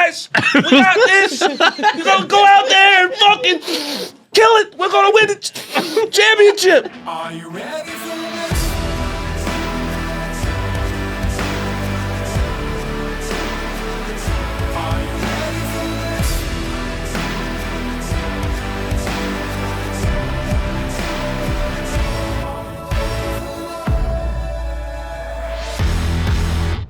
guys. We got this. We're gonna go out there and fucking kill it. We're gonna win the championship. Are you ready for this? Are you ready for this?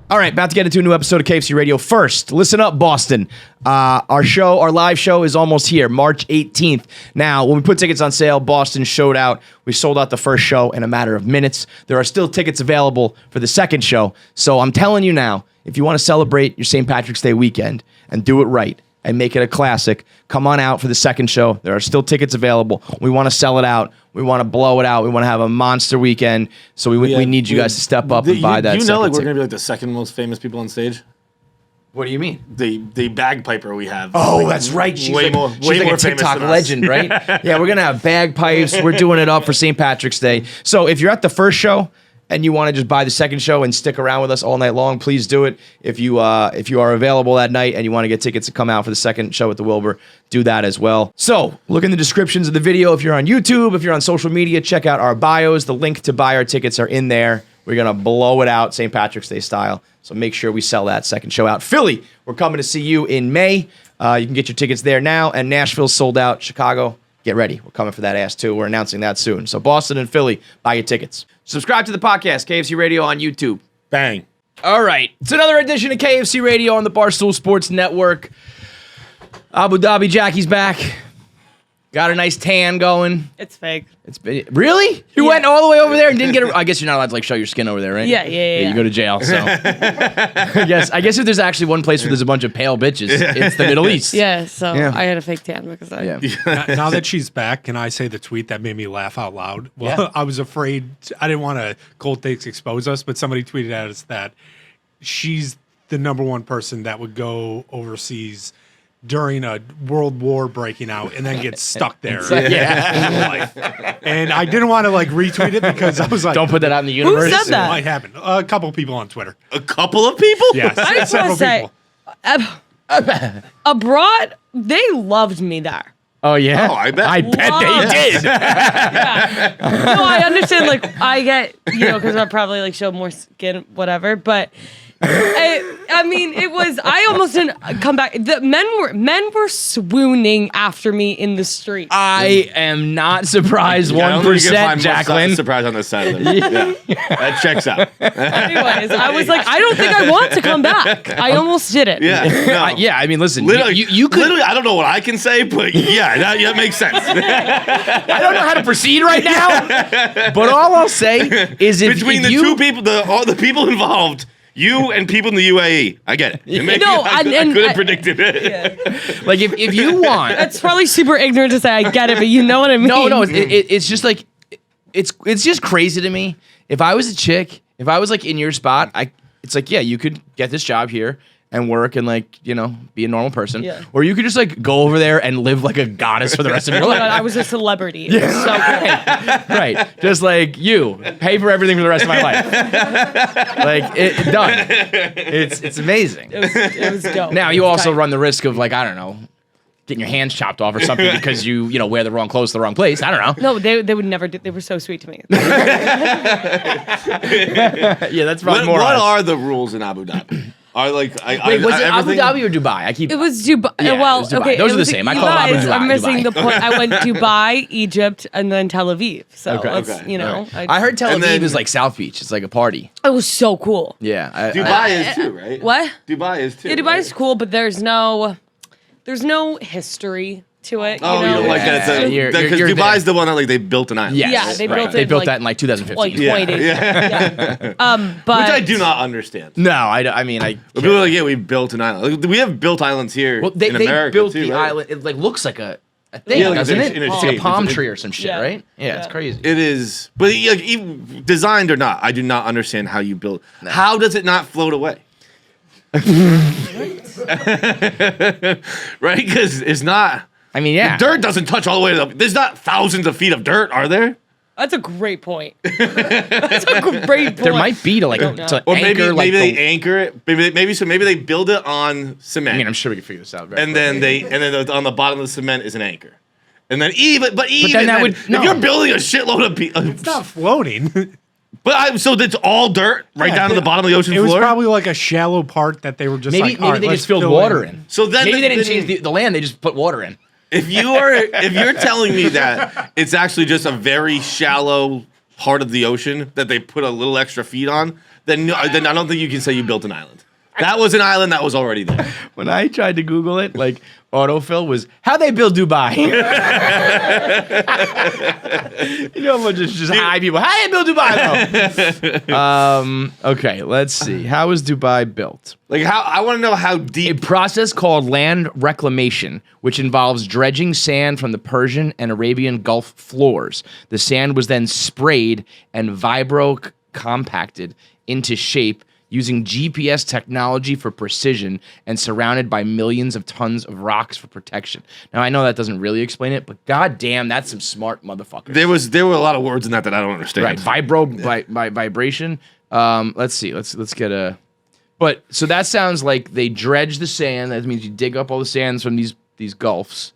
All right, about to get into a new episode of KFC Radio. First, listen up, Boston. Our live show is almost here, March 18th. Now, when we put tickets on sale, Boston showed out. We sold out the first show in a matter of minutes. There are still tickets available for the second show. So I'm telling you now, if you want to celebrate your St. Patrick's Day weekend and do it right and make it a classic, come on out for the second show. There are still tickets available. We want to sell it out. We want to blow it out. We want to have a monster weekend. So we need you guys to step up and buy that. You know, like we're gonna be like the second most famous people on stage. What do you mean? The bagpiper we have. Oh, like, that's right. She's way more a famous TikTok than us. legend, right? Yeah, we're gonna have bagpipes. We're doing it up for St. Patrick's Day. So if you're at the first show and you want to just buy the second show and stick around with us all night long, please do it. If you are available that night and you want to get tickets to come out for the second show at the Wilbur, do that as well. So look in the descriptions of the video. If you're on YouTube, if you're on social media, check out our bios. The link to buy our tickets are in there. We're gonna blow it out St. Patrick's Day style. So make sure we sell that second show out. Philly, we're coming to see you in May. You can get your tickets there now. And Nashville's sold out. Chicago, get ready. We're coming for that ass too. We're announcing that soon. So Boston and Philly, buy your tickets. Subscribe to the podcast, KFC Radio on YouTube. Bang. All right. It's another edition of KFC Radio on the Barstool Sports Network. Abu Dhabi Jackie's back. Got a nice tan going. It's fake. It's been, really? You Yeah. went all the way over there and didn't get a... I guess you're not allowed to like show your skin over there, right? Yeah. You go to jail, so... I guess if there's actually one place where there's a bunch of pale bitches, it's the Middle East. Yeah, so Yeah. I had a fake tan because I... Yeah. Now that she's back, can I say the tweet that made me laugh out loud? Well, Yeah. I was afraid, I didn't want to cold takes expose us, but somebody tweeted at us that she's the number one person that would go overseas during a world war breaking out and then get stuck there. And I didn't want to like retweet it because I was like, Don't put that out in the universe. said that? It might happen. A couple people on Twitter. A couple of people? Yes, I just want several to say, people. abroad, they loved me there. Oh, yeah? Oh, I bet. I bet Wow. they did. No, I understand, like, I get, because I probably, like, show more skin, whatever, but... I mean, it was. I almost didn't come back. The men were swooning after me in the street. I am not surprised. Yeah, I don't think you can 1%, find much Jacqueline. surprise on this side of it. Yeah. That checks out. Anyways, I was like, I don't think I want to come back. I almost did it. Yeah. No. Yeah, I mean, listen. Literally, You could. literally, I don't know what I can say, but yeah, that makes sense. I don't know how to proceed right now. But all I'll say is Between the two people, all the people involved, you and people in the UAE, I get it. I couldn't predict it. Like if you want. It's probably super ignorant to say I get it, but you know what I mean. No, it's just like it's just crazy to me. If I was a chick, if I was like in your spot, it's like, yeah, you could get this job here and work and like, be a normal person. Yeah. Or you could just like go over there and live like a goddess for the rest of your Oh my life. God, I was a celebrity. It was so cool. Right. Just like you pay for everything for the rest of my life. Like done. It's amazing. It was dope. Now It you was also tight. run the risk of like, I don't know, getting your hands chopped off or something because you wear the wrong clothes to the wrong place. I don't know. No, they would never do. They were so sweet to me. Yeah, that's probably more. What us. are the rules in Abu Dhabi? Are like Wait, was it Abu Dhabi or Dubai? It was Dubai. Yeah, well, it was Dubai. okay, Those it are the was- same. I you call them Abu guys Dhabi. are missing Dubai. the point. I went Dubai, Egypt, and then Tel Aviv. So Okay. let's, Okay. I heard Tel And Aviv then- is like South Beach. It's like a party. it was so cool. Yeah. Dubai is too, right? What? Dubai is too. Yeah, Dubai is cool, but there's no history to it. Oh, you don't like that? You're Because there. Dubai's the one that like they built an island. Yes. Yeah, they built They it, built like, that in like 2015. Like 20. Yeah. But Which I do not understand. No, I mean, But people are like, yeah, we built an island. Like, we have built islands here well, they in America built too, the right? island. It like looks like a thing, Yeah, like doesn't it's it? in a It's shape. like a palm It's- tree or some shit, Yeah. right? Yeah, it's Yeah. crazy. It is, but like, even designed or not, I do not understand how you build. How does it not float away? Right? Because it's not. I mean, yeah. The dirt doesn't touch all the way to the. There's not thousands of feet of dirt, are there? That's a great point. That's a great point. There might be to like don't know. to Or maybe anchor like they the, anchor it. Maybe they build it on cement. I mean, I'm sure we can figure this out. Very and quickly. then on the bottom of the cement is an anchor. And then even then that would- if no. you're building a shitload of It's not floating. so it's all dirt right down to the bottom of the ocean It floor. was probably like a shallow part that they were just maybe like, all right, they let's just filled fill water in. So then maybe they didn't then- change the land. They just put water in. if you're telling me that it's actually just a very shallow part of the ocean that they put a little extra feet on, then I don't think you can say you built an island. That was an island that was already there. When I tried to Google it, like autofill was how they build Dubai. You know, I'm just high people. How they build Dubai though? Okay, let's see. How is Dubai built? Like I want to know how A deep. process called land reclamation, which involves dredging sand from the Persian and Arabian Gulf floors. The sand was then sprayed and vibro compacted into shape using GPS technology for precision and surrounded by millions of tons of rocks for protection. Now, I know that doesn't really explain it, but goddamn, that's some smart motherfuckers. There were a lot of words in that I don't understand. Right, vibration. Let's see. Let's get a. But so that sounds like they dredge the sand. That means you dig up all the sands from these gulfs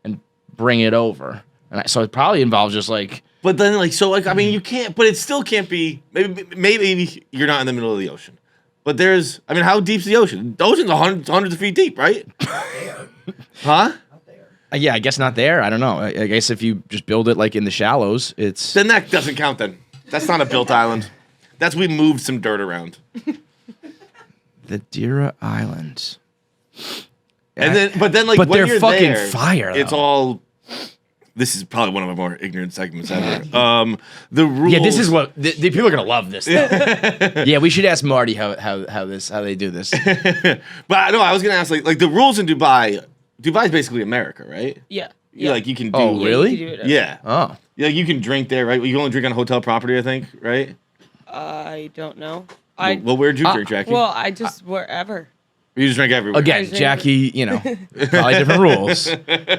and bring it over. And so it probably involves just like. But then, I mean, you can't. But it still can't be. Maybe you're not in the middle of the ocean. But how deep's the ocean? The ocean's hundreds of feet deep, right? Huh? Yeah, I guess not there. I don't know. I guess if you just build it like in the shallows, it's. Then that doesn't count. Then that's not a built island. We moved some dirt around. The Dira Islands. But then, But when they're you're fucking there, fire, It's though. all. This is probably one of my more ignorant segments ever. The rules. Yeah, this is what the people are gonna love this. Yeah, we should ask Marty how they do this. But no, I was gonna ask like the rules in Dubai. Dubai's basically America, right? Yeah. You can do. Oh, really? You can do it. Yeah. Oh, Yeah, you can drink there, right? You can only drink on hotel property, I think, right? I don't know. Well, where'd you drink, Jackie? Well, I just wherever. You just drink everywhere. again, Jackie. Probably different rules.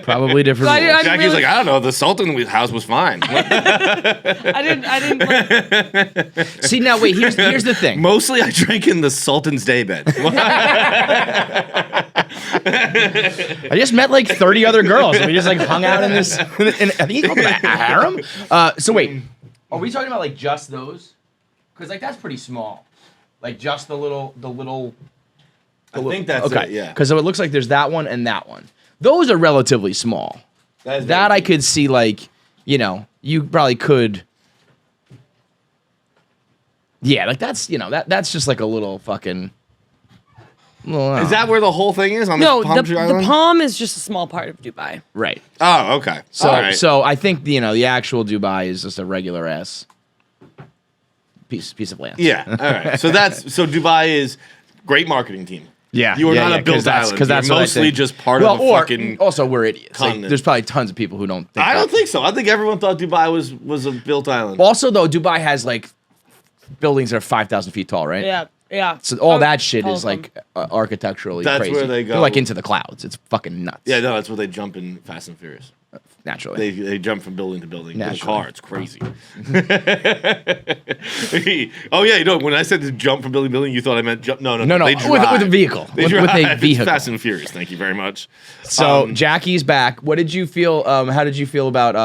Probably different But rules. Jackie's really- like, I don't know. The Sultan house was fine. I didn't. See, now wait. Here's the thing. Mostly, I drank in the Sultan's daybed. I just met like 30 other girls. And we just like hung out in this. And I think he called it a harem. So wait, are we talking about like just those? Because like that's pretty small. Like just the little. I think that's Okay. it, yeah. Because so it looks like there's that one and that one. Those are relatively small. That I could see like, you probably could. Yeah, like that's that's just like a little fucking. Is that where the whole thing is on No, this palm tree the island? palm is just a small part of Dubai. right? Oh, okay. So All right. so I think the actual Dubai is just a regular ass piece of land. Yeah. All right. So Dubai is great marketing team. Yeah, You are yeah, not yeah, a built 'cause that's- island. 'cause that's You're what I mostly think. just part of a or fucking. also we're idiots. Like, continent. there's probably tons of people who don't think. I that. don't think so. I think everyone thought Dubai was a built island. Also, though, Dubai has like buildings that are 5,000 feet tall, right? Yeah, yeah. So all Oh, that shit all is of them. like architecturally That's crazy. where they go. They're like into the clouds. It's fucking nuts. Yeah, no, that's where they jump in Fast and Furious. Naturally. They jump from building to building. In a Naturally. car, it's crazy. Oh yeah, when I said to jump from building to building, you thought I meant jump. No, No, They with drive. a vehicle. They With drive. a It's vehicle. Fast and Furious. Thank you very much. So Jackie's back. What did you feel? How did you feel about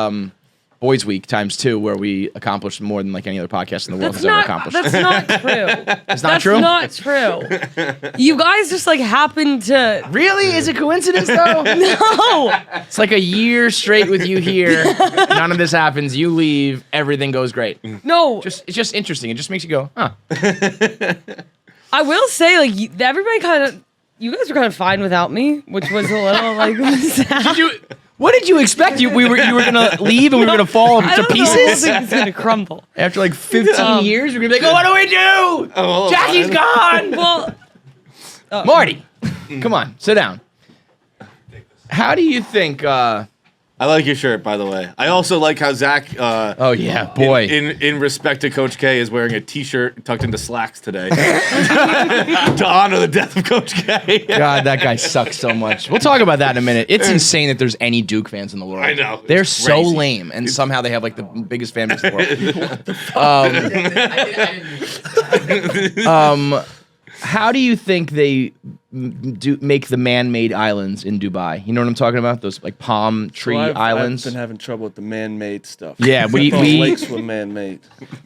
Boys Week ×2, where we accomplished more than like any other podcast in the world That's has ever not. accomplished? That's not true. It's not true. Not true. You guys just like happened to. Really? Is it coincidence though? No. It's like a year straight with you here. None of this happens. You leave. Everything goes great. No. It's just interesting. It just makes you go, huh? I will say, like, everybody kind of. You guys were kind of fine without me, which was a little like. sad. What did you expect? You were gonna leave and we were gonna fall I to don't know, pieces? I think it's gonna crumble. After like 15 years, you're gonna be like, oh, what do we do? Oh, Jackie's gone. Well, Marty, come on, sit down. How do you think? I I like your shirt, by the way. I also like how Zach. Oh yeah, boy. In respect to Coach K, is wearing a T-shirt tucked into slacks today to honor the death of Coach K. God, that guy sucks so much. We'll talk about that in a minute. It's insane that there's any Duke fans in the world. I know. They're It's so crazy. lame, and somehow they have like the biggest fan base in the world. How do you think they do make the man-made islands in Dubai? You know what I'm talking about? Those like palm tree islands. I've been having trouble with the man-made stuff. Yeah, I thought we lakes were man-made.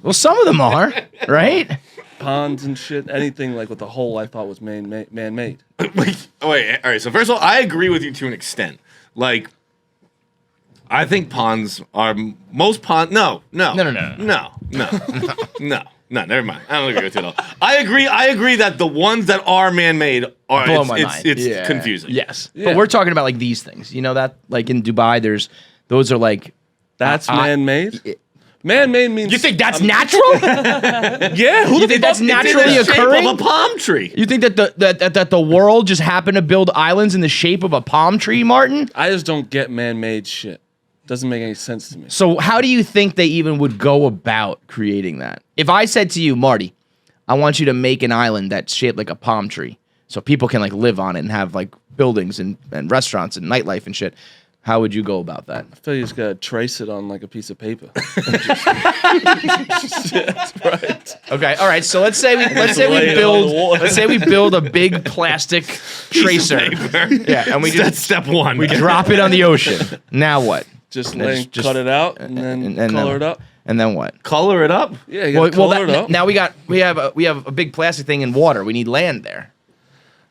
well, some of them are, right? Ponds and shit, anything like with the hole I thought was man-made. Wait, all right. So first of all, I agree with you to an extent. Like, I think ponds are most pond. No. Never mind. I don't agree with you at all. I agree that the ones that are man-made are Blow my mind. it's confusing. Yes, Yeah. but we're talking about like these things. You know that like in Dubai, those are like. That's I- man-made? Man-made means... You think that's natural? Yeah, who You think that's It's in naturally the shape occurring? of a palm tree. You think that the world just happened to build islands in the shape of a palm tree, Martin? I just don't get man-made shit. Doesn't make any sense to me. So how do you think they even would go about creating that? If I said to you, Marty, I want you to make an island that's shaped like a palm tree so people can like live on it and have like buildings and restaurants and nightlife and shit, how would you go about that? I feel you just gotta trace it on like a piece of paper. Okay, all right. So let's say we Lay it on the wall. let's say we build a big plastic tracer. Yeah, and we That's just step one. we drop it on the ocean. Now what? Just And then cut it out and then color it up. And then what? color it up. Yeah, you gotta color it up. Now we have a big plastic thing in water. We need land there.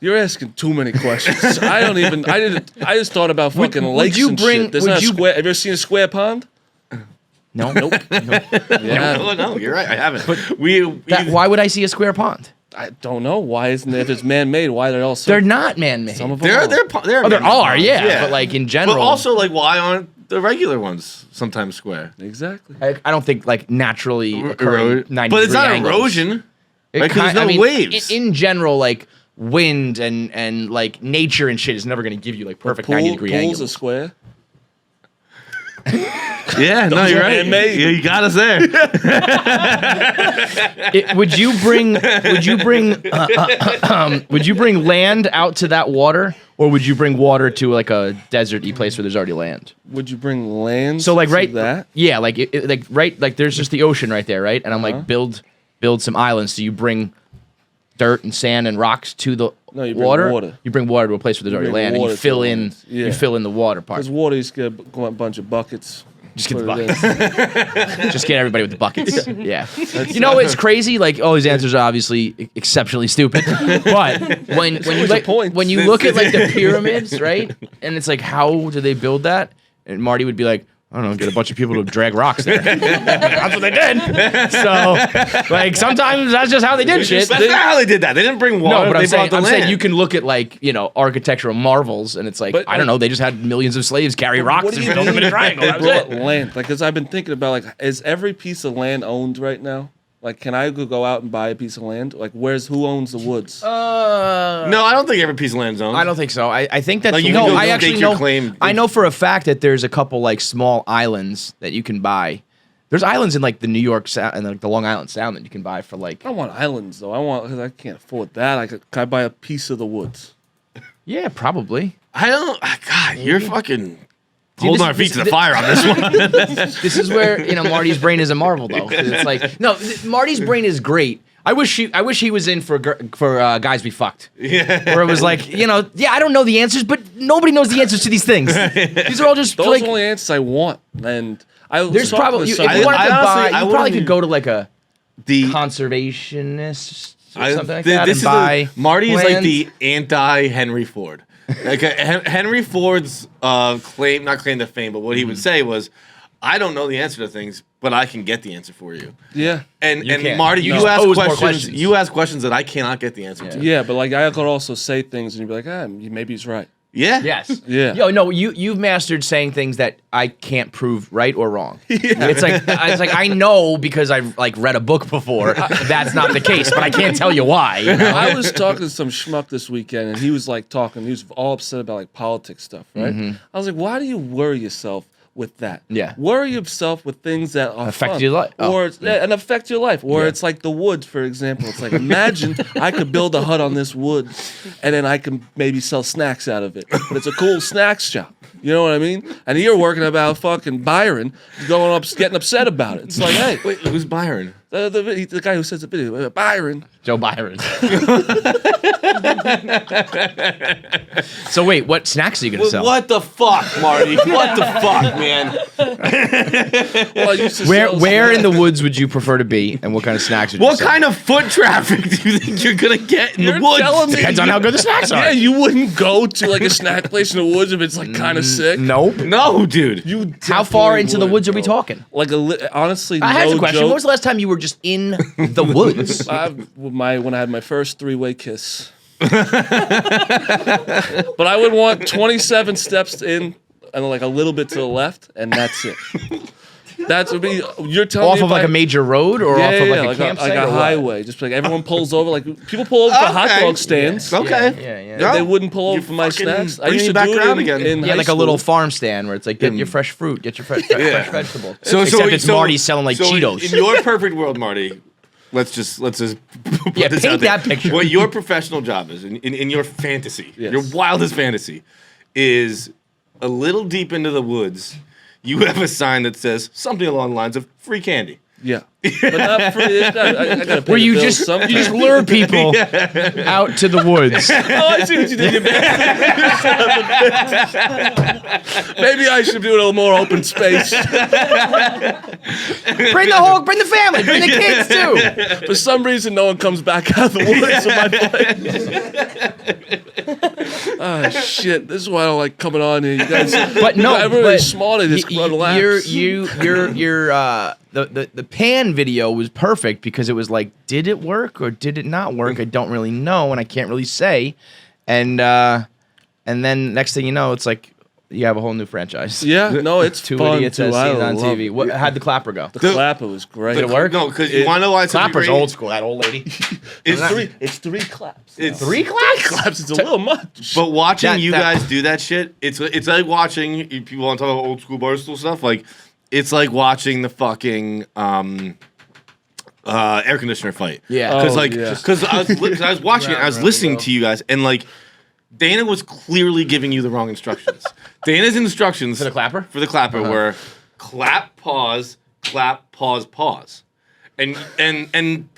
You're asking too many questions. I just thought about fucking would lakes you and bring- shit. There's would not a you- square. Have you ever seen a square pond? No. Yeah. No, you're right. I haven't. Why would I see a square pond? I don't know. Why isn't it? If it's man-made, why are they all so... They're not man-made. Some of them there are. there Oh, there man-made are, ponds, yeah, but like in general. But also, like, why aren't the regular ones sometimes square? Exactly. I don't think like naturally occurring 90 But it's not angles. erosion. It Right, 'cause ki- there's no waves. In general, like wind and like nature and shit is never going to give you like perfect 90-degree Pools angles. are square. Yeah, no, you're right. handmade. Yeah, you got us there. Would you bring land out to that water, or would you bring water to like a deserty place where there's already land? Would you bring land? So like to right that? yeah, like like there's just the ocean right there, right? And I'm like build some islands. So you bring dirt and sand and rocks to the No, you bring water. water. You bring water to a place where there's already bring land, and water you to fill the in lands. Yeah. you fill in the water part. Because water, you just get a bunch of buckets. Just get the put it buckets. in. Just get everybody with the buckets. Yeah. You know it's crazy? Like all these answers are obviously exceptionally stupid. But when you always a like, point. when you look at like the pyramids, right? And it's like, how do they build that? And Marty would be like, I don't know, get a bunch of people to drag rocks there. That's what they did. So, like, sometimes that's just how they did shit. That's not how they did that. They didn't bring water. No, but they I'm brought the saying land. you can look at like architectural marvels, and it's like But, I don't know, they just had millions of slaves carry rocks What do and you build them in a mean triangle. They That was brought it. land. Like, because I've been thinking about, like, is every piece of land owned right now? Like, can I go out and buy a piece of land? Like, who owns the woods? No, I don't think every piece of land is owned. I don't think so. I think that's Like, you no. can go I state actually your know. claim. I know for a fact that there's a couple like small islands that you can buy. There's islands in like the New York Sound and like the Long Island Sound that you can buy for like. I don't want islands, though. Because I can't afford that. Can I buy a piece of the woods? Yeah, probably. I don't. God, you're fucking See, holding this- our feet this- to the fire on this one. This is where Marty's brain is a marvel though. 'Cause it's like Marty's brain is great. I wish he was in for Guys Be Fucked. Yeah. Where it was like I don't know the answers, but nobody knows the answers to these things. These are all just Those like are only answers I want. And I was there's talking probably to if somebody- you wanted to honestly, buy, I you probably wouldn't could go to like a The conservationist or something like this that and is buy Marty is like land. the anti Henry Ford. Like Henry Ford's not claim to fame, but what he would say was, "I don't know the answer to things, but I can get the answer for you." Yeah. And can't. Marty, You you just ask pose more questions. questions. You ask questions that I cannot get the answer to. Yeah, but like I could also say things and you'd be like, maybe he's right. Yeah. Yes. Yeah. Yo, no, you've mastered saying things that I can't prove right or wrong. It's like I know because I've like read a book before. That's not the case, but I can't tell you why. You know? I was talking to some schmuck this weekend, and he was like talking. He was all upset about like politics stuff, right? I was like, why do you worry yourself with that. Yeah. Worry yourself with things that are Affect fun, your life. Oh, or and affect your life. Or Yeah. it's like the woods, for example. It's like imagine I could build a hut on this wood, and then I can maybe sell snacks out of it. But it's a cool snacks shop. You know what I mean? And you're working about fucking Byron, going up, getting upset about it. It's like, hey, Wait, who's Byron? the guy who says the video, Byron. Joe Byron. So wait, what snacks are you gonna sell? What the fuck, Marty? What the fuck, man? Well, I used to Where sell where in snacks. the woods would you prefer to be, and what kind of snacks would you What sell? kind of foot traffic do you think you're gonna get in You're the woods? telling me- Depends on how good the snacks are. Yeah, you wouldn't go to like a snack place in the woods if it's like kind of sick. Nope. No, dude. You How far definitely into the would, woods are we bro. talking? Like honestly, I had no a question. joke. When was the last time you were just in the woods? When I had my first three-way kiss. But I would want 27 steps in and like a little bit to the left, and that's it. That's would be you're telling Off me of if like I- a major road or yeah, off of yeah, like a like campsite like a or what? highway. Just like everyone pulls over, like people pull over for hot Okay. dog stands. Okay. Yeah. No. They wouldn't pull over You for my fucking snacks. I bring used me to back do it around in, again. in Yeah, high like a school. little farm stand where it's like get your fresh fruit, get your fresh vegetables. Except it's Marty selling like Cheetos. In your perfect world, Marty, let's just put Yeah, this paint out there. that picture. What your professional job is in your fantasy, Yes. your wildest fantasy, is a little deep into the woods. You have a sign that says something along the lines of free candy. Yeah, but not free. I gotta pay Where the you bills just sometime. you just lure people out to the woods. Oh, I see what you did. Maybe I should do it a little more open space. Bring the family, bring the kids too. For some reason, no one comes back out of the woods in my place. Oh shit! This is why I don't like coming on here. You guys, But no, everybody's but smart at this. The pan video was perfect because it was like, did it work or did it not work? I don't really know, and I can't really say. And then next thing you know, it's like you have a whole new franchise. Yeah, no, it's Two fun idiots too. as I seen on love TV. it. What, how'd the clapper go? The clapper was great. Did it work? No, because you want to know why it's Clapper's great? old school. That old lady. It's It's three claps. It's Three claps? Claps. It's a little much. But watching That- you that- guys do that shit, it's like watching people want to talk about old school Barstool stuff. Like, it's like watching the fucking air conditioner fight. Yeah. because Oh, like yeah. because I was watching it, I was listening to you guys, and like Dana was clearly giving you the wrong instructions. Dana's instructions For the clapper? were clap, pause, pause. And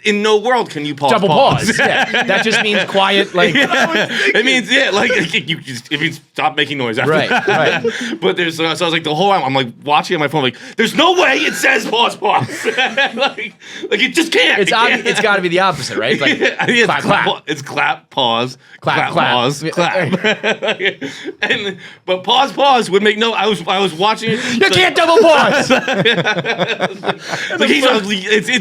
in no world can you pause. Double pause. Yeah. That just means quiet, like It means it means stop making noise after right, that. right. But there's so I was like the whole time I'm like watching on my phone like there's no way it says pause like it just can't. It's It can't. it's got to be the opposite, right? It's like It's clap, clap. It's clap, pause, Clap, clap. pause, clap. But pause would make no. I was watching it. You can't double pause. Like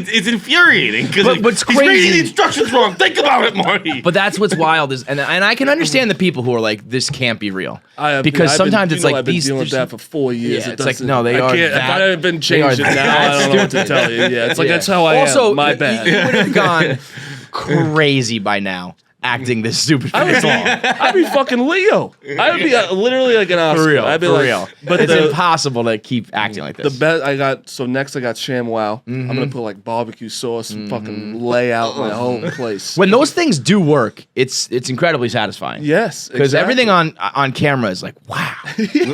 it's infuriating because But what's he's reading crazy- the instructions wrong. Think about it, Marty. But that's what's wild is, and I can understand the people who are like, this can't be real, I've because been- sometimes it's like I've been these. dealing with that for 4 years. Yeah, It it's like, doesn't- no, they I are can't- If that- I had been they are changed it now, that I don't know what to tell you. Yeah, it's like Yeah. that's how I also, am. My bad. You would have gone crazy by now acting this stupid for this long. I'd be fucking Leo. I would be literally like an Oscar. For real, I'd be for like, real. But It's the impossible to keep acting like the this. best I got. So next I got ShamWow. I'm gonna put like barbecue sauce and fucking lay out my whole place. When those things do work, it's incredibly satisfying. Yes, Because exactly. everything on camera is like, wow,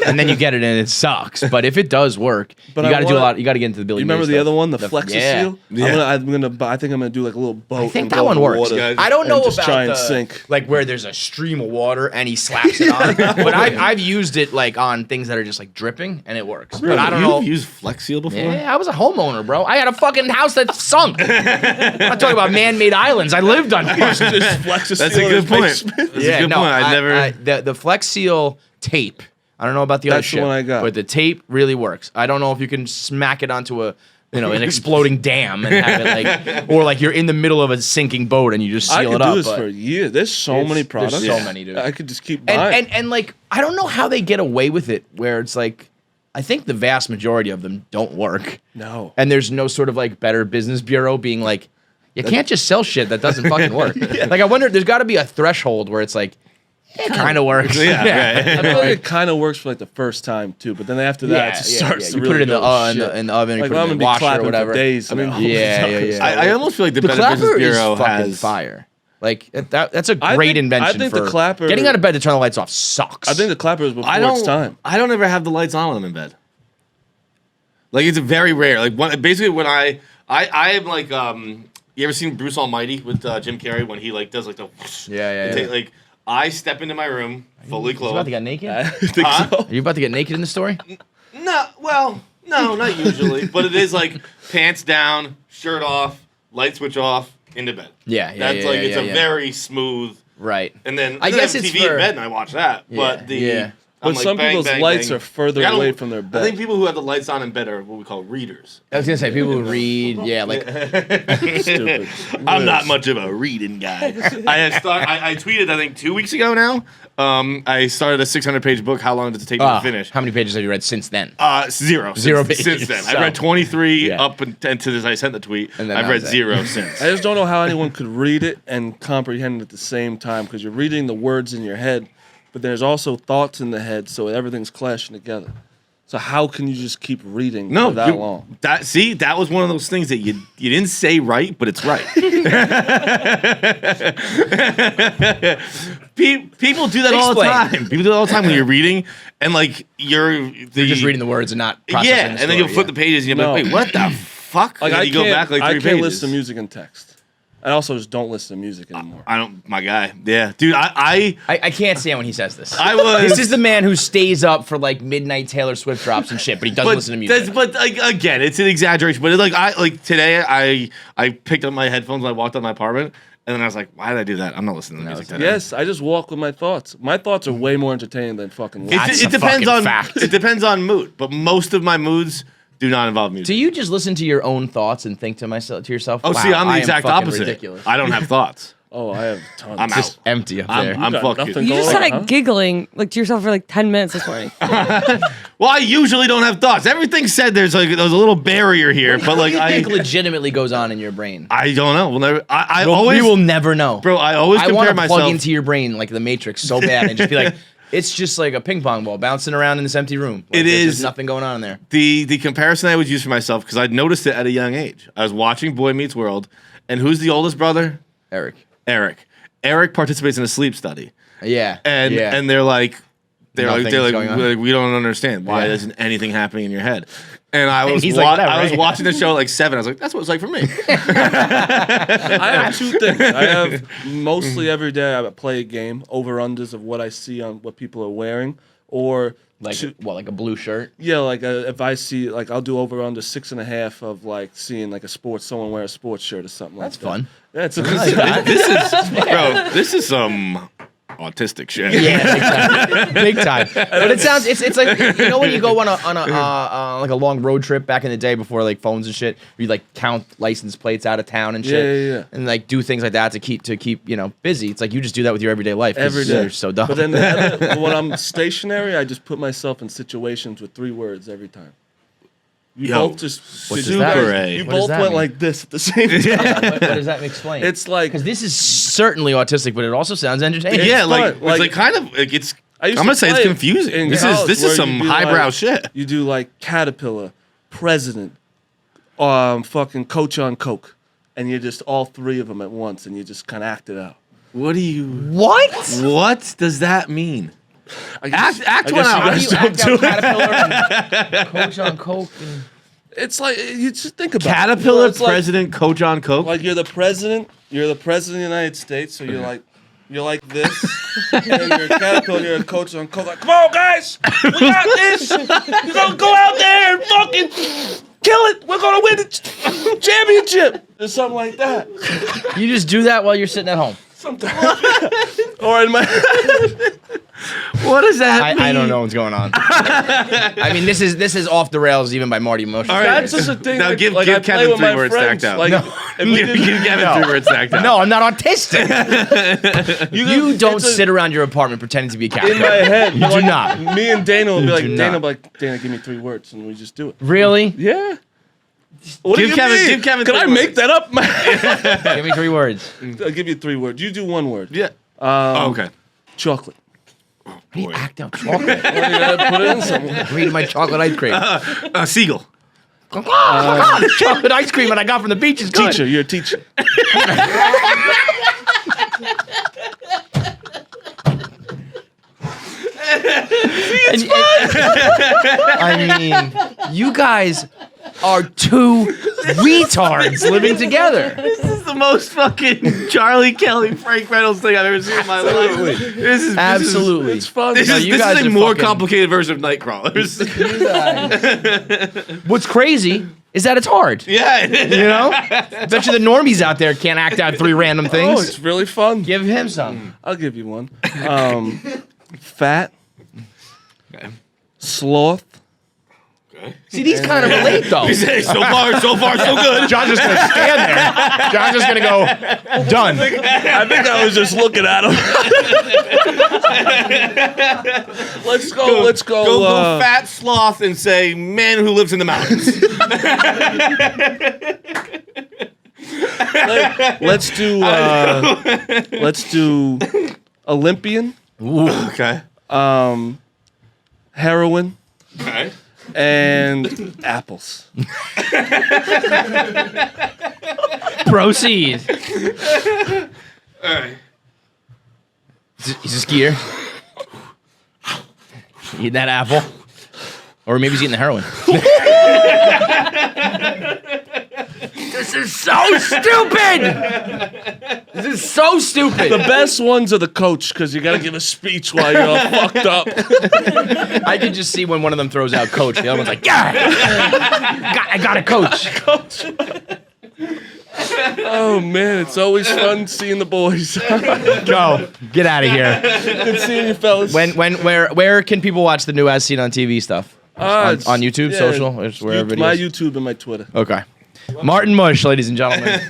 and then you get it and it sucks. But if it does work, But you I got to do a wanna- lot. You got to get into the Billy. You remember Mays the stuff. other one, the Flexi yeah. Seal? I think I'm gonna do like a little boat. I think and that go one in the works. water I don't know and just about try and the, sink. like where there's a stream of water and he slaps it on. But I've used it like on things that are just like dripping and it works. But I don't know. You've used Flex Seal before? Yeah, I was a homeowner, bro. I had a fucking house that sunk. I'm not talking about man-made islands. I lived on one. Just flex a That's seal a in good his point. basement. That's a good point. I never. the Flex Seal tape. I don't know about the other That's the shit, one I got. but the tape really works. I don't know if you can smack it onto an exploding dam and have it like, or like you're in the middle of a sinking boat and you just I seal could it do up. this but for years. There's so many products. There's so many, dude. I could just keep buying. and like I don't know how they get away with it, where it's like, I think the vast majority of them don't work. no. And there's no sort of like Better Business Bureau being like, you can't just sell shit that doesn't fucking work. Like I wonder, there's got to be a threshold where it's like, kind of works. Yeah. I feel like it kind of works for like the first time too, but then after that, it just starts to You really put it in the, go to in shit. the in the oven. Like You put I'm it in gonna the be washer or clapping whatever. for days. now. Yeah. I almost feel like the Better Business clapper Bureau is fucking has fire. Like that's a I great think- invention. I think for the clapper- getting out of bed to turn the lights off sucks. I think the clapper is before I its time. don't ever have the lights on when I'm in bed. Like it's very rare. Like basically when I am like you ever seen Bruce Almighty with Jim Carrey when he like does like the Yeah. like I step into my room fully You about clothed. to get naked? I think Huh? so. Are you about to get naked in the story? No, not usually, but it is like pants down, shirt off, light switch off, into bed. Yeah. That's like it's a very smooth. right. And then I then guess have it's TV for- in bed and I watch that. But I'm But like, some bang, people's bang, lights bang. are further Like, I don't- away from their bed. I think people who have the lights on in bed are what we call readers. I was gonna say people who read. Yeah, like Stupid. I'm not much of a reading guy. I tweeted I think 2 weeks ago now. I started a 600-page book. How long does it take me to finish? How many pages have you read since then? Zero. Zero Since pages. then. So- I've read 23 Yeah. up until this. I sent the tweet. And then I've that read was it. zero since. I just don't know how anyone could read it and comprehend it at the same time because you're reading the words in your head, but there's also thoughts in the head, so everything's clashing together. So how can you just keep reading No, for that long? That was one of those things that you didn't say right, but it's right. People do that all the Explain. time. People do that all the time when you're reading, and like you're Just reading the words and not processing yeah, the and then you'll story, flip the pages and you're No. like, wait, what the fuck? Like and then I you go back like I three can't pages. listen to music in text. I also just don't listen to music anymore. I don't, my guy. Yeah, dude. I I can't stand when he says this. was. This is the man who stays up for like midnight Taylor Swift drops and shit, but he doesn't listen to music. But like, again, it's an exaggeration. But today, I picked up my headphones and I walked out of my apartment, and then I was like, why did I do that? I'm not listening to music today. Yes, I just walk with my thoughts. My thoughts are way more entertaining than fucking. That's It a depends fucking on fact. it depends on mood, but most of my moods do not involve music. Do you just listen to your own thoughts and think to yourself? Oh, wow, see, I'm the I am exact fucking opposite. Ridiculous. I don't have thoughts. Oh, I have tons. I'm Just out. empty up there. I'm got fucking. nothing You going just on, started huh? giggling like to yourself for like 10 minutes this morning. Well, I usually don't have thoughts. Everything said there's a little barrier here, but like I think I legitimately goes on in your brain. don't know. We'll never. I we always will never know, bro. I always I want compare to myself. plug into your brain like the Matrix so bad and just be like, it's just like a ping pong ball bouncing around in this empty room. Like, It there's is- just nothing going on in there. The comparison I would use for myself because I'd noticed it at a young age. I was watching Boy Meets World, and who's the oldest brother? Eric. Eric. Eric participates in a sleep study, Yeah. and yeah. and they're like. Nothing's going on. We don't understand why Yeah. isn't anything happening in your head. And I was he's like, whatever, I was right? watching the show at like 7. I was like, that's what it's like for me. I have two things. I have mostly every day I play a game, over-unders of what I see on what people are wearing, or like to- like a blue shirt. yeah, like if I see like I'll do over-under 6.5 of like seeing like someone wear a sports shirt or something That's like that. fun. Yeah, it's a This is some autistic shit. Yeah, big time. But it sounds it's like you know when you go on a like a long road trip back in the day before like phones and shit, where you like count license plates out of town and shit, Yeah. and like do things like that to keep busy. It's like you just do that with your everyday life. 'cause Every day. You're so dumb. But then when I'm stationary, I just put myself in situations with 3 words every time. You Yo, both just what does you that guys- mean? You What does both that went mean? like this at the same time. Yeah, what does that explain? It's like because this is certainly autistic, but it also sounds entertaining. Yeah, It's like, fun. it's like kind of like it's. I I'm used to gonna say it's play confusing. in This college is where some you'd be highbrow like- shit. You do like Caterpillar, President, fucking Coach on Coke, and you're just all 3 of them at once, and you just kind of act it out. What do you? What? What does that mean? I guess- Act I one guess you out. How do guys you don't act do out it. Caterpillar and Coach on Coke? And... It's like you just think about Caterpillar it. It's like- president, coach on coke. Like you're the president of the United States, so you're like this, and then you're a caterpillar, you're a coach on coke. Like, come on, guys, we got this. You're gonna go out there and fucking kill it. We're gonna win the championship. Or something like that. You just do that while you're sitting at home. Or in my What does that mean? I don't know what's going on. I mean, this is off the rails even by Marty Mush. All right. that's just a thing. Now like, give like I play Kevin with 3 my words friends, stacked out. Like, No. if we Give did- Kevin 3 words stacked out. No, I'm not autistic. You don't it's a- sit around your apartment pretending to be a in caterpillar. my head. You but do like, not. Me and Dana will be like, do Dana not. will be like, Dana, give me 3 words, and we just do it. Really? Yeah. What Give do you Kevin- mean? give Kevin Can 3 I make words. that up? Give me 3 words. I'll give you 3 words. You do 1 word. Yeah. Um, okay. Chocolate. How do you act out chocolate? Well, you gotta put it in somewhere. I'm eating my chocolate ice cream. Seagull. The chocolate ice cream that I got from the beach is good. Teacher, you're a teacher. I mean, you guys are two retards living together. This is the most fucking Charlie Kelly, Frank Reynolds thing I've ever seen in my life. This is Absolutely. It's fun. This No, is, you this guys is a are more fucking- complicated version of Nightcrawlers. What's crazy is that it's hard. Yeah. You know? Bet you the normies out there can't act out 3 random Oh, things. it's really fun. Give him some. I'll give you one. Fat. Sloth. See, these kind of relate though. So far, so good. John's just gonna stand there. John's just gonna go, done. I think I was just looking at him. Let's go. Go fat sloth and say man who lives in the mountains. Let's do Olympian, Okay. heroin, Okay. and apples. Proceed. All right. He's a skier. Eating that apple. Or maybe he's eating the heroin. This is so stupid! This is so stupid. The best ones are the coach because you got to give a speech while you're all fucked up. I could just see when one of them throws out coach, the other one's like, yeah! I got a coach. Oh man, it's always fun seeing the boys. Go. Get out of here. Good seeing you, fellas. Where can people watch the new As Seen on TV stuff? On YouTube, yeah, social, or just wherever it my is? YouTube and my Twitter. Okay. Martin Mush, ladies and gentlemen.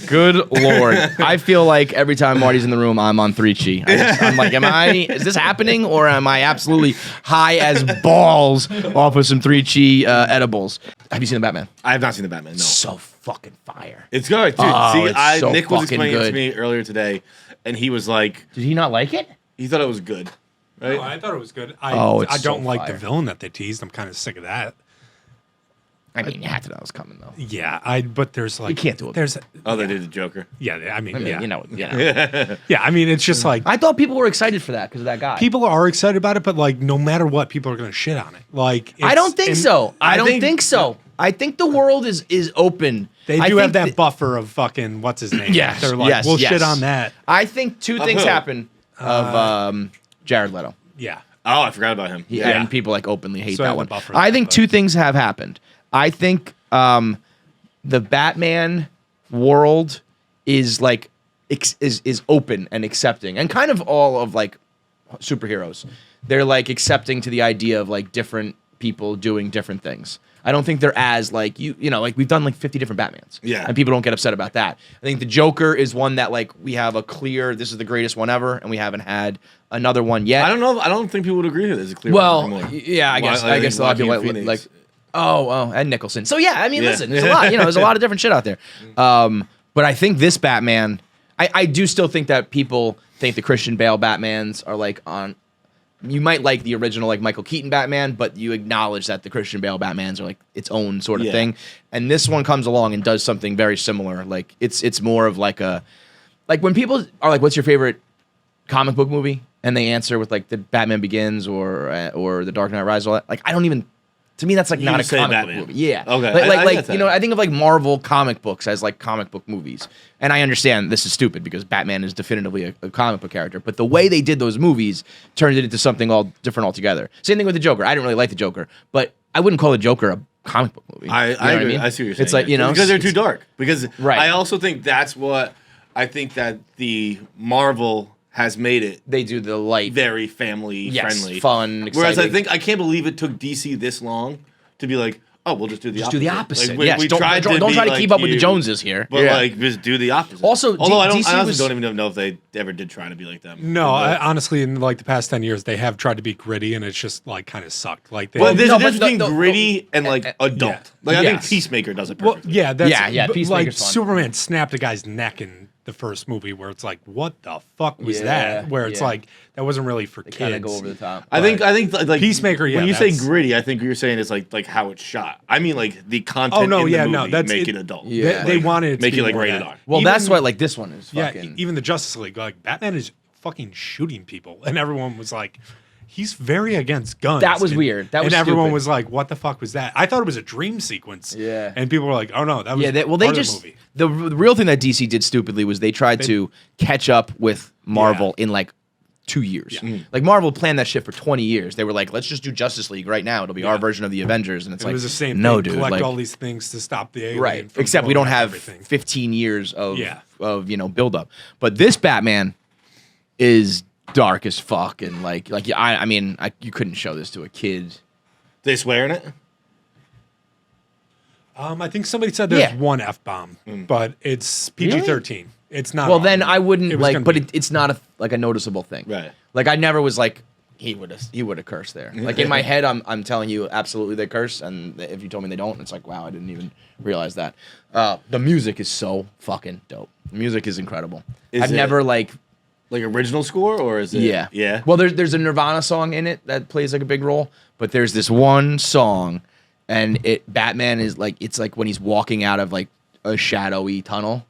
Good Lord. I feel like every time Marty's in the room, I'm on 3Chi. I'm like, is this happening? Or am I absolutely high as balls off of some 3Chi edibles? Have you seen the Batman? I have not seen the Batman. No. So fucking fire. It's good, dude. Oh, See, it's so Nick was fucking explaining it good. to me earlier today, and he was like, Did he not like it? he thought it was good. Right? Oh, I thought it was good. It's I don't so like fire. the villain that they teased. I'm kind of sick of that. I mean, you have to know it was coming, though. Yeah, but there's like You can't do it. There's Oh, they did the Joker. yeah, I mean, yeah, You know. yeah. I mean, it's just like I thought people were excited for that because of that guy. people are excited about it, but like no matter what, people are gonna shit on it. Like I it's- don't think and so. I don't think- think so. I think the world is open. They I do have think that buffer of fucking what's his name. Yes, They're like, yes, we'll yes. shit on that. I think 2 things who? happen of Jared Leto. Yeah. Oh, I forgot about him. Yeah. And people like openly hate So I that have one. the buffer I there, think but- 2 things have happened. I think the Batman world is like is open and accepting, and kind of all of like superheroes. They're like accepting to the idea of like different people doing different things. I don't think they're as like you know like we've done like 50 different Batmans. Yeah. And people don't get upset about that. I think the Joker is one that like we have a clear this is the greatest one ever, and we haven't had another one yet. I don't know. I don't think people would agree that there's a clear Well, one anymore. yeah, I guess I I guess think a lot of people Joaquin like Phoenix. and Nicholson. So yeah, I mean, Yeah. listen, there's a lot. You know, there's a lot of different shit out there. But I think this Batman, I do still think that people think the Christian Bale Batmans are like on. You might like the original like Michael Keaton Batman, but you acknowledge that the Christian Bale Batmans are like its own sort of Yeah. thing. And this one comes along and does something very similar. Like it's more of like a like when people are like, "What's your favorite comic book movie?" and they answer with like the Batman Begins or the Dark Knight Rises. All that. Like I don't even. To me, that's like You not a would say comic Batman. book movie. Yeah. Okay. Like I get you that. know, I think of like Marvel comic books as like comic book movies, and I understand this is stupid because Batman is definitively a comic book character. But the way they did those movies turned it into something all different altogether. Same thing with the Joker. I didn't really like the Joker, but I wouldn't call the Joker a comic book movie. I You know what agree. mean? I see what you're saying. It's like you know because they're it's- too dark. Because Right. I also think that's what I think that the Marvel has made it They do the light, very family friendly, fun, Whereas I exciting. think I can't believe it took DC this long to be like, oh, we'll just do the Just opposite. do the opposite. Like, we Yes, don't tried try be to like keep up with the you, Joneses here. but Yeah. like just do the opposite. Also, although I DC honestly was- don't even know if they ever did try to be like them. No, honestly, in like the past 10 years, they have tried to be gritty, and it's just like kind of sucked. Like, they, Well, there's No, a but difference between no, gritty and like adult. Like I think Yes. Peacemaker does it well, perfectly. yeah, that's Yeah, but, like Peacemaker's fun. Superman snapped a guy's neck and the first movie, where it's like, what the fuck was Yeah, that? Where it's yeah. like that wasn't really for Kind of kids. go over the top. I think like Peacemaker, yeah, When you say that's- gritty, I think you're saying it's like how it's shot. I mean like the content Oh, no, in the yeah, movie no, that's make it- it adult. Yeah. They wanted it to Make be it like more rated that. R. Well, Even- that's why like this one is Yeah, fucking. even the Justice League, like Batman is fucking shooting people, and everyone was like, he's very against guns. That was And- weird. That was and everyone stupid. was like, what the fuck was that? I thought it was a dream sequence. Yeah. and people were like, oh no, that was Yeah, they part of just the movie. the real thing that DC did stupidly was they tried to catch up with Marvel in like 2 years. Yeah. Like Marvel planned that shit for 20 years. They were like, let's just do Justice League right now. It'll be our version of the Avengers, and it's It like was the same no, thing. dude. Collect Like, all these things to stop the alien. right. from Except we blowing don't up have everything. 15 years of Yeah. build up. But this Batman is dark as fuck, and like I mean you couldn't show this to a kid. They swear in it? I think somebody said there's Yeah. one F bomb, but it's PG-13. It's not. Well, then on. I wouldn't It was like, gonna but be- it's not a noticeable thing. Right. Like I never was like he would have cursed there. Like in my head, I'm telling you absolutely they curse, and if you told me they don't, it's like wow, I didn't even realize that. The music is so fucking dope. The music is incredible. Is I've it- never like Like original score or is it? yeah Yeah. Well, there's a Nirvana song in it that plays like a big role, but there's this one song, and Batman is like it's like when he's walking out of like a shadowy tunnel.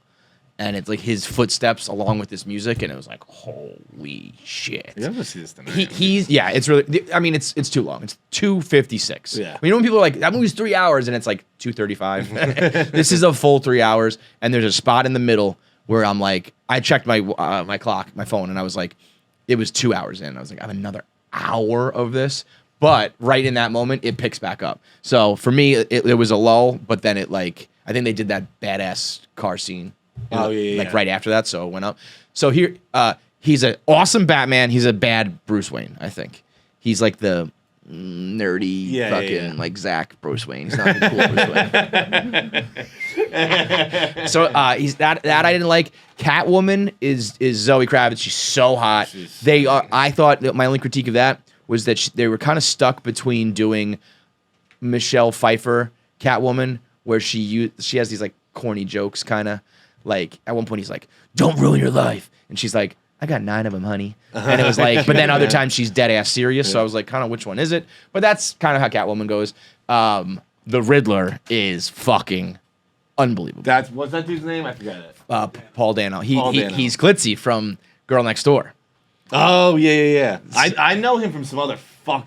And it's like his footsteps along with this music, and it was like, holy shit! You have to see this tonight. He's yeah, it's really. I mean, it's too long. It's 2:56. Yeah. You know when people are like that movie's 3 hours, and it's like 2:35. This is a full 3 hours, and there's a spot in the middle where I'm like, I checked my my clock, my phone, and I was like, it was 2 hours in. I was like, I have another hour of this, but right in that moment, it picks back up. So for me, it was a lull, but then it like I think they did that badass car scene. Oh, yeah, like yeah. right after that, so it went up. So here, he's an awesome Batman. He's a bad Bruce Wayne, I think. He's like the nerdy Yeah, fucking yeah. like Zach Bruce Wayne. He's not the cool Bruce Wayne. So he's that I didn't like. Catwoman is Zoe Kravitz. She's so hot. They are. I thought that my only critique of that was that they were kind of stuck between doing Michelle Pfeiffer Catwoman, where she has these like corny jokes, kind of like at one point he's like, "Don't ruin your life," and she's like, "I got 9 of them, honey," and it was like, but then other times she's dead ass serious. So I was like, kind of which one is it? But that's kind of how Catwoman goes. The Riddler is fucking unbelievable. What's that dude's name? I forgot it. Paul Dano. Paul Dano. He's Glitzy from Girl Next Door. Oh yeah. I know him from some other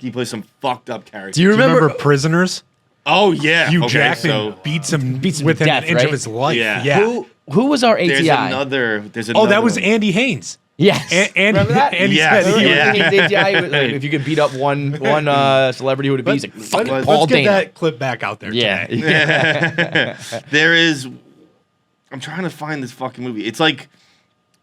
he plays some fucked up character. Do you Do you remember? remember Prisoners? Oh yeah. Hugh Okay, Jackman so beats him Beats him within to death, an inch right? of his life. Yeah. Who was our ATI? there's another. Oh, that was one. Andy Haynes. Yes. Andy, Remember that? Andy Yes, Smith. Remember yeah. when he was ATI? Like, if you could beat up one celebrity, who would it be? He's like, fucking let's Paul Let's get Dano. that clip back out there. Yeah. today. There is. I'm trying to find this fucking movie. It's like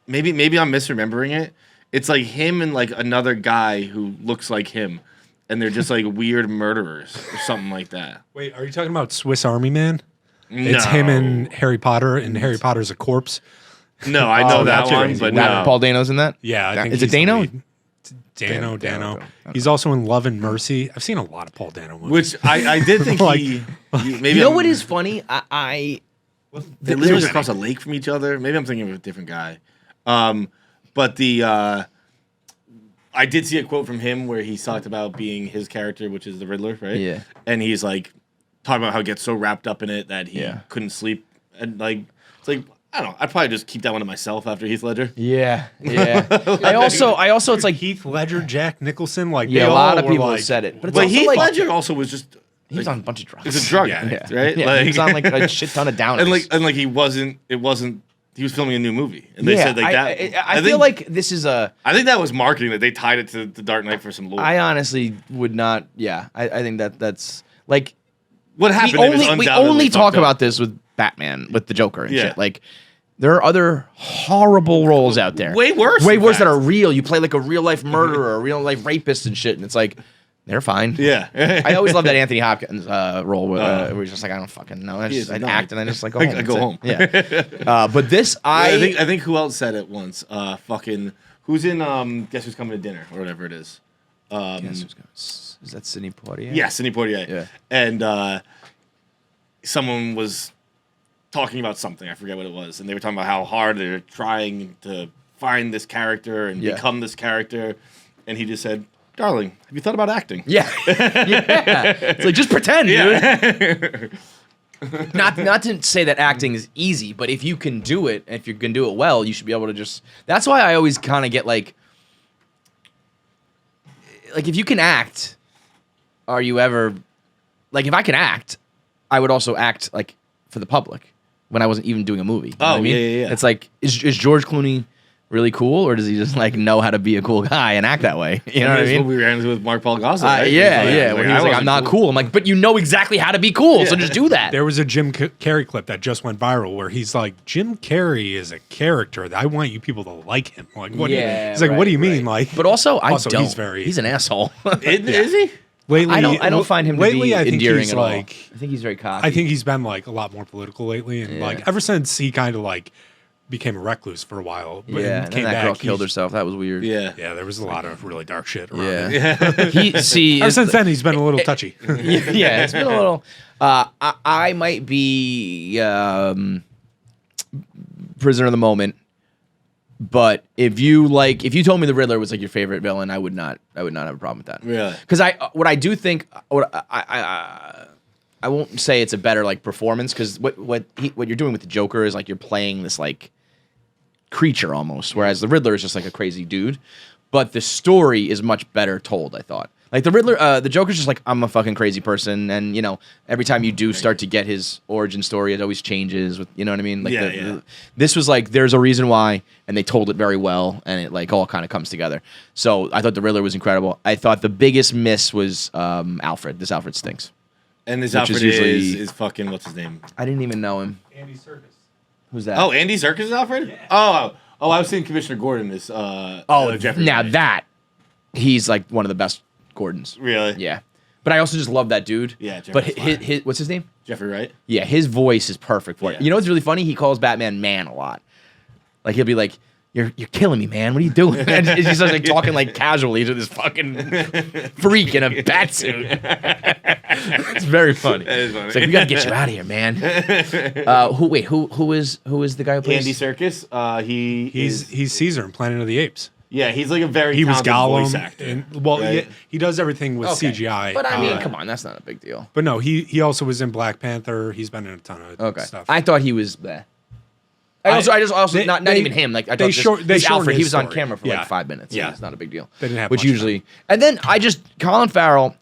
maybe I'm misremembering it. It's like him and like another guy who looks like him, and they're just like weird murderers or something like that. Wait, are you talking about Swiss Army Man? It's him and Harry Potter, and Harry Potter's a corpse. No, I know that that's one, crazy. but That- no. Paul Dano's in that? Yeah, I think Is it he's the Dano? lead. It's Dano. Dano. He's also in Love and Mercy. I've seen a lot of Paul Dano movies. Which I did think Like- maybe You know I'm- what is funny? I They live across a lake from each other. Maybe I'm thinking of a different guy. But I did see a quote from him where he talked about being his character, which is the Riddler, right? Yeah. And he's like talking about how he gets so wrapped up in it that he Yeah. couldn't sleep. And like, it's like, I don't know. I'd probably just keep that one to myself after Heath Ledger. yeah. I also it's like Heath Ledger, Jack Nicholson, like yeah, they a lot all of were people like, have said it, but it's But also Heath like Ledger also was just he was on a bunch of drugs. it's a drug Yeah. addict, Yeah. right? Yeah, he was on like a shit ton of downers. and like he wasn't. He was filming a new movie, and they said like that. I feel like this is a. I think that was marketing that they tied it to the Dark Knight for some lore. I honestly would not. Yeah, I think that's like what happened? in it is we undoubtedly only talk fucked up. about this with Batman, with the Joker and Yeah. shit. Like there are other horrible roles out there, Way worse, way in worse that fact. are real. You play like a real life murderer, a real life rapist and shit, and it's like they're fine. Yeah. I always love that Anthony Hopkins role where he's just like I don't fucking know. I He just is I annoying. act and I just like go I home. go That's it. Yeah. But this I think who else said it once? Fucking who's in Guess Who's Coming to Dinner or whatever it is. Is that Sidney Poitier? Yeah, Sidney Poitier. Yeah. And someone was talking about something. I forget what it was, and they were talking about how hard they're trying to find this character and become this character, and he just said, "Darling, have you thought about acting?" Yeah. Yeah. It's like, just pretend, dude. Not to say that acting is easy, but if you can do it, if you can do it well, you should be able to just. That's why I always kind of get like if you can act, are you ever like if I can act, I would also act like for the public when I wasn't even doing a movie. You know what I mean? Yeah. It's like is George Clooney really cool, or does he just like know how to be a cool guy and act that way? You know what I mean? What we ran into with Mark Paul Gosselaar. Right? Yeah. When he was like, "I'm not cool." I'm like, "But you know exactly how to be cool, so just do that." There was a Jim Carrey clip that just went viral where he's like, "Jim Carrey is a character. I want you people to like him." Like, what? He's like, "What do you mean?" Like, But also, I don't. He's He's an asshole. Is he? lately. I don't find him to lately, be I think endearing he's at all. like, I think he's very cocky. I think he's been like a lot more political lately, and like ever since he kind of like became a recluse for a while. But and then came that back, girl killed herself. That was weird. Yeah. Yeah, there was a lot of really dark shit around him. Yeah. Ever since then, he's been a little touchy. Yeah, it's been a little. I might be prisoner of the moment, but if you told me the Riddler was like your favorite villain, I would not have a problem with that. Really? Because I do think I won't say it's a better like performance, because what you're doing with the Joker is like you're playing this like creature almost, whereas the Riddler is just like a crazy dude. But the story is much better told, I thought. Like the Riddler, the Joker's just like, I'm a fucking crazy person, and every time you do start to get his origin story, it always changes. With you know what I mean? Like this was like there's a reason why, and they told it very well, and it like all kind of comes together. So I thought the Riddler was incredible. I thought the biggest miss was Alfred. This Alfred stinks. And this Which Alfred is usually- is fucking what's his name? I didn't even know him. Andy Serkis. Who's that? Oh, Andy Serkis is Alfred? Yeah. Oh, I was seeing Commissioner Gordon as Jeffrey. now Wright. that he's like one of the best Gordons. Really? Yeah. But I also just love that dude. Yeah, But Jeffrey's his what's his name? Jeffrey Wright. Yeah, his voice is perfect for it. Yeah. You know what's really funny? He calls Batman man a lot. Like he'll be like, "You're killing me, man. What are you doing?" And he starts like talking like casually to this fucking freak in a bat suit. It's very funny. That is funny. It's like, we gotta get you out of here, man. Who is the guy who plays Andy Serkis. He's Caesar in Planet of the Apes. Yeah, he's like a very He was talented voice Gollum. actor. Yeah, he does everything with Okay. CGI. But I mean, come on, that's not a big deal. But no, he also was in Black Panther. He's been in a ton of Okay. stuff. I thought he was bleh. Not they- even him. Like I they thought shortened this Alfred, he his was on story. camera for Yeah. like 5 minutes. Yeah. It's not a big deal. They didn't have Which much usually, and then Colin Farrell.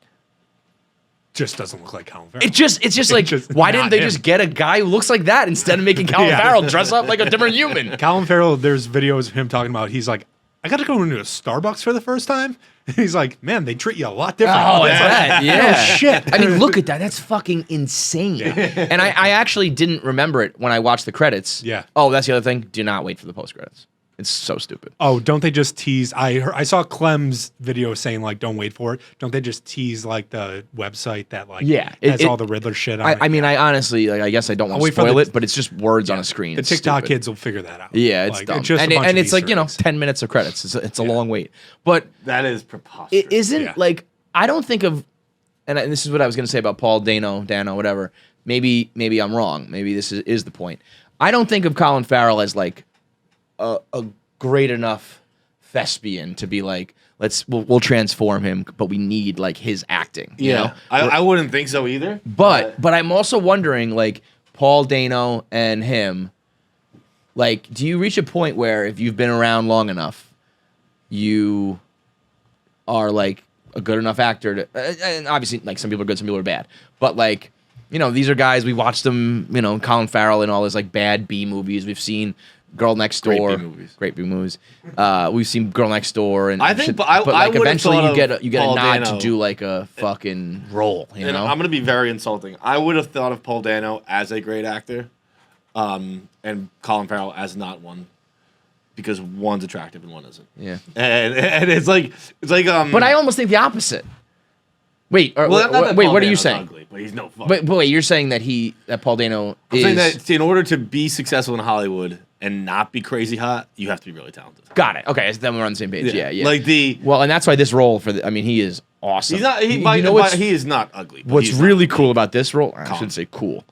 just doesn't look like Colin Farrell. It's just like, why didn't not they him. just get a guy who looks like that instead of making Colin Yeah. Farrell dress up like a different human? Colin Farrell, there's videos of him talking about, he's like, I got to go into a Starbucks for the first time. He's like, man, they treat you a lot different. Oh, it's that. Yeah. Oh, shit. I mean, look at that. That's fucking insane. And I actually didn't remember it when I watched the credits. Yeah. Oh, that's the other thing. Do not wait for the post credits. It's so stupid. Oh, don't they just tease? I saw Clem's video saying like, don't wait for it. Don't they just tease like the website that like has all the Riddler shit on it? I mean, I honestly, like, I guess I don't want to wait for spoil the- it, but it's just words on a screen. The It's TikTok stupid. kids will figure that out. Yeah, it's Like, dumb. just a bunch and of it's like, Easter eggs. 10 minutes of credits. It's a long wait. But That is preposterous. it isn't Yeah. like, I don't think of, and this is what I was going to say about Paul Dano, whatever. Maybe I'm wrong. Maybe this is the point. I don't think of Colin Farrell as like a great enough thespian to be like, we'll transform him, but we need like his acting. You know? I wouldn't think so either. But I'm also wondering, like, Paul Dano and him, like, do you reach a point where if you've been around long enough, you are like a good enough actor to, and obviously, like, some people are good, some people are bad, but like, these are guys, we watched them, Colin Farrell in all his like bad B movies. We've seen Girl Next Great Door, B movies. great B movies. We've seen Girl Next Door, and I think, shit, but I like would've eventually thought you get of a Paul nod Dano. to do like a fucking role. You And know, I'm going to be very insulting. I would have thought of Paul Dano as a great actor, and Colin Farrell as not one, because one's attractive and one isn't. yeah. And it's like. But I almost think the opposite. Wait, Well, not that wait. Paul What are you Dano's saying? Ugly, but he's no fucking. But wait, you're saying that Paul Dano I'm is saying that in order to be successful in Hollywood and not be crazy hot, you have to be really talented. got it. Okay, so then we're on the same page. Yeah. Like well, and that's why this role he is awesome. he's not. You know what's He is not ugly. but what's he's really not cool about this role? I Calm. shouldn't say cool.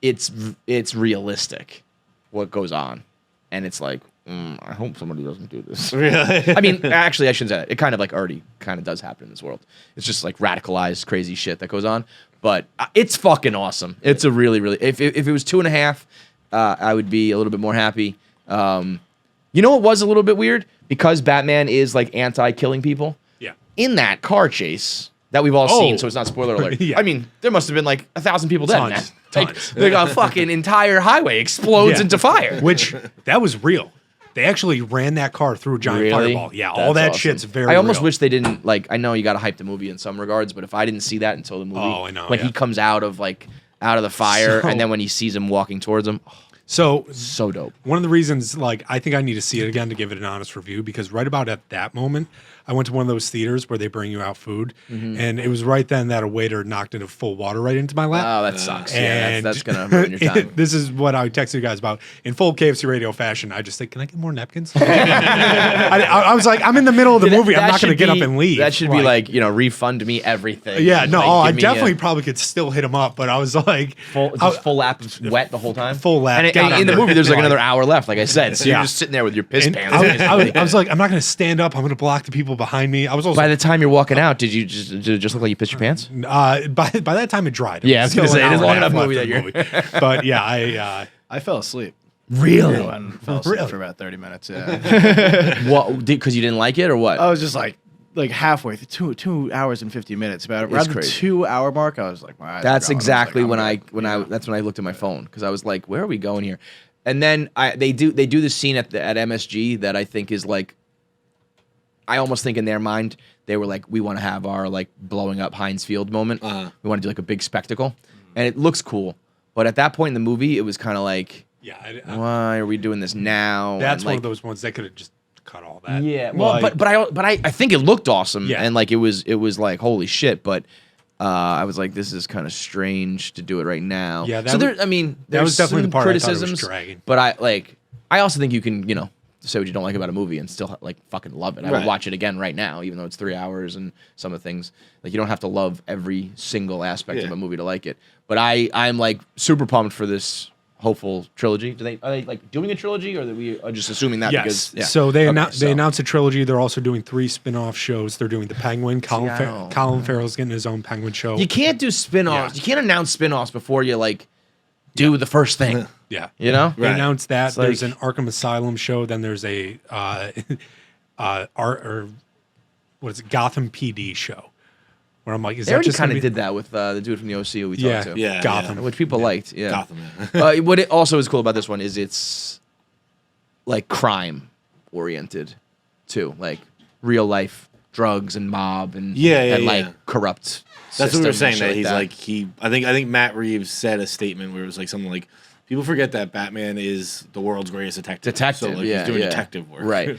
it's realistic what goes on, and it's like I hope somebody doesn't do this. Really? I mean, actually, I shouldn't say that. It kind of like already kind of does happen in this world. It's just like radicalized, crazy shit that goes on. But it's fucking awesome. It's a really, really. If it was 2.5, I would be a little bit more happy. You know what was a little bit weird? Because Batman is like anti-killing people. Yeah. In that car chase that we've all seen, so it's not spoiler alert. Yeah. I mean, there must have been like 1,000 people dead. Tons, in that. tons. Like a fucking entire highway explodes Yeah. into fire. Which that was real. They actually ran that car through a giant Really? fireball. Yeah, That's all that awesome. shit's very I almost real. wish they didn't like. I know you got to hype the movie in some regards, but if I didn't see that until the movie, Oh, I know, when yeah. he comes out of the fire, So- and then when he sees him walking towards him, So so dope. one of the reasons, like, I think I need to see it again to give it an honest review, because right about at that moment, I went to one of those theaters where they bring you out food, and it was right then that a waiter knocked in a full water right into my lap. Oh, that sucks. Yeah, And that's gonna ruin your time. this is what I texted you guys about. In full KFC radio fashion, I just said, can I get more napkins? I was like, I'm in the middle of the movie. I'm That not going to should get up be- and leave. That should be like, refund me everything. yeah, no, Like, I give me definitely a probably could still hit him up, but I was like, full lap of wet the whole time. Full lap. And Got in the under. movie, there's like Like- another hour left, like I said. So Yeah. you're just sitting there with your piss and pants. I was like, I'm not going to stand up. I'm going to block the people behind me. I was also By the time you're walking out, did it just look like you pissed your pants? by that time it dried. Yeah, I was gonna Still say, an it is hour long and a half enough movie left that in the movie. But yeah, I fell asleep. Really? I fell asleep Really? for about 30 minutes. Yeah. What? Because you didn't like it, or what? I was just like halfway through 2 hours and 50 minutes. Around the crazy. 2 hour mark, I was like, my eyes That's were going. exactly I was when like, that's when I looked at my phone, because I was like, where are we going here? And then they do this scene at MSG that I think is like, I almost think in their mind they were like, we want to have our like blowing up Heinz Field moment. We want to do like a big spectacle, and it looks cool. But at that point in the movie, it was kind of like, yeah. why are we doing this now? That's And, one like, of those ones that could have just cut all that. Yeah, well, Like, but I think it looked awesome, Yeah. and like it was like holy shit. But I was like, this is kind of strange to do it right now. Yeah, that so there, was- I mean, that there's was definitely some the part I thought it was criticisms, dragging. but I also think you can say what you don't like about a movie and still like fucking love it. I would Right. watch it again right now, even though it's 3 hours and some of the things like you don't have to love every single aspect of Yeah. a movie to like it. But I'm like super pumped for this hopeful trilogy. Are they like doing a trilogy, or are we just assuming that? Yes. Because yeah. So they Okay, they announced a trilogy. They're also doing 3 spin-off shows. They're doing the Penguin. Colin, I don't- Colin Farrell's getting his own Penguin show. You can't do spin-offs. Yeah. You can't announce spin-offs before you like do the first thing. Yeah. You know? They announced that. It's There's like- an Arkham Asylum show. Then there's a what is it? Gotham PD show. Where I'm like, is They that already just kind gonna of be- did that with the dude from the OC who we Yeah, talked to. Yeah. Gotham. Which people liked. Yeah. Gotham. Yeah. What it also is cool about this one is it's like crime oriented too, like real life drugs and mob and Yeah, like yeah. corrupt. That's what we were system and saying. shit That he's like I think Matt Reeves said a statement where it was like something like, people forget that Batman is the world's greatest detective. detective. So like, yeah, he's doing yeah. detective work. Right.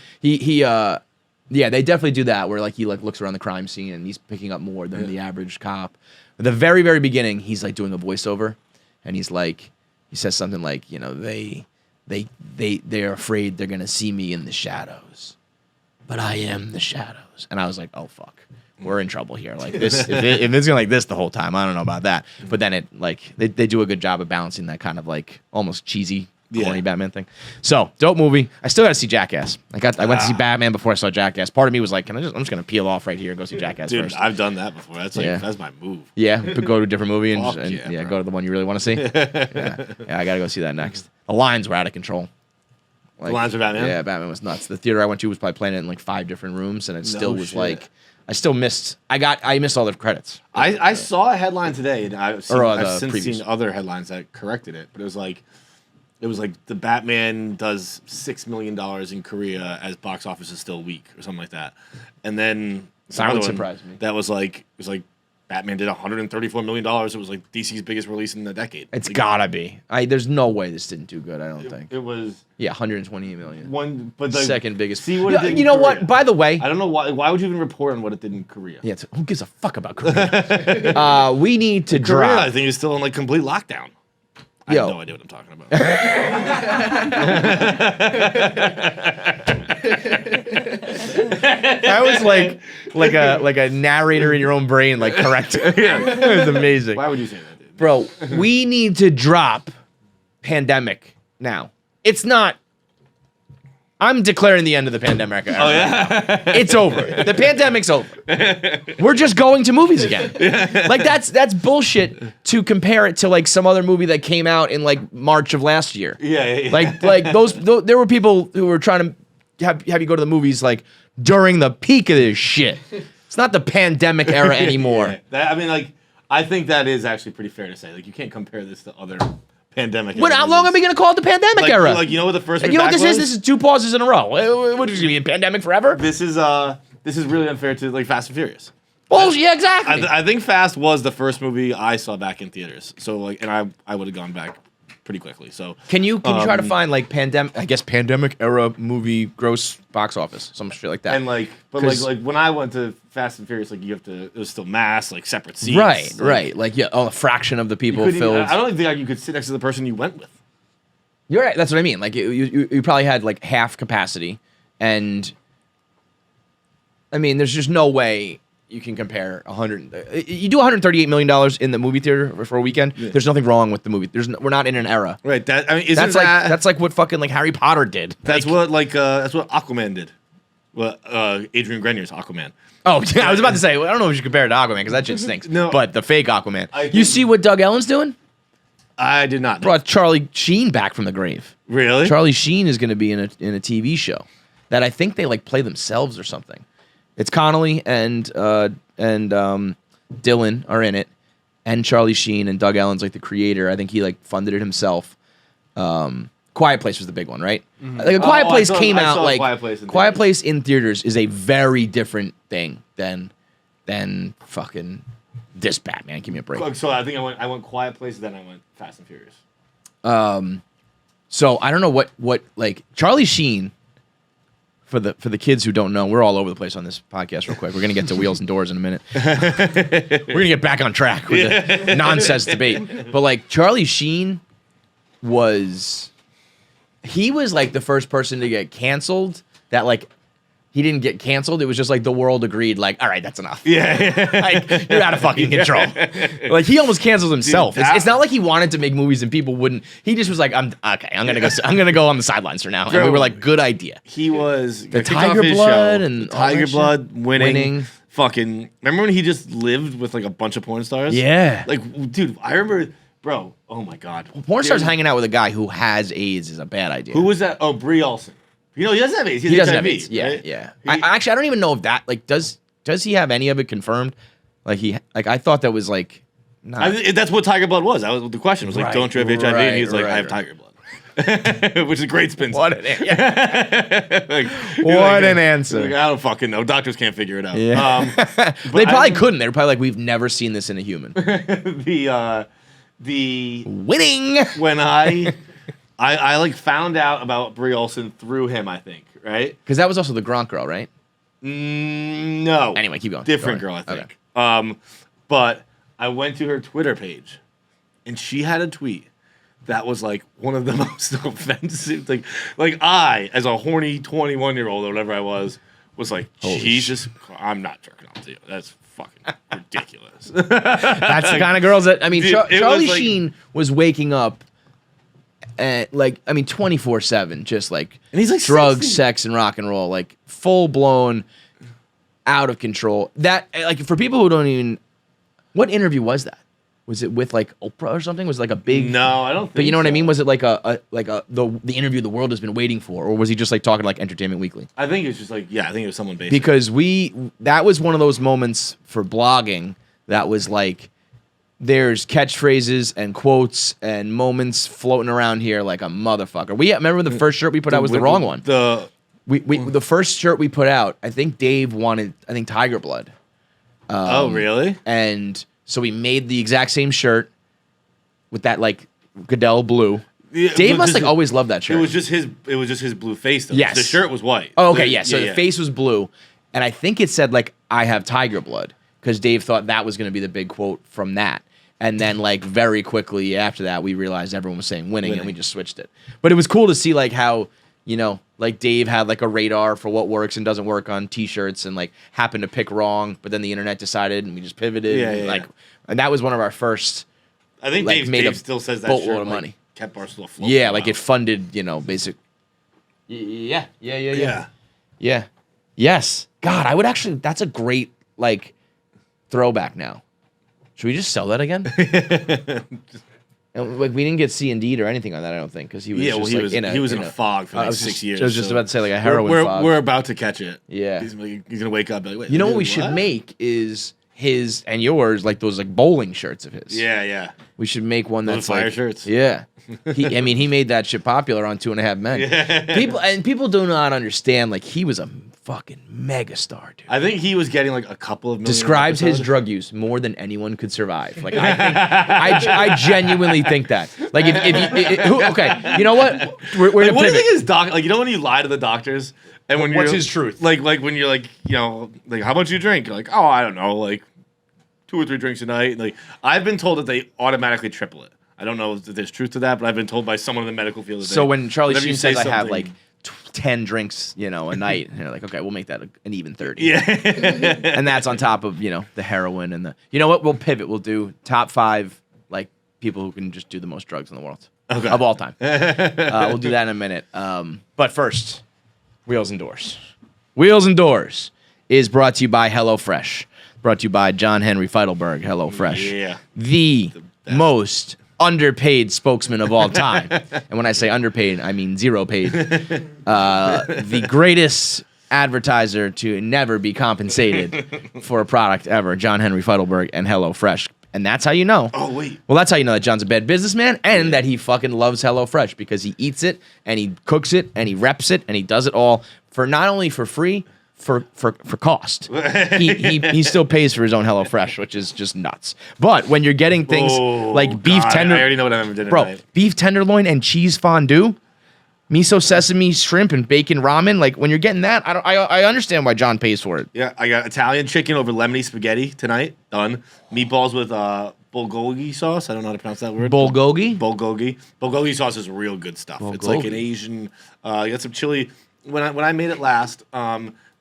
Yeah, they definitely do that where like he like looks around the crime scene and he's picking up more than the average cop. At the very, very beginning, he's like doing a voiceover, and he says something like, they're afraid they're gonna see me in the shadows, but I am the shadows. And I was like, oh fuck, we're in trouble here. Like this, if it's gonna like this the whole time, I don't know about that. But then it like they do a good job of balancing that kind of like almost cheesy, corny Batman thing. So dope movie. I still got to see Jackass. I went to see Batman before I saw Jackass. Part of me was like, I'm just gonna peel off right here and go see Jackass Dude, first. I've done that before. That's like Yeah. that's my move. Yeah, but go to a different movie and, Fuck and yeah, bro. go to the one you really want to see. yeah, I gotta go see that next. The lines were out of control. Like, lines for Batman? Yeah, Batman was nuts. The theater I went to was probably playing it in like 5 different rooms, and it still was shit. like, I still missed. I missed all the credits. I saw a headline today, and I've the since previews. seen other headlines that corrected it. But it was like the Batman does $6 million in Korea as box office is still weak or something like that. And then That would another one surprise me. That was like Batman did $134 million. It was like DC's biggest release in the decade. It's Like, gotta be. There's no way this didn't do good. I don't think. It was Yeah, 128 million. one, but like, Second biggest. See what it did in you know Korea. what? By the way, I don't know why. Why would you even report on what it did in Korea? yeah, who gives a fuck about Korea? We need to Korea, I drop. think, is still in like complete lockdown. I Yo. have no idea what I'm talking about. That was like a narrator in your own brain, like correct. It was amazing. Why would you say that, dude? Bro, we need to drop pandemic now. It's not. I'm declaring the end of the pandemic. Oh, yeah? It's over. The pandemic's over. We're just going to movies again. Like, that's bullshit to compare it to, like, some other movie that came out in, like, March of last year. Yeah. Like those there were people who were trying to have you go to the movies, like, during the peak of this shit. It's not the pandemic era anymore. I think that is actually pretty fair to say. Like, you can't compare this to other pandemic. How long are we going to call it the pandemic era? Like, you know what the first? You know what this is? This is 2 pauses in a row. What is it going to be, a pandemic forever? This is really unfair to, like, Fast and Furious. Oh, yeah, exactly. I think Fast was the first movie I saw back in theaters. So, like, and I would have gone back pretty quickly. So can you try to find, like, pandemic era movie gross box office, some shit like that? And like when I went to Fast and Furious, like, it was still mass, like, separate seats. Right. Like, yeah, a fraction of the people filled. I don't even think, like, you could sit next to the person you went with. You're right. That's what I mean. Like, you probably had, like, half capacity, and I mean, there's just no way you can compare 100. You do $138 million in the movie theater for a weekend. Yeah. There's nothing wrong with the movie. We're not in an era. Right. That's like what fucking, like, Harry Potter did. That's what Aquaman did. Well, Adrian Grenier's Aquaman. Oh, yeah, I was about to say, I don't know if you should compare it to Aquaman because that shit stinks. No, but the fake Aquaman. You see what Doug Ellen's doing? I did not know. Brought Charlie Sheen back from the grave. Really? Charlie Sheen is going to be in a TV show that I think they, like, play themselves or something. It's Connolly and Dylan are in it, and Charlie Sheen, and Doug Ellen's, like, the creator. I think he, like, funded it himself. Quiet Place was the big one, right? Mm-hmm. Like, A Quiet Place came out, like, Quiet Place in theaters is a very different thing than fucking this Batman. Give me a break. So I think I went Quiet Place, then I went Fast and Furious. So I don't know what like Charlie Sheen. For the kids who don't know, we're all over the place on this podcast real quick. We're going to get to Wheels and Doors in a minute. We're going to get back on track with the nonsense debate. But, like, Charlie Sheen was like the first person to get canceled that, like, he didn't get canceled. It was just like the world agreed, like, all right, that's enough. Yeah. Like, you're out of fucking control. Like, he almost canceled himself. Dude, it's not like he wanted to make movies and people wouldn't. He just was like, I'm gonna go on the sidelines for now. And we were like, good idea. He was the Tiger Blood and Tiger Blood winning. Fucking remember when he just lived with, like, a bunch of porn stars? Yeah. Like, dude, I remember, bro. Oh my god. Porn stars hanging out with a guy who has AIDS is a bad idea. Who was that? Oh, Brie Olson. You know, he doesn't have AIDS. He doesn't have AIDS. Yeah, right? Yeah. I don't even know if that, like, does he have any of it confirmed? Like, I thought that was, like, not. That's what Tiger Blood was. That was the question. It was like, don't you have HIV? And he's like, I have Tiger Blood. Which is a great spin. What an answer. Like, I don't fucking know. Doctors can't figure it out. Yeah. They probably couldn't. They were probably like, we've never seen this in a human. The winning when I like found out about Brie Olson through him, I think, right? Because that was also the Gronk girl, right? No. Anyway, keep going. Different girl, I think. Okay. But I went to her Twitter page, and she had a tweet that was, like, one of the most offensive. Like I, as a horny 21-year-old or whatever I was like, Jesus, I'm not jerking off to you. That's fucking ridiculous. That's the kind of girls that, I mean, Charlie Sheen was waking up. 24/7, just like, and he's like drugs, 60. sex, and rock and roll, like, full blown, out of control. That, like, for people who don't even, what interview was that? Was it with, like, Oprah or something? Was it like a big? No, I don't think. But you know what I mean? Was it like the interview the world has been waiting for, or was he just, like, talking like Entertainment Weekly? I think it's just like, I think it was someone basic. Because that was one of those moments for blogging that was like, there's catchphrases and quotes and moments floating around here like a motherfucker. Remember the first shirt we put out was the wrong one. The first shirt we put out, I think Dave wanted, Tiger Blood. Oh, really? And so we made the exact same shirt with that, like, Goodell blue. Yeah, Dave must, like, always loved that shirt. It was just his blue face, though. Yes. The shirt was white. Oh, okay, yeah. So the face was blue, and I think it said, like, I have Tiger Blood, because Dave thought that was going to be the big quote from that. And then, like, very quickly after that, we realized everyone was saying winning, and we just switched it. But it was cool to see, like, how, you know, like, Dave had, like, a radar for what works and doesn't work on T-shirts, and, like, happened to pick wrong, but then the internet decided, and we just pivoted. And that was one of our first I think like, made Dave a still says that boatload shirt, of like, money. kept Barstool afloat. for Yeah, a like while. it funded, basic. Yeah. Yeah. Yes. God, I would actually. That's a great like throwback. Now, should we just sell that again? And, like we didn't get C&D'd or anything on that. I don't think because he was Yeah, well, just he like was in a he was in in a fog for I like was 6 just- years. I was just so about to say like a heroin we're, fog. We're about to catch it. Yeah. he's gonna wake up. And be like, wait, You know dude, what we should what? make is his and yours like those like bowling shirts of his. Yeah. We should make one Those that's fire like shirts? Yeah. He made that shit popular on 2.5 Men. Yeah. People do not understand like he was a fucking megastar, dude. I think he was getting like a couple of million. Describes his episodes. drug use more than anyone could survive. Like I genuinely think that. Like okay, you know what? We're Like, gonna what do you pivot. think his doc? Like, you know when you lie to the doctors and when What's you're his truth? Like when you're like, like how much do you drink? You're like, oh, I don't know, like 2 or 3 drinks a night. Like I've been told that they automatically triple it. I don't know if there's truth to that, but I've been told by someone in the medical field. That So when Charlie whenever you Sheen say says I have something- like 10 drinks, a night, and they're like, okay, we'll make that an even 30. yeah, And that's on top of, the heroin and the, you know what? We'll pivot. We'll do top 5, like, people who can just do the most drugs in the world of all time. We'll do that in a minute. But first, Wheels and Doors. Wheels and Doors is brought to you by Hellofresh. Brought to you by John Henry Feidelberg, Hellofresh. Yeah. The most underpaid spokesman of all time. And when I say underpaid, I mean zero paid. The greatest advertiser to never be compensated for a product ever, John Henry Feidelberg and HelloFresh. And that's how you know. Oh, wait. Well, that's how you know that John's a bad businessman and that he fucking loves HelloFresh because he eats it and he cooks it and he reps it and he does it all for not only for free, for cost. He still pays for his own HelloFresh, which is just nuts. But when you're getting things like beef God, tender, I already know what I'm having for dinner bro, tonight. beef tenderloin and cheese fondue, miso sesame shrimp and bacon ramen. Like when you're getting that, I understand why John pays for it. Yeah, I got Italian chicken over lemony spaghetti tonight. Done. Meatballs with bulgogi sauce. I don't know how to pronounce that word. Bulgogi? Bulgogi. Bulgogi sauce is real good stuff. It's like an Bulgogi. Asian. You got some chili. When I made it last,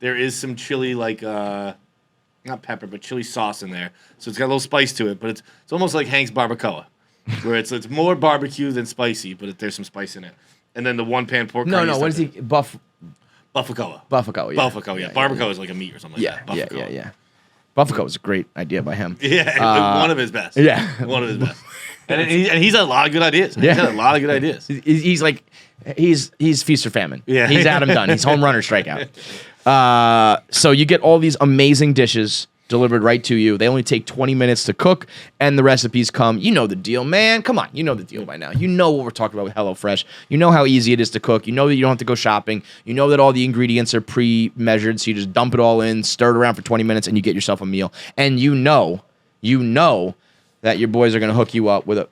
there is some chili like not pepper, but chili sauce in there. So it's got a little spice to it, but it's almost like Hank's barbacoa, where it's more barbecue than spicy, but there's some spice in it. And then the one pan pork. No, curry what is he? Buffacoa. Buffaco, yeah. Buffacoa, yeah. Barbacoa is like a meat or something like that. Buffacoa. Yeah. Buffaco was a great idea by him. Yeah, one of his best. yeah. One of his best. And he's had a lot of good ideas. Yeah. He's had a lot of good ideas. He's like, he's feast or famine. Yeah. He's Adam Dunn. He's home run or strikeout. So you get all these amazing dishes delivered right to you. They only take 20 minutes to cook, and the recipes come. You know the deal, man. Come on. You know the deal by now. You know what we're talking about with HelloFresh. You know how easy it is to cook. You know that you don't have to go shopping. You know that all the ingredients are pre-measured, so you just dump it all in, stir it around for 20 minutes, and you get yourself a meal. And you know that your boys are going to hook you up with a...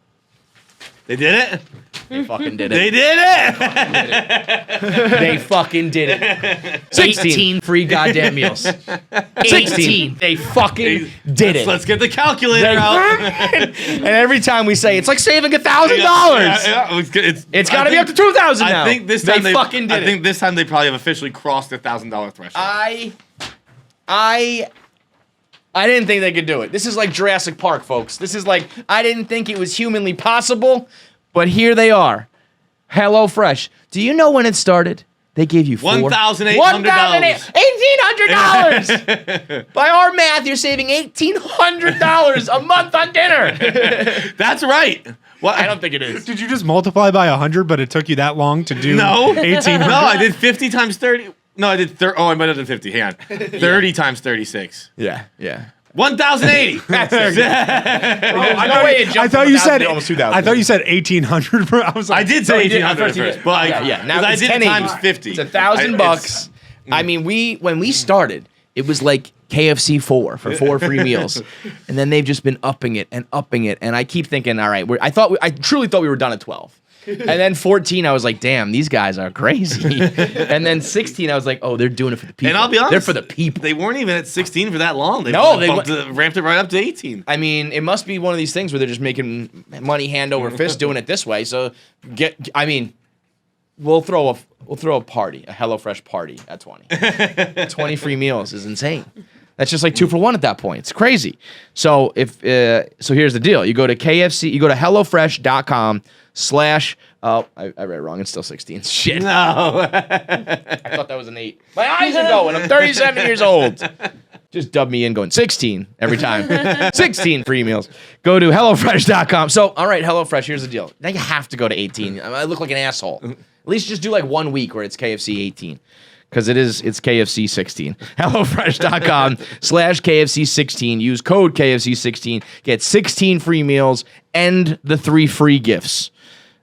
They did it. They fucking did it. They did it. They fucking did it. 16 free goddamn meals. 16. They fucking did it. Let's get the calculator out. And every time we say it's like saving $1,000, it's got to be up to $2,000 now. I think this time they fucking did I it. think this time they probably have officially crossed the $1,000 threshold. I didn't think they could do it. This is like Jurassic Park, folks. This is like, I didn't think it was humanly possible, but here they are. HelloFresh. Do you know when it started? They gave you $1,800. $1,800. By our math, you're saving $1,800 a month on dinner. That's right. What? I don't think it is. Did you just multiply by 100, but it took you that long to do No. 1800? No, I did 50 times 30. No, I did 30. Oh, I might have done 50. Hang on. 30 times 36. Yeah. 1,080. I thought you said almost 2,000. I thought you said 1800. I was like, I did say 1,800 at first, but Now I it's did it 1080. times 50. It's $1,000. I mean, when we started, it was like KFC 4 for 4 free meals, and then they've just been upping it, and I keep thinking, all right, I truly thought we were done at 12. And then 14, I was like, damn, these guys are crazy. And then 16, I was like, oh, they're doing it for the people. And I'll be honest, they're for the people. They weren't even at 16 for that long. They ramped it right up to 18. I mean, it must be one of these things where they're just making money hand over fist doing it this way. So we'll throw a party, a HelloFresh party at 20. 20 free meals is insane. That's just like 2 for 1 at that point. It's crazy. So so here's the deal. You go to KFC, you go to HelloFresh.com/ oh, I read it wrong. It's still 16. Shit. No. I thought that was an 8. My eyes are going. I'm 37 years old. Just dub me in going 16 every time. 16 free meals. Go to HelloFresh.com. So, all right, HelloFresh, here's the deal. Now you have to go to 18. I look like an asshole. At least just do like 1 week where it's KFC 18. Because it's KFC 16. HelloFresh.com/KFC 16. Use code KFC 16. Get 16 free meals and the 3 free gifts.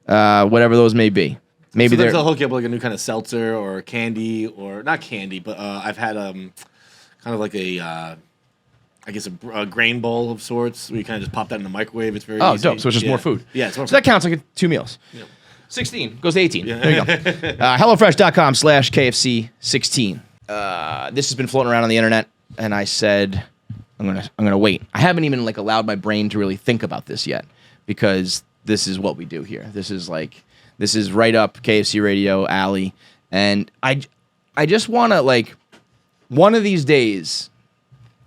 Whatever those may be. Maybe they'll hook you up with like a new kind of seltzer or candy, or not candy, but I've had kind of like I guess a grain bowl of sorts where you kind of just pop that in the microwave. It's very easy. Dope. So it's just more food. Yeah, it's more so that counts like 2 meals. Yep. 16 goes to 18. There you go. HelloFresh.com/KFC 16. This has been floating around on the internet, and I said I'm gonna wait. I haven't even like allowed my brain to really think about this yet, because this is what we do here. This is right up KFC Radio alley, and I just want to like one of these days.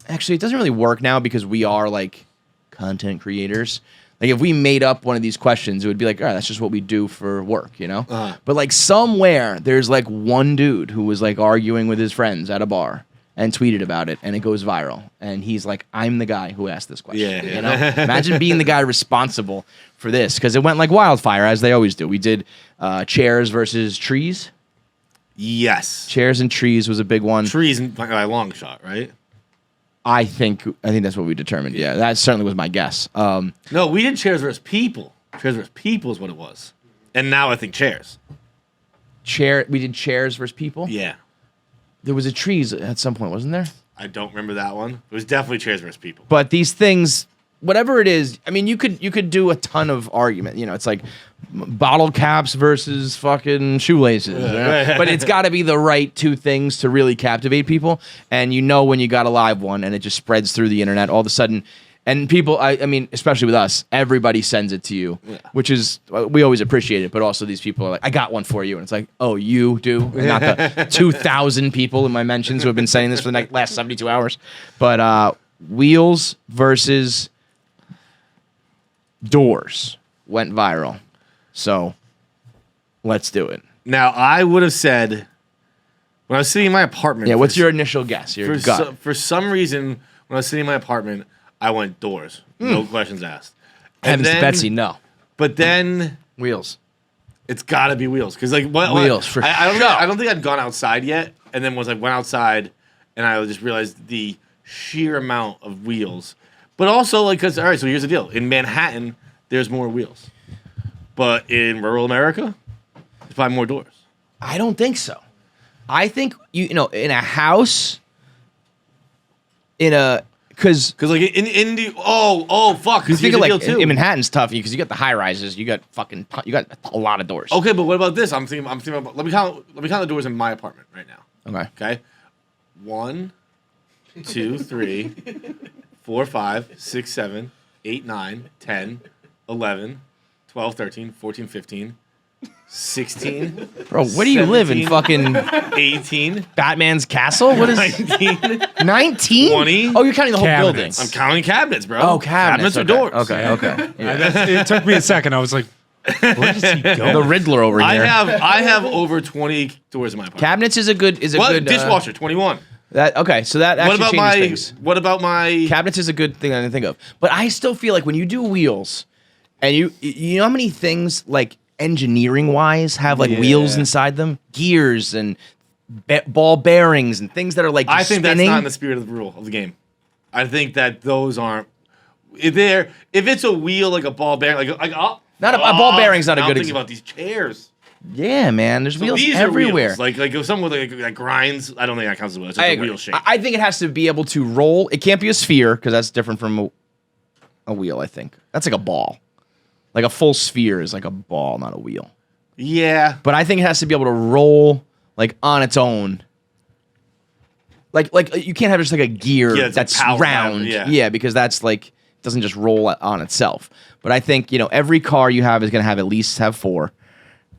Actually, it doesn't really work now because we are like content creators. Like if we made up one of these questions, it would be like, all right, that's just what we do for work, you know? But like somewhere there's like one dude who was like arguing with his friends at a bar and tweeted about it, and it goes viral. And he's like, I'm the guy who asked this question. Yeah. You know? Imagine being the guy responsible for this, because it went like wildfire, as they always do. We did chairs versus trees. Yes. Chairs and trees was a big one. Trees by a long shot, right? I think that's what we determined. Yeah, that certainly was my guess. No, we did chairs versus people. Chairs versus people is what it was. And now I think chairs. We did chairs versus people? Yeah. There was a trees at some point, wasn't there? I don't remember that one. It was definitely chairs versus people. But these things, whatever it is, I mean, you could do a ton of argument. You know, it's like bottle caps versus fucking shoelaces. You know? But it's got to be the right 2 things to really captivate people. And you know when you got a live one and it just spreads through the internet all of a sudden. And people, I mean, especially with us, everybody sends it to you, which is, we always appreciate it. But also these people are like, I got one for you. And it's like, oh, you do? And not the 2,000 people in my mentions who have been saying this for the last 72 hours. But wheels versus doors went viral. So let's do it. Now, I would have said, when I was sitting in my apartment. Yeah, what's your initial guess? Your gut. For some reason, when I was sitting in my apartment, I went doors. No questions asked. Heavens to Betsy, no. But then Wheels. It's got to be wheels. Because like Wheels, for I don't think I'd gone outside yet. And then once I went outside, and I just realized the sheer amount of wheels. But also, like, because, all right, so here's the deal. In Manhattan, there's more wheels. But in rural America, there's probably more doors. I don't think so. I think, you know, in a house, because like in the fuck, because think of like in Manhattan's tough because you got the high rises, you got a lot of doors. Okay, but what about this? I'm thinking about, let me count the doors in my apartment right now. Okay. 1, 2, 3, 4, 5, 6, 7, 8, 9, 10, 11, 12, 13, 14, 15, 16. Bro, where do you live in fucking 18? Batman's castle? What is 19? 19? 20? Oh, you're counting the whole Cabinets. building. I'm counting cabinets, bro. Oh, cabinets. Cabinets are doors. Okay. Yeah. It took me a second. I was like, where does he go? The Riddler over here. I have over 20 doors in my apartment. Cabinets is a good dishwasher, 21. So that actually changes things. What about my cabinets is a good thing I didn't think of. But I still feel like when you do wheels, and you know how many things like engineering wise have like wheels inside them, gears and ball bearings and things that are like I think spinning. that's not in the spirit of the rule of the game. I think that those aren't if it's a wheel like a ball bearing a ball bearing's not a good I'm thinking about these chairs. Yeah, man, there's wheels these everywhere. Are wheels. Like if someone that grinds, I don't think that counts as a wheel. It's just a wheel shape. I think it has to be able to roll. It can't be a sphere because that's different from a wheel. I think that's like a ball. Like a full sphere is like a ball, not a wheel. Yeah. But I think it has to be able to roll like on its own. Like you can't have just like a gear that's round. Yeah, because that's like doesn't just roll on itself. But I think, you know, every car you have is going to have at least have 4.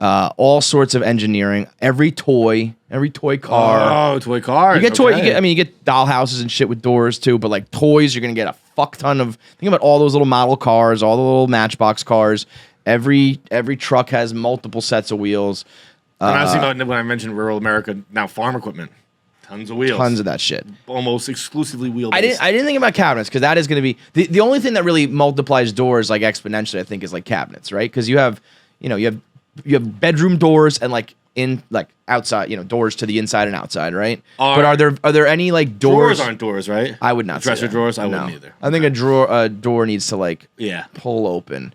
all sorts of engineering, every toy car. Oh, toy cars. You get toy. okay. You get dollhouses and shit with doors too. But like toys, you're gonna get a fuck ton of. Think about all those little model cars, all the little Matchbox cars. Every truck has multiple sets of wheels. And I was thinking about when I mentioned rural America, now farm equipment, tons of wheels, Tons of that shit. almost exclusively wheel. I didn't think about cabinets because that is going to be the only thing that really multiplies doors like exponentially. I think is like cabinets, right? Because you have bedroom doors and like outside, doors to the inside and outside, right? But are there any like doors? Drawers aren't doors, right? I would not say Dresser that. drawers. I No. wouldn't either. I think a door needs to like Yeah. pull open.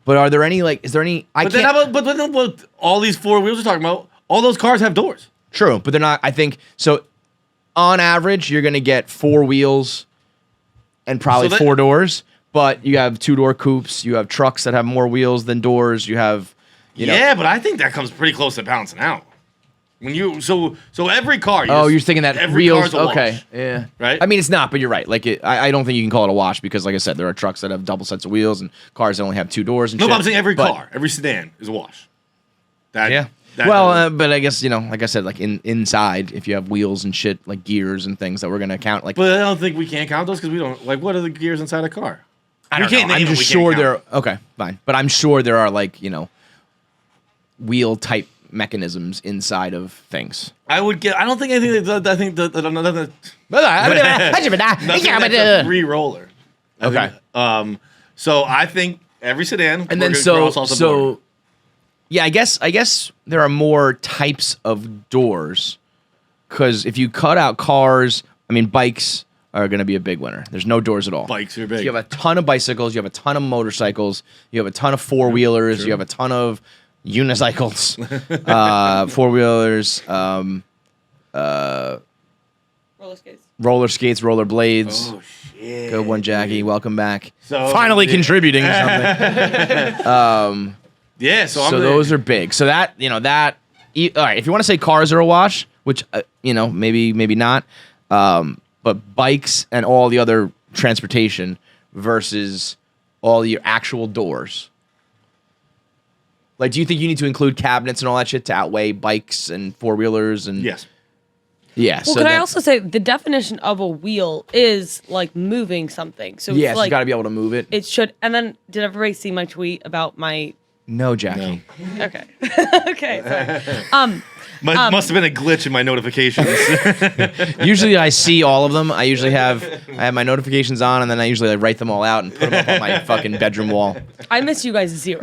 But are there any like? Is there any? But then, but all these four wheels we're talking about, all those cars have doors. True, but they're not. I think so. On average, you're gonna get 4 wheels and probably So 4 doors. But you have 2-door coupes. You have trucks that have more wheels than doors. You have, Yeah, but I think that comes pretty close to balancing out. When you so every car. You're thinking that every wheels. car's a wash, Okay, yeah, right? I mean, it's not, but you're right. Like, I don't think you can call it a wash because, like I said, there are trucks that have double sets of wheels and cars that only have 2 doors. And No, shit. but I'm saying every But- car, every sedan is a wash. That, Yeah. that- Well, but I guess like I said, like inside, if you have wheels and shit, like gears and things that we're gonna count, like but I don't think we can't count those because we don't like. What are the gears inside a car? I don't We can't know. name I'm them, just we can't sure count there. Okay, fine, but I'm sure there are like wheel type mechanisms inside of things. I would get. I don't think anything. I think that another. Okay. Nothing that's a free roller. I think, so I think every sedan. And then yeah, I guess there are more types of doors because if you cut out cars, I mean bikes are going to be a big winner. There's no doors at all. Bikes are So big. you have a ton of bicycles, you have a ton of motorcycles, you have a ton of 4-wheelers, you have a ton of unicycles, 4-wheelers, Roller skates. roller skates, roller blades. Oh shit! Good one, Jackie. Welcome back. So- Finally yeah. contributing something. Yeah. So Those are big. So that all right. If you want to say cars are a wash, which maybe not, but bikes and all the other transportation versus all your actual doors. Like, do you think you need to include cabinets and all that shit to outweigh bikes and 4-wheelers and Yes. Yeah. Well, so could I that- also say the definition of a wheel is like moving something. So Yes, it's like you got to be able to move it. it should. And then did everybody see my tweet about my? No, Jackie. Okay, okay. Sorry. Must have been a glitch in my notifications. Usually I see all of them. I have my notifications on, and then I usually write them all out and put them up on my fucking bedroom wall. I miss you guys 0.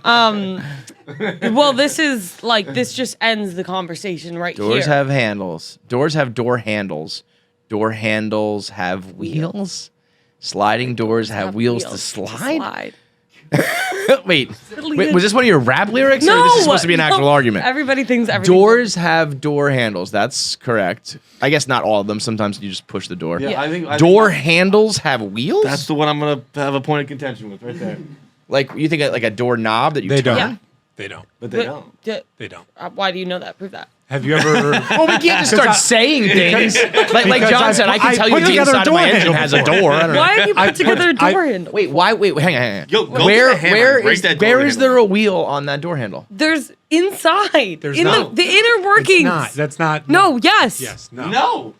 Well, this just ends the conversation right Doors here. have handles. Doors have door handles. Door handles have wheels. Sliding doors have wheels to slide. Wait, was this one of your rap lyrics, or No, this is supposed to be an actual no. argument? Everybody thinks everything. Doors have door handles. That's correct. I guess not all of them. Sometimes you just push the door. Yeah, I think Door handles have wheels. That's the one I'm gonna have a point of contention with right there. like you think like a door knob that you They turn. don't. Yeah. They don't. But they don't. They don't. Why do you know that? Prove that. Have you ever? Well, we can't just start saying things. like John said, I can tell you put the together a inside of my door engine handle has a door. I don't know. Why have you put together a door I- handle? Wait, why? Wait, hang on. Yo, go where get a hammer where and break is that door where is handle. there a wheel on that door handle? There's inside. There's in not. the inner workings. It's not. That's not. No. Yes. Yes. No. No.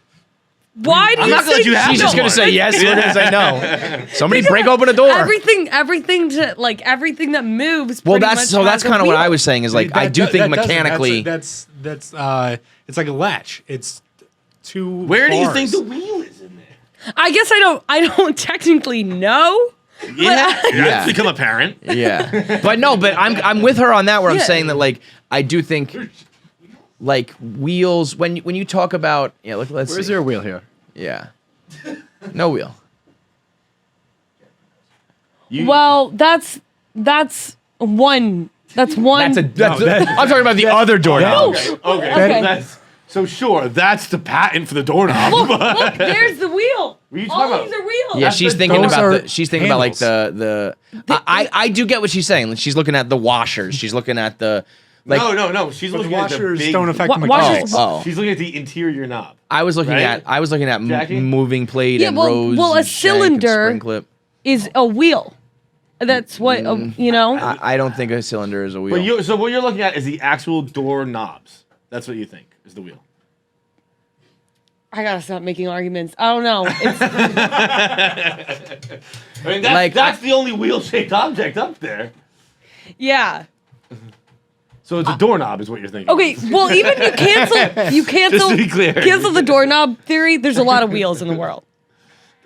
Why do I'm you not gonna say let you have She's no just gonna one. say yes. We're gonna say no. Somebody break open a door. everything that moves? Well, pretty that's much that's has a kind of what I wheel. was saying. Is like I do think That doesn't. mechanically. That's it's like a latch. It's 2 Where do you bars. think the wheel is in there? I guess I don't technically know. Yeah, Yeah. that's become apparent. Yeah, but I'm with her on that. Where I'm Yeah. saying that like I do think like wheels when you talk about let's Where's see. there a wheel here? Yeah, no wheel. Well, that's one. That's one. I'm talking about the other doorknob. Okay. So sure, that's the patent for the doorknob. Look, there's the wheel. What are you All talking these about? are wheels. Yeah, she's thinking those about are she's thinking about like handles. I do get what she's saying. She's looking at the washers. She's looking at the like. No. She's But looking at the washers big. don't affect the washers- mechanics. Oh, She's looking at the interior knob. I was looking Right? at Jackie? moving plate Yeah, and well- rows. well, a and shank and cylinder- spring clip. Is a wheel. That's what you know. I don't think a cylinder is a wheel. But so what you're looking at is the actual door knobs. That's what you think is the wheel. I gotta stop making arguments. I don't know. It's, I mean, that's the only wheel-shaped object up there. yeah. So it's a doorknob, is what you're thinking. Okay. Well, even you cancel Just to be clear. cancel the doorknob theory. There's a lot of wheels in the world.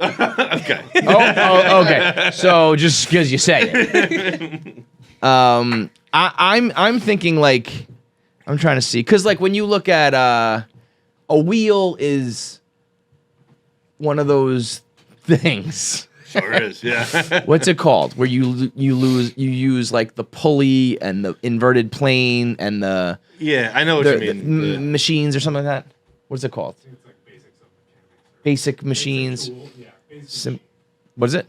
Okay. Okay. So just because you say it, I'm thinking like I'm trying to see because like when you look at a wheel is one of those things. Sure is. Yeah. What's it called? Where you use like the pulley and the inverted plane and the Yeah, I know what the you mean. machines or something like that. What's it called? Basic machines. What is it?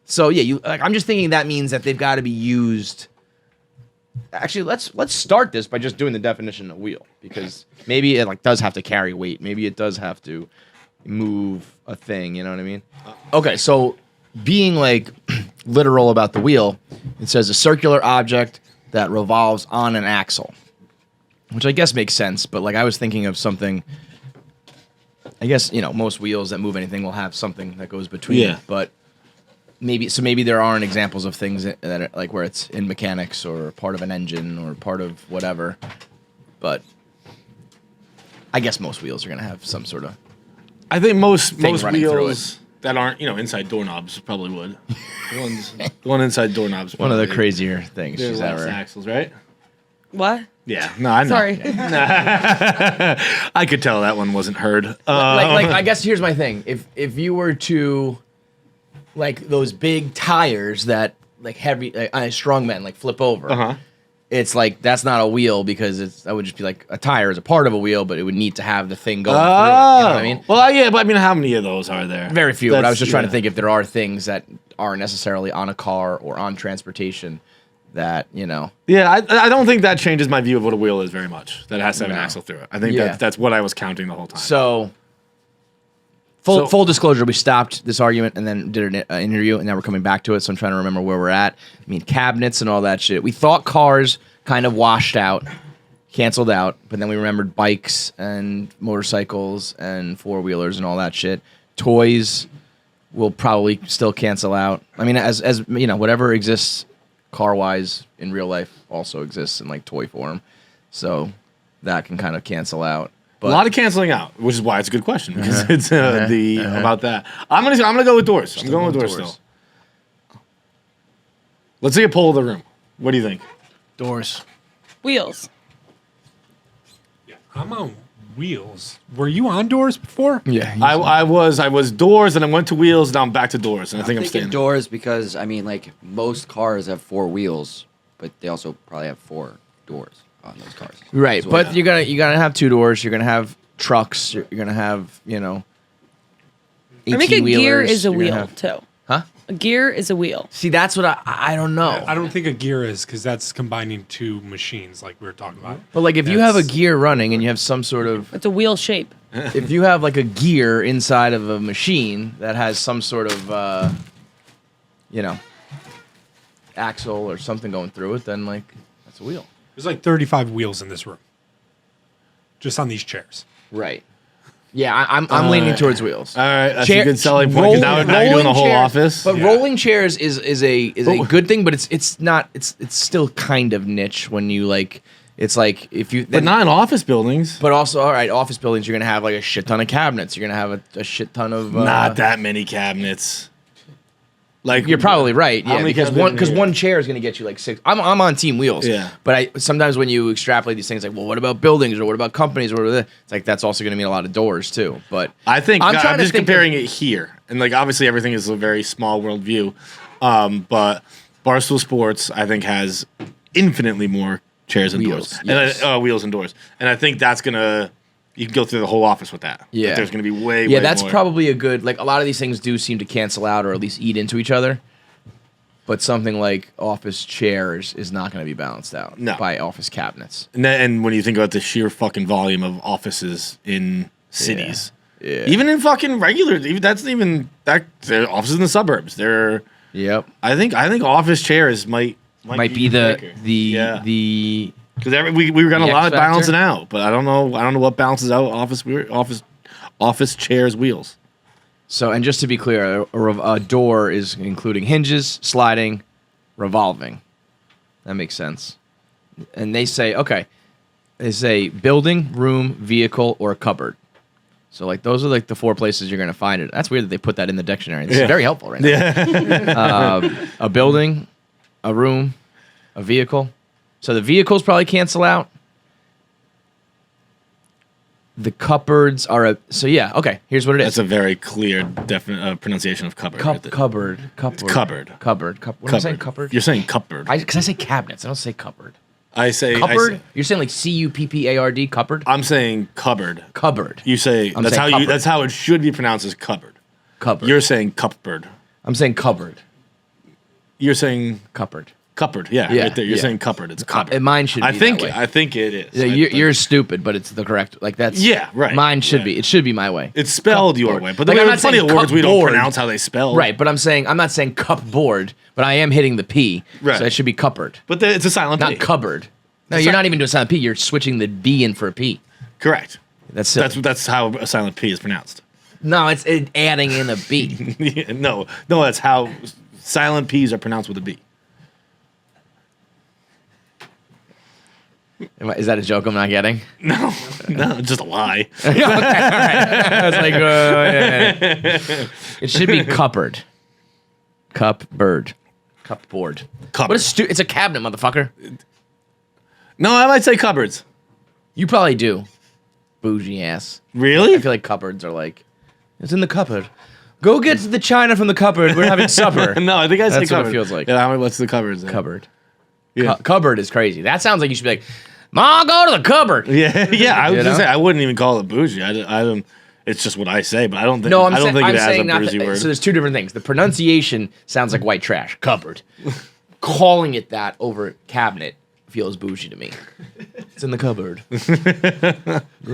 So yeah, I'm just thinking that means that they've got to be used. Actually, let's start this by just doing the definition of wheel because maybe it like does have to carry weight. Maybe it does have to move a thing. You know what I mean? Okay, so being like literal about the wheel, it says a circular object that revolves on an axle, which I guess makes sense. But like I was thinking of something. I guess most wheels that move anything will have something that goes between. Yeah. But maybe there aren't examples of things that are like where it's in mechanics or part of an engine or part of whatever. But I guess most wheels are gonna have some sort of. I think most running through wheels that aren't inside doorknobs probably would. The one inside doorknobs. One of the probably- crazier things They're she's less ever. axles, right? What? Yeah. No, I know. Sorry. I could tell that one wasn't heard. Like I guess here's my thing. If you were to like those big tires that like heavy strong men like flip over. Uh-huh. It's like that's not a wheel because that would just be like a tire is a part of a wheel, but it would need to have the thing going through it. You know what I mean? Well, yeah, but I mean, how many of those are there? Very few. But I was just trying to yeah. think if there are things that aren't necessarily on a car or on transportation that Yeah, I don't think that changes my view of what a wheel is very much. That it has to have an axle through it. I think Yeah. that's what I was counting the whole time. So. So- Full disclosure, we stopped this argument and then did an interview, and now we're coming back to it. So I'm trying to remember where we're at. I mean, cabinets and all that shit. We thought cars kind of washed out, canceled out, but then we remembered bikes and motorcycles and four-wheelers and all that shit. Toys will probably still cancel out. I mean, as whatever exists car-wise in real life also exists in like toy form, so that can kind of cancel out. But a lot of canceling out, which is why it's a good question because it's about that. I'm gonna go with doors. I'm going with doors still. Let's see a poll of the room. What do you think? Doors. Wheels. I'm on wheels. Were you on doors before? yeah, I was doors and I went to wheels. Now I'm back to doors, and I think I'm thinking staying. doors because I mean, like most cars have four wheels, but they also probably have four doors on those cars. right. as well. But you're gonna have two doors. You're gonna have trucks. You're gonna have I think a gear is a wheel too. Huh? A gear is a wheel. See, that's what I don't know. I don't think a gear is because that's combining two machines like we were talking about. But like if you have a gear running and you have some sort of It's a wheel shape. if you have like a gear inside of a machine that has some sort of axle or something going through it, then like that's a wheel. There's like 35 wheels in this room, just on these chairs. Right. Yeah, I'm leaning towards wheels. All right, that's Chair- a good selling point. 'Cause now you're doing rolling the whole chair- office. But rolling chairs is a good thing, but it's not it's still kind of niche when you like it's like if you But not in office buildings. but also all right, office buildings you're gonna have like a shit ton of cabinets. You're gonna have a shit ton of Not that many cabinets. Like You're probably right. How Yeah, many because cabinets are there? one chair is going to get you like six. I'm on Team Wheels. Yeah. But sometimes when you extrapolate these things, like, well, what about buildings or what about companies or whatever? It's like that's also going to mean a lot of doors too. But I think I'm I'm, trying to just think comparing it here, and like obviously everything is a very small world view, but Barstool Sports I think has infinitely more chairs and Wheels, doors, yes. and wheels and doors, and I think that's gonna you can go through the whole office with that. Yeah. Like, there's gonna be way that's more. probably a good. Like a lot of these things do seem to cancel out or at least eat into each other. But something like office chairs is not going to be balanced out by office cabinets. And when you think about the sheer fucking volume of offices in cities, Yeah. even in fucking regular, even there are offices in the suburbs. They're Yep. I think office chairs might Might be the because we were got a the lot X of balancing factor? out, but I don't know what balances out office chairs wheels. So, and just to be clear, a door is including hinges, sliding, revolving. That makes sense. And they say, building, room, vehicle, or cupboard. So, like, those are like the 4 places you're going to find it. That's weird that they put that in the dictionary. This is very helpful right now. Yeah. A building, a room, a vehicle. So the vehicles probably cancel out. The cupboards are here's what it is. That's a very clear, definite pronunciation of cupboard. Cupboard. It's cupboard. What am I saying? Cupboard? You're saying cupboard. Because I say cabinets. I don't say cupboard. I say Cupboard? You're saying like CUPPARD, cupboard? I'm saying cupboard. Cupboard. You say I'm saying cupboard. that's how it should be pronounced as cupboard. Cupboard. You're saying cupboard. I'm saying cupboard. You're saying Cupboard. cupboard. Yeah, Yeah, right there. You're yeah. saying cupboard. It's cupboard. Mine should be I think that way. I think it is. Yeah, you're stupid, but it's the correct. Like that's Yeah, right. Mine should Yeah. be. It should be my way. It's spelled your Cupboard. way, but Like, there I'm are not plenty of saying words we don't cupboard. pronounce how they spell. Right, but I'm not saying cupboard, but I am hitting the P. Right. So it should be cupboard, But it's a silent not P. cupboard. No, you're not even doing silent P. You're switching the D in for a P. Correct. That's silly. That's how a silent P is pronounced. No, it's adding in a B. Yeah, no, that's how silent P's are pronounced with a B. Is that a joke I'm not getting? No, just a lie. Okay, all right. I was like, yeah. It should be cupboard. Cupboard. Cupboard. Cupboard. It's a cabinet, motherfucker. No, I might say cupboards. You probably do. Bougie ass. Really? I feel like cupboards are like, it's in the cupboard. Go get the china from the cupboard. We're having supper. No, I think I say That's cupboard. what it feels like. Yeah, what's the cupboards? Then? Cupboard. Yeah. Cupboard is crazy. That sounds like you should be like, Ma, go to the cupboard. Yeah, yeah. I was You gonna know? say I wouldn't even call it bougie. I don't. It's just what I say, but I don't think. No, I don't think I'm it has saying a not bougie that, word. so there's two different things. The pronunciation sounds like white trash. Cupboard. Calling it that over cabinet feels bougie to me. It's in the cupboard. Go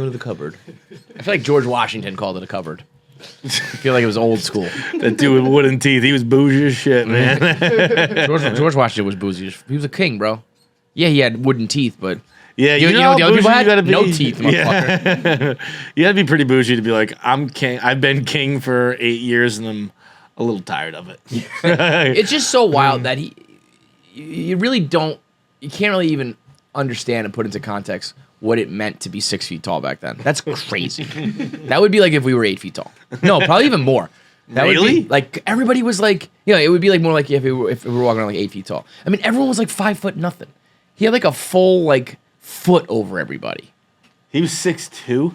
to the cupboard. I feel like George Washington called it a cupboard. I feel like it was old school. That dude with wooden teeth, he was bougie as shit, man. George Washington was bougie. He was a king, bro. Yeah, he had wooden teeth, but Yeah, you know how what the other people bougie had? you gotta be? No teeth, motherfucker. You gotta be pretty bougie to be like, I'm king. I've been king for 8 years, and I'm a little tired of it. It's just so wild that you really don't, you can't really even understand and put into context what it meant to be 6 feet tall back then. That's crazy. That would be like if we were 8 feet tall. No, probably even more. That would Really? be, like everybody was like, it would be like more like if we were walking around like 8 feet tall. I mean, everyone was like 5 foot nothing. He had like a full like foot over everybody. He was 6'2".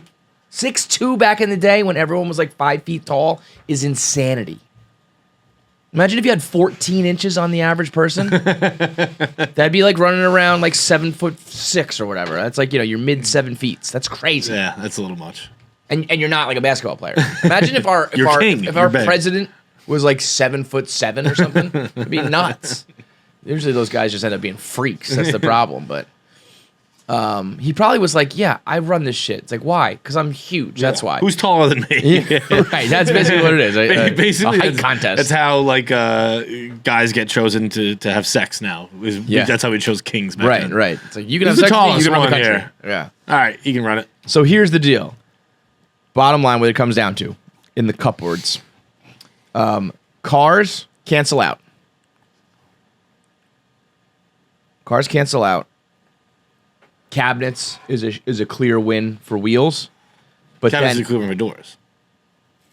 6'2" back in the day when everyone was like 5 feet tall is insanity. Imagine if you had 14 inches on the average person. That'd be like running around like 7'6" or whatever. That's like, you're mid 7 feet. That's crazy. Yeah, that's a little much. And you're not like a basketball player. Imagine if our You're king. if You're our big. president was like 7'7" or something. It'd be nuts. Usually those guys just end up being freaks. That's the problem. But he probably was like, yeah, I run this shit. It's like, why? Because I'm huge. That's why. Who's taller than me? Right. That's basically what it is. Basically, a height that's, contest. That's how like guys get chosen to have sex now. Yeah. That's how we chose kings back then. Right. It's like you can Who's have the sex with me, tallest you can run the one country. here? Yeah. All right, you can run it. So here's the deal. Bottom line, what it comes down to in the cupboards, cars cancel out. Cars cancel out. Cabinets is a clear win for wheels, but Cabinets then is equivalent for doors.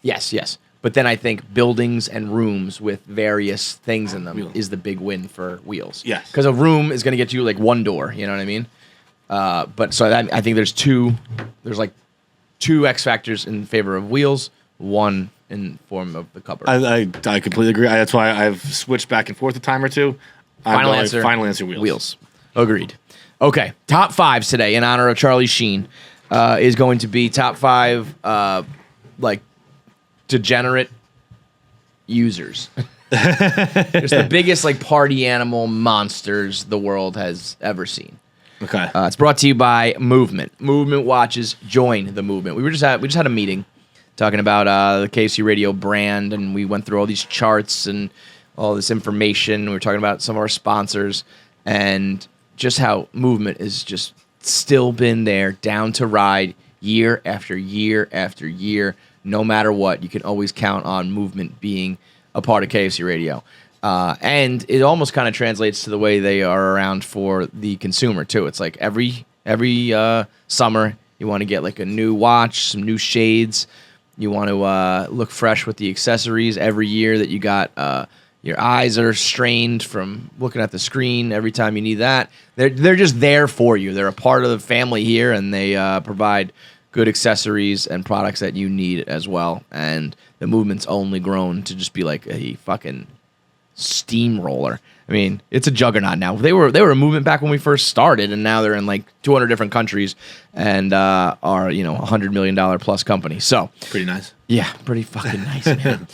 yes. But then I think buildings and rooms with various things in them Wheels. is the big win for wheels. Yes. Because a room is going to get you like one door. You know what I mean? But so I think there's like two X factors in favor of wheels, one in form of the cupboard. I completely agree. That's why I've switched back and forth a time or two. Final answer. Final answer. Wheels. Wheels. Agreed. Okay. Top fives today in honor of Charlie Sheen is going to be top five like degenerate users. Just the biggest like party animal monsters the world has ever seen. Okay. It's brought to you by Movement. Movement watches. Join the movement. We just had a meeting talking about the KC Radio brand, and we went through all these charts and all this information. We're talking about some of our sponsors and just how movement is just still been there, down to ride year after year after year. No matter what, you can always count on movement being a part of KFC Radio. And it almost kind of translates to the way they are around for the consumer, too. It's like every summer, you want to get like a new watch, some new shades. You want to look fresh with the accessories every year that you got. Your eyes are strained from looking at the screen every time you need that. They're just there for you. They're a part of the family here, and they provide good accessories and products that you need as well. And the movement's only grown to just be like a fucking steamroller. I mean, it's a juggernaut now. They were a movement back when we first started, and now they're in like 200 different countries and are $100 million plus company. So Pretty nice. yeah, pretty fucking nice, man.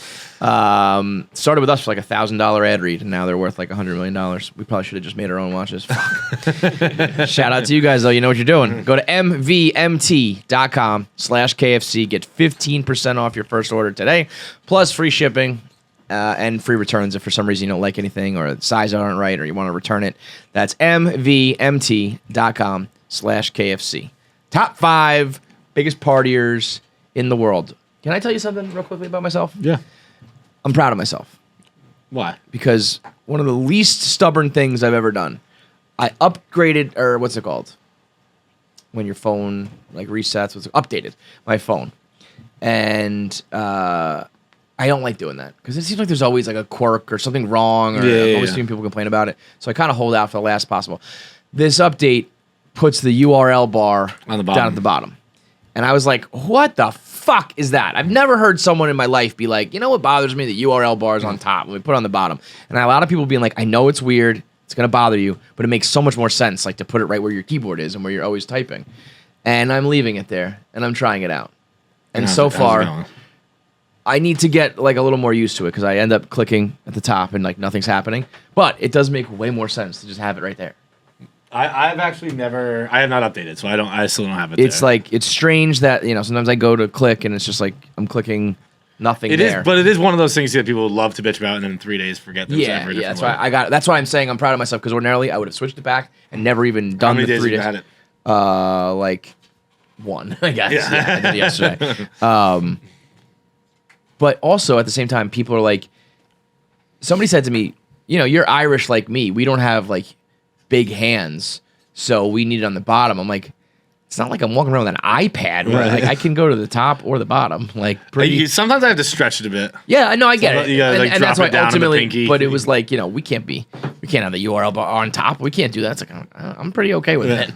Started with us for like $1,000 ad read, and now they're worth like $100 million. We probably should have just made our own watches. Fuck. Shout out to you guys though. You know what you're doing. Go to mvmt.com/KFC. Get 15% off your first order today, plus free shipping. And free returns if for some reason you don't like anything or the size aren't right or you want to return it. That's mvmt.com/KFC. Top 5 biggest partiers in the world. Can I tell you something real quickly about myself? Yeah. I'm proud of myself Why? because one of the least stubborn things I've ever done, I upgraded, or what's it called? When your phone like resets, updated my phone. And I don't like doing that because it seems like there's always like a quirk or something wrong, or I'm always seeing people complain about it. So I kind of hold out for the last possible. This update puts the URL bar On the down bottom. at the bottom. And I was like, what the fuck is that? I've never heard someone in my life be like, you know what bothers me? The URL bar is on top and we put it on the bottom. And a lot of people being like, I know it's weird, it's going to bother you, but it makes so much more sense like to put it right where your keyboard is and where you're always typing. And I'm leaving it there and I'm trying it out. And so How's it far, going? I need to get like a little more used to it because I end up clicking at the top and like nothing's happening. But it does make way more sense to just have it right there. I've actually never. I have not updated, so I still don't have it. It's there. like it's strange that sometimes I go to click and it's just like I'm clicking nothing It there. is, but it is one of those things that people love to bitch about, and then in 3 days forget. That it's yeah, ever a yeah. different That's why way. I got. That's why I'm saying I'm proud of myself because ordinarily I would have switched it back and never even How done many the days 3 have days. you had it? Like one, I guess. Yeah. Yeah, I did it yesterday. But also at the same time, people are like, somebody said to me, you're Irish like me. We don't have like big hands, so we need it on the bottom. I'm like, it's not like I'm walking around with an iPad where Right. like I can go to the top or the bottom. Like pretty. Sometimes I have to stretch it a bit. Yeah, no, I get it. You gotta, like, and that's drop why it down to the ultimately, pinky. but it was like, we can't have the URL bar on top. We can't do that. It's like, I'm pretty okay with it.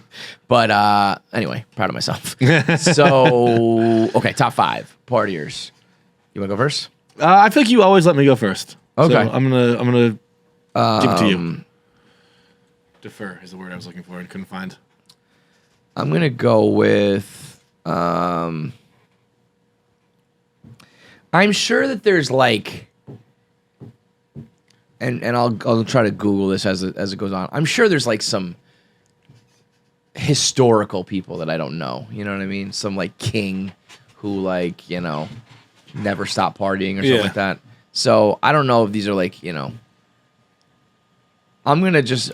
But anyway, proud of myself. So, okay, top 5 partiers. You want to go first? I feel like you always let me go first. Okay. So I'm gonna give it to you. Defer is the word I was looking for and couldn't find. I'm going to go with, I'm sure that there's like, and I'll try to Google this as it goes on. I'm sure there's like some historical people that I don't know. You know what I mean? Some like king who like, never stopped partying or something Yeah. like that. So I don't know if these are like, I'm going to just,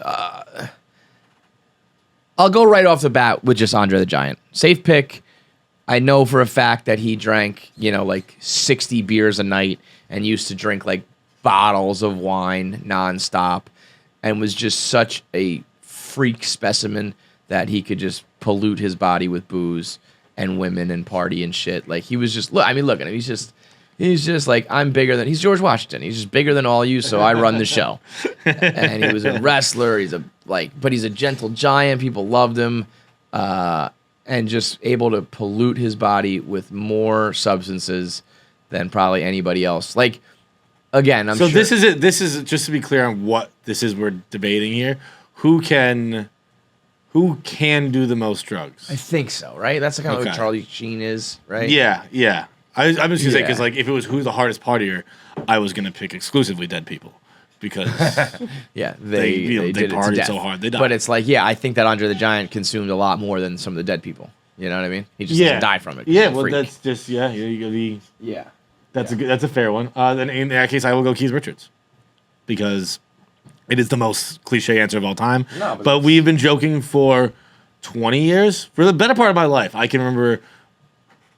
I'll go right off the bat with just Andre the Giant. Safe pick. I know for a fact that he drank, like 60 beers a night and used to drink like bottles of wine nonstop and was just such a freak specimen that he could just pollute his body with booze and women and party and shit. Like he was just, look at him. He's just like, he's George Washington. He's just bigger than all you, so I run the show. And he was a wrestler. But he's a gentle giant. People loved him. And just able to pollute his body with more substances than probably anybody else. Like, again, I'm So sure. this is it. This is just to be clear on what this is we're debating here. Who can do the most drugs? I think so, right? That's kind of Okay. what Charlie Sheen is, right? Yeah. I'm just gonna say Yeah. because like if it was who's the hardest partier, I was gonna pick exclusively dead people because Yeah, They did it to partied death. so hard, they died. But it's like, yeah, I think that Andre the Giant consumed a lot more than some of the dead people. You know what I mean? He just doesn't die from it. Yeah, He's a well freak. that's just you gotta be. Yeah. That's a fair one. Then in that case, I will go Keith Richards because it is the most cliche answer of all time. No, but we've been joking for 20 years. For the better part of my life, I can remember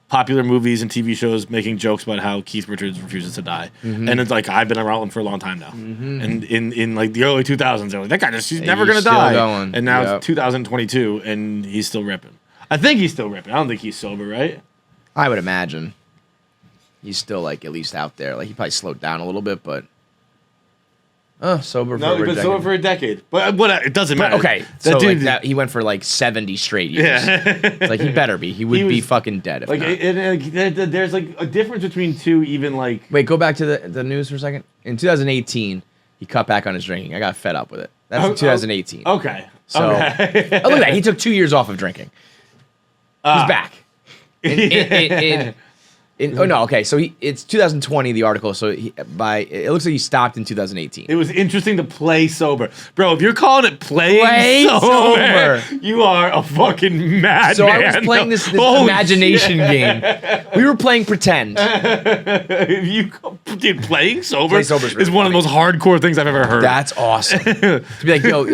popular movies and TV shows making jokes about how Keith Richards refuses to die. And it's like, I've been around him for a long time now. And in like the early 2000s, they're like, that guy just, he's never going to still die. going. And now Yep. it's 2022 and he's still ripping. I think he's still ripping. I don't think he's sober, right? I would imagine he's still like at least out there. Like he probably slowed down a little bit, but sober for No, over he's a been decade. sober for a decade. But it doesn't But, matter. okay, That so dude, like that, he went for like 70 straight years. Yeah. It's like he better be. He would He be was- fucking dead if like, not. there's like a difference between two, even like. Wait, go back to the news for a second. In 2018, he cut back on his drinking. I got fed up with it. That's in 2018. Okay. So okay. oh, look at that. He took 2 years off of drinking. He's back. Oh no, okay. So it's 2020 the article. So it looks like he stopped in 2018. It was interesting to play sober, bro. If you're calling it playing sober, you are a fucking madman. So I was playing this Holy imagination game. We were playing pretend. Dude, playing sober, Play sober is is really one of the most hardcore things I've ever heard. That's awesome. To be like, yo,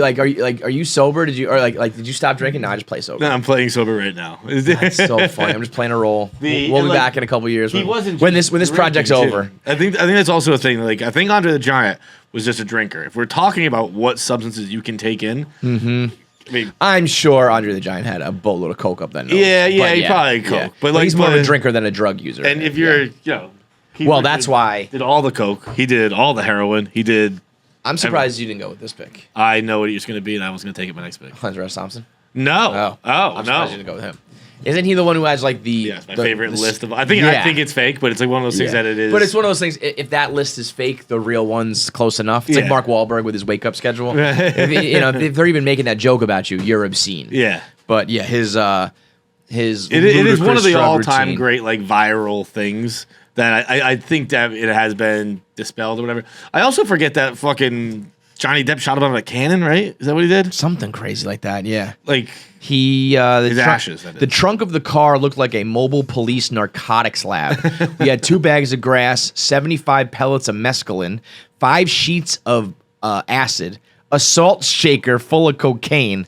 are you sober? Did you stop drinking? No, I just play sober. No, I'm playing sober right now. That's so funny. I'm just playing a role. We'll be like, back in a couple years. He wasn't when just this project's drinking, over. too. I think that's also a thing. Like I think Andre the Giant was just a drinker. If we're talking about what substances you can take in, I mean, I'm sure Andre the Giant had a boatload of coke up that nose. Yeah, But he probably coke. yeah. But like, he's more of a drinker than a drug user. And if you're, Keith well, Richards that's why did all the coke. He did all the heroin. He did. I'm surprised you didn't go with this pick. I know what he was going to be, and I was going to take it my next pick. Hunter S. Thompson. No. I'm no. surprised you didn't go with him. Isn't he the one who has like the? Yeah, it's my the- favorite the- list of. I think Yeah. it's fake, but it's like one of those things Yeah. that it is. But it's one of those things. If that list is fake, the real one's close enough. It's like Yeah. Mark Wahlberg with his wake up schedule. If they're even making that joke about you, you're obscene. Yeah. But yeah, his It is one of ludicrous the drug all-time routine. great like viral things that I think that it has been dispelled or whatever. I also forget that fucking Johnny Depp shot him out of a cannon, right? Is that what he did? Something crazy like that. Yeah. Like He His ashes, that is. The trunk of the car looked like a mobile police narcotics lab. We had 2 bags of grass, 75 pellets of mescaline, 5 sheets of acid, a salt shaker full of cocaine,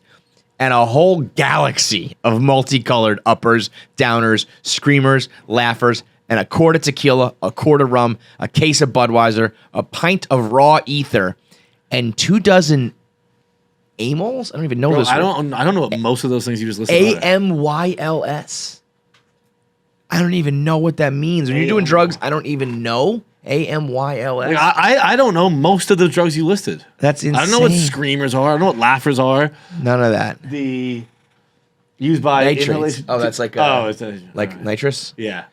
and a whole galaxy of multicolored uppers, downers, screamers, laughers, and a quart of tequila, a quart of rum, a case of Budweiser, a pint of raw ether, and 24 amyls? I don't even know bro, this I word. don't know what most of those things you just listed are. AMYLS. I don't even know what that means. When you're doing drugs, I don't even know. AMYLS. Like, I don't know most of the drugs you listed. That's insane. I don't know what screamers are. I don't know what laughers are. None of that. The used by Nitrates. inhalation. Oh, that's like it's like nitrous. yeah.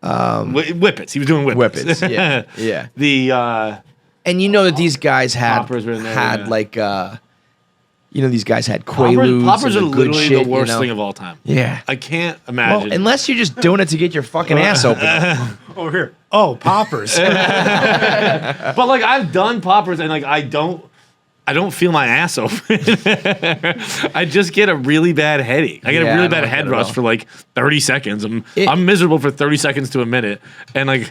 Whippets. He was doing whippets. Whippets. Yeah, yeah. The And you know that these guys had Poppers were in there, yeah. like these guys had Quaaludes. poppers are and the good literally shit, the worst you know? thing of all time. Yeah. I can't Well, imagine. unless you're just doing it to get your fucking ass open. Over here. Oh, poppers. But like I've done poppers and like I don't feel my ass open. I just get a really bad headache. I get Yeah, a I really don't bad like head that at rush all. for like 30 seconds. It- I'm miserable for 30 seconds to a minute, and like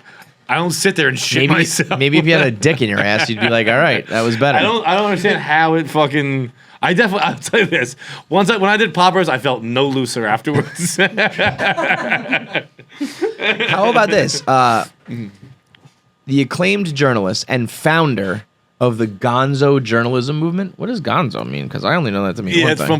I don't sit there and shit myself. Maybe if you had a dick in your ass, you'd be like, all right, that was better. I don't understand how it fucking. I'll tell you this. When I did poppers, I felt no looser afterwards. How about this? The acclaimed journalist and founder of the Gonzo journalism movement. What does Gonzo mean? Because I only know that to mean Yeah, one it's thing.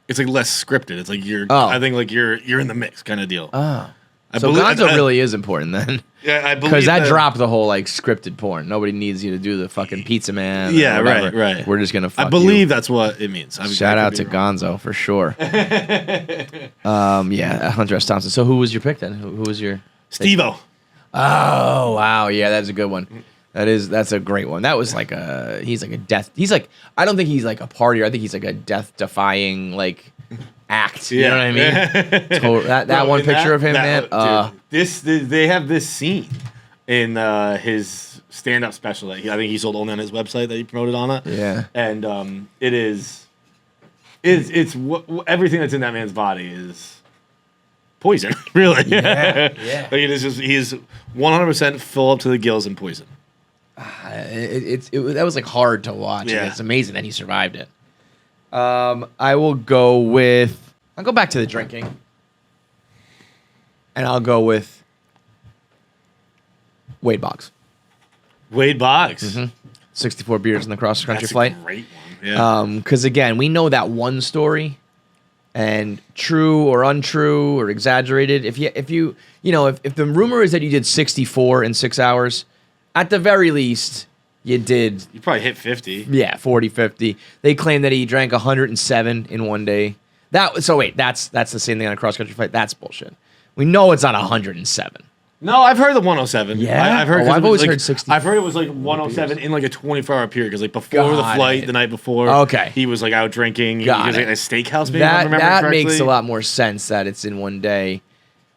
it's like less scripted. It's like you're. Oh. I think like you're in the mix kind of deal. Oh. I So believe- Gonzo I- really is important then. Yeah, I believe Because that dropped the whole like scripted porn. Nobody needs you to do the fucking pizza man. or Yeah, right, whatever. right. We're just gonna fuck I believe you. that's what it means. Shout out to Gonzo for sure. Yeah, Hunter S. Thompson. So who was your pick then? Who was your Steve-O. Oh wow, yeah, that's a good one. That's a great one. That was like he's like a death. He's like I don't think he's like a partier. I think he's like a death defying like act. You know what I mean? That Bro, one in picture of him, that- man. dude, they have this scene in his stand-up special that I think he sold only on his website that he promoted on it. Yeah. And it's everything that's in that man's body is poison, really. Yeah. Like it is just he is 100% full up to the gills in poison. I that was like hard to watch. Yeah. And it's amazing that he survived it. I will go with. I'll go back to the drinking, and I'll go with Wade Boggs. Wade Boggs. 64 beers in the cross country That's a flight. great one. Yeah. Because again, we know that one story, and true or untrue or exaggerated. If the rumor is that you did 64 in 6 hours, at the very least, you did. You probably hit 50. Yeah, 40, 50. They claim that he drank 107 in one day. That's the same thing on a cross country flight. That's bullshit. We know it's not 107. No, I've heard the 107. Yeah? I've heard. Oh, 'cause I've it was always like, heard 60. I've heard it was like 107 in like a 24-hour period because like before the Got flight, it. the night before, Okay. he was like out drinking. Got he was it. at a steakhouse. Maybe if I remember That correctly. makes a lot more sense that it's in one day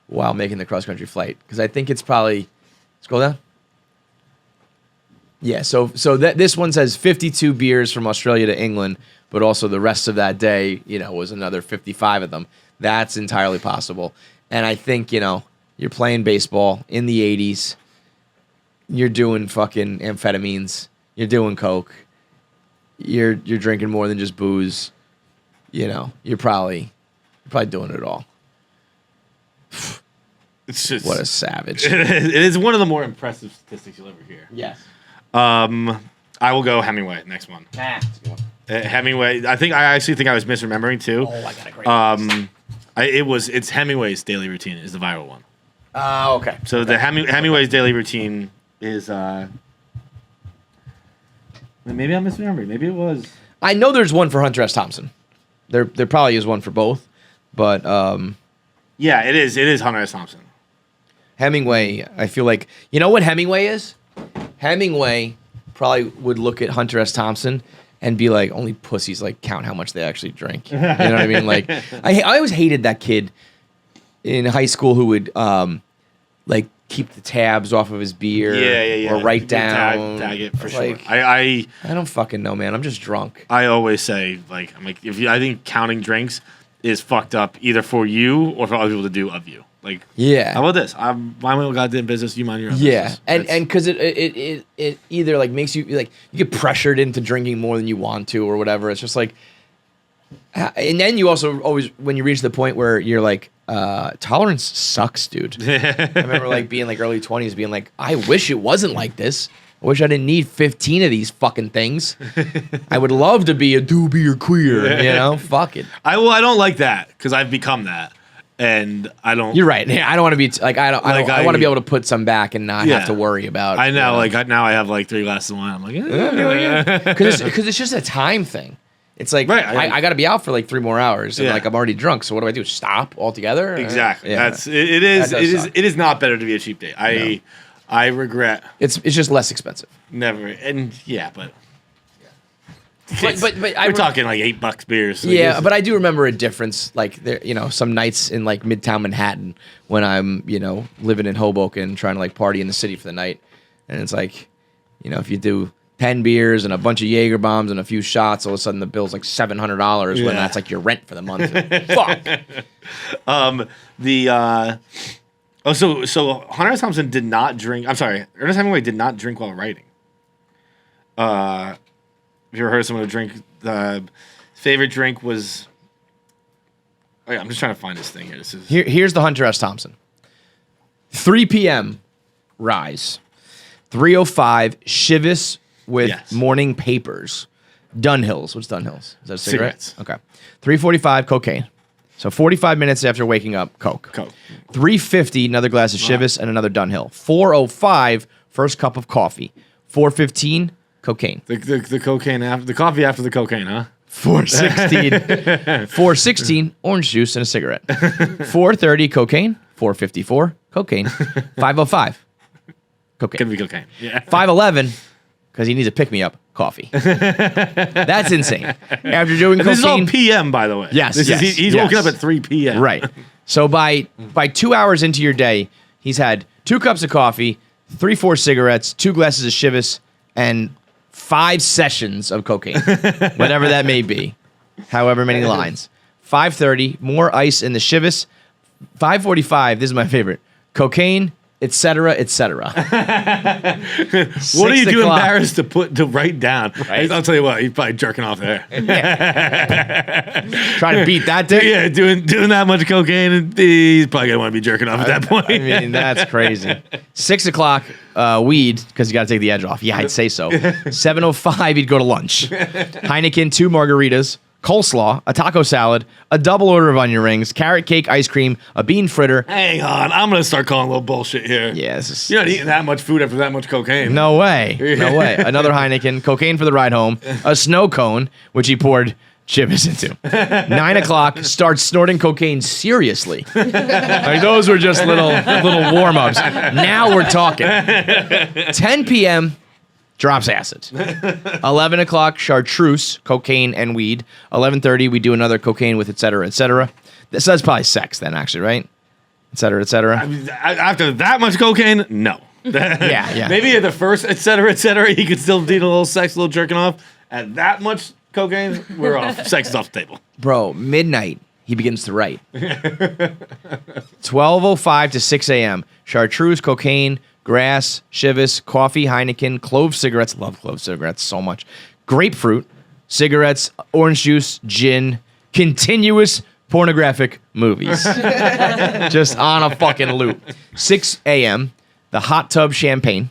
while making the cross country flight, because I think it's probably scroll down. Yeah, so this one says 52 beers from Australia to England, but also the rest of that day, was another 55 of them. That's entirely possible. And I think, you're playing baseball in the 80s. You're doing fucking amphetamines. You're doing coke. You're drinking more than just booze. You're probably doing it all. It's just What a savage. it is one of the more impressive statistics you'll ever hear. Yes. I will go Hemingway next one. Hemingway. I actually think I was misremembering too. Oh, I got a great It's Hemingway's daily routine is the viral one. okay. So the Hemingway's daily routine is maybe I'm misremembering. Maybe it was. I know there's one for Hunter S. Thompson. There probably is one for both, but Yeah, it is. It is Hunter S. Thompson. Hemingway, I feel like what Hemingway is? Hemingway probably would look at Hunter S. Thompson and be like, only pussies like count how much they actually drink. You know what I mean? Like, I always hated that kid in high school who would like keep the tabs off of his beer, Yeah. or write You can down. tag it for It's sure. like, I don't fucking know, man. I'm just drunk. I always say I think counting drinks is fucked up either for you or for other people to do of you. Like, Yeah. how about this? I'm my own goddamn business. You mind your own Yeah, business. and That's- because it either like makes you like you get pressured into drinking more than you want to or whatever. It's just like, and then you also always when you reach the point where you're like, tolerance sucks, dude. I remember like being like early 20s, being like, I wish it wasn't like this. I wish I didn't need 15 of these fucking things. I would love to be a doobie or queer, Fuck it. I don't like that because I've become that, and I don't. You're right. Yeah, I don't want to be like I want to be able to put some back and not Yeah. have to worry about. I know, now I have like 3 glasses of wine. I'm like, Because it's just a time thing. It's like Right, I got to be out for like 3 more hours, and Yeah. like I'm already drunk. So what do I do? Stop altogether? exactly. Yeah. That's it. Is That it does is suck. it is not better to be a cheap date. I regret It's just less expensive. never. And yeah, but. But We're talking like $8 beers. Like, Yeah, it's- but I do remember a difference. Like there, some nights in like Midtown Manhattan when I'm living in Hoboken trying to like party in the city for the night, and it's like, if you do 10 beers and a bunch of Jaeger bombs and a few shots, all of a sudden the bill's like $700 when Yeah. that's like your rent for the month. Fuck. So Hunter S. Thompson did not drink. I'm sorry, Ernest Hemingway did not drink while writing. Have you ever heard someone drink? Favorite drink was. Oh yeah, I'm just trying to find this thing here. This is Here's the Hunter S. Thompson. 3 p.m. Rise. 3:05 Chivas with Yes. morning papers. Dunhills. What's Dunhills? Is that a cigarette? Cigarettes. Okay. 3:45 cocaine. So 45 minutes after waking up, Coke. Coke. 3:50 another glass of Chivas and another Dunhill. 4:05 first cup of coffee. 4:15 cocaine. the cocaine after the coffee after the cocaine, huh? 4:16 4:16 orange juice and a cigarette. 4:30 cocaine. 4:54 cocaine. 5:05 cocaine. Can be cocaine. Yeah. 5:11 because he needs a pick me up coffee. That's insane. After doing And this is all cocaine, PM, by the way. Yes, This yes, is, he's yes. woken up at 3 p.m. right? So by 2 hours into your day, he's had 2 cups of coffee, 3-4 cigarettes, 2 glasses of Chivas, and 5 sessions of cocaine, whatever that may be, however many lines. 5:30 more ice in the Chivas. 5:45. This is my favorite. Cocaine, etc., etc. What are you too embarrassed to write down? Right. I'll tell you what, he's probably jerking off there. Trying to beat that dick? Yeah, doing that much cocaine, and he's probably gonna want to be jerking off at that point. I mean, that's crazy. 6 o'clock, weed, because you got to take the edge off. Yeah, I'd say so. 7:05, he'd go to lunch. Heineken, 2 margaritas, coleslaw, a taco salad, a double order of onion rings, carrot cake, ice cream, a bean fritter. Hang on, I'm gonna start calling a little bullshit here. Yeah, this is... You're not eating that much food after that much cocaine. No way. No way. Another Heineken, cocaine for the ride home, a snow cone, which he poured chivas into. 9 o'clock, starts snorting cocaine seriously. Like those were just little warm-ups. Now we're talking. 10 p.m., drops acid. 11 o'clock, chartreuse, cocaine and weed. 11:30, we do another cocaine with et cetera, et cetera. So that's probably sex then, actually, right? Et cetera, et cetera. I mean, after that much cocaine, no. Yeah. Maybe at the first, et cetera, he could still do a little sex, a little jerking off. At that much cocaine, we're off. Sex is off the table. Bro, midnight, he begins to write. 12:05 to 6 a.m. Chartreuse, cocaine, grass, chivas, coffee, Heineken, clove cigarettes. Love clove cigarettes so much. Grapefruit, cigarettes, orange juice, gin, continuous pornographic movies. Just on a fucking loop. 6 a.m., the hot tub champagne,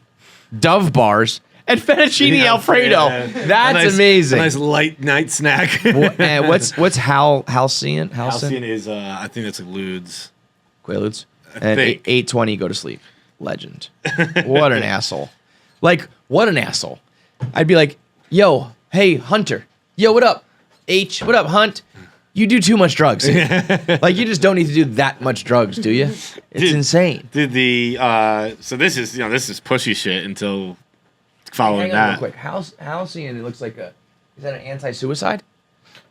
Dove bars, and fettuccine Alfredo. That's amazing. A nice light night snack. What's halcyon? Halcyon is, I think that's Ludes. Quaaludes. And 8:20, go to sleep. Legend. What an asshole. Like, what an asshole. I'd be like, yo, hey, Hunter. Yo, what up? H, what up, Hunt? You do too much drugs. Like, you just don't need to do that much drugs, do you? It's insane. So this is pushy shit until following Hang on that. real quick. Halcyon, it looks like is that an anti-suicide?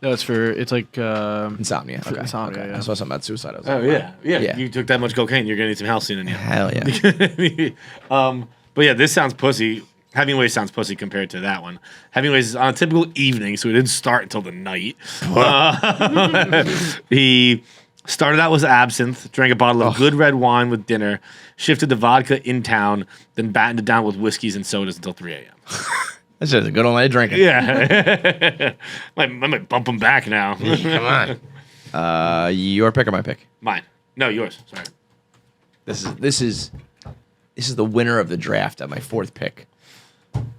No, it's like Insomnia. Okay. insomnia, Okay. yeah. I saw something about suicide. I was Oh like, yeah. You took that much cocaine, you're gonna need some halcyon in you. hell yeah. But yeah, this sounds pussy. Hemingway sounds pussy compared to that one. Hemingway's on a typical evening, so he didn't start until the night. He started out with absinthe, drank a bottle of good red wine with dinner, shifted to vodka in town, then battened it down with whiskeys and sodas until 3 a.m. That's just a good old night of drinking. Yeah. I might bump him back now. Come on. Your pick or my pick? Mine. No, yours. Sorry. This is the winner of the draft at my 4th pick.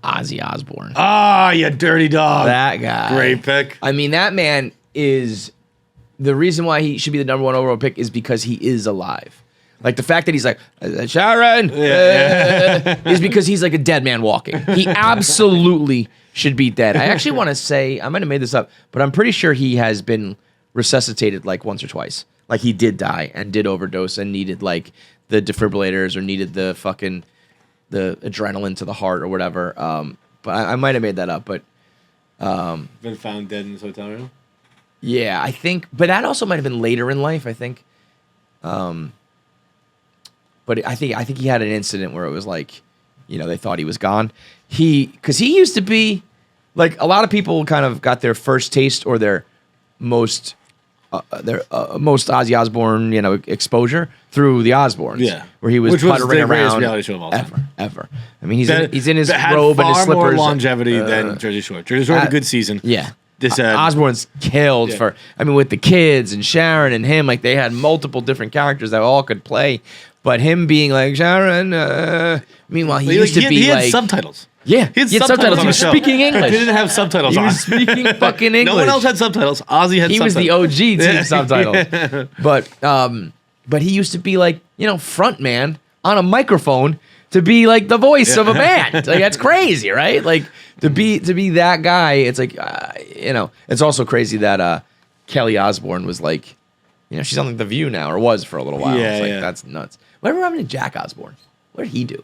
Ozzy Osbourne. Ah, you dirty dog. That guy. Great pick. I mean, that man is the reason why he should be the number 1 overall pick is because he is alive. Like the fact that he's like, Sharon, is because he's like a dead man walking. He absolutely should be dead. I actually want to say, I might have made this up, but I'm pretty sure he has been resuscitated like once or twice. Like he did die and did overdose and needed like the defibrillators or needed the adrenaline to the heart or whatever. But I might have made that up. But Been found dead in his hotel room. yeah, I think. But that also might have been later in life. I think. But I think he had an incident where it was like, they thought he was gone. Because he used to be like a lot of people kind of got their first taste or their most Ozzy Osbourne, exposure through the Osbournes. Yeah. Where he was Which was puttering the greatest around reality show of all time. ever. I mean, he's in his that had robe and his far slippers. more longevity than Jersey Shore. Jersey Shore had a good season. Yeah. This Osbourne's killed with the kids and Sharon and him, like they had multiple different characters that all could play. But him being like Sharon, meanwhile he used to be he had like subtitles. Yeah, He had subtitles He on was the show. speaking English. He didn't have subtitles He on. was speaking fucking English. No one else had subtitles. Ozzy had He was subtitles. the OG team subtitles. But he used to be like, front man on a microphone to be like the voice of a band. Like that's crazy, right? Like to be that guy, it's like it's also crazy that Kelly Osbourne was like, she's on like The View now or was for a little while. Yeah, it's like yeah. that's nuts. Whatever happened to Jack Osbourne? What did he do?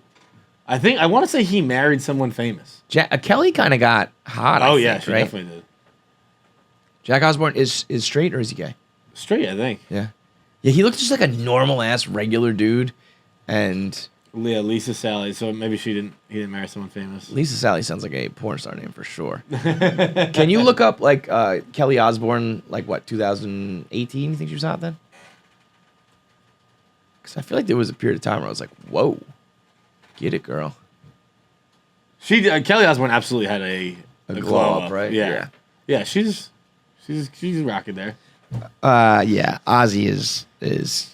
I want to say he married someone famous. Kelly kind of got hot. Oh I yeah, think, she right? definitely did. Jack Osbourne is straight or is he gay? Straight, I think. Yeah. Yeah, he looks just like a normal ass regular dude. And Yeah, Lisa Sally. So maybe he didn't marry someone famous. Lisa Sally sounds like a porn star name for sure. Can you look up like Kelly Osbourne, like what, 2018? You think she was hot then? 'Cause I feel like there was a period of time where I was like, "Whoa, get it, girl." Kelly Osbourne absolutely had a glow up, right? Yeah. Yeah, she's rocking there. Yeah, Ozzy is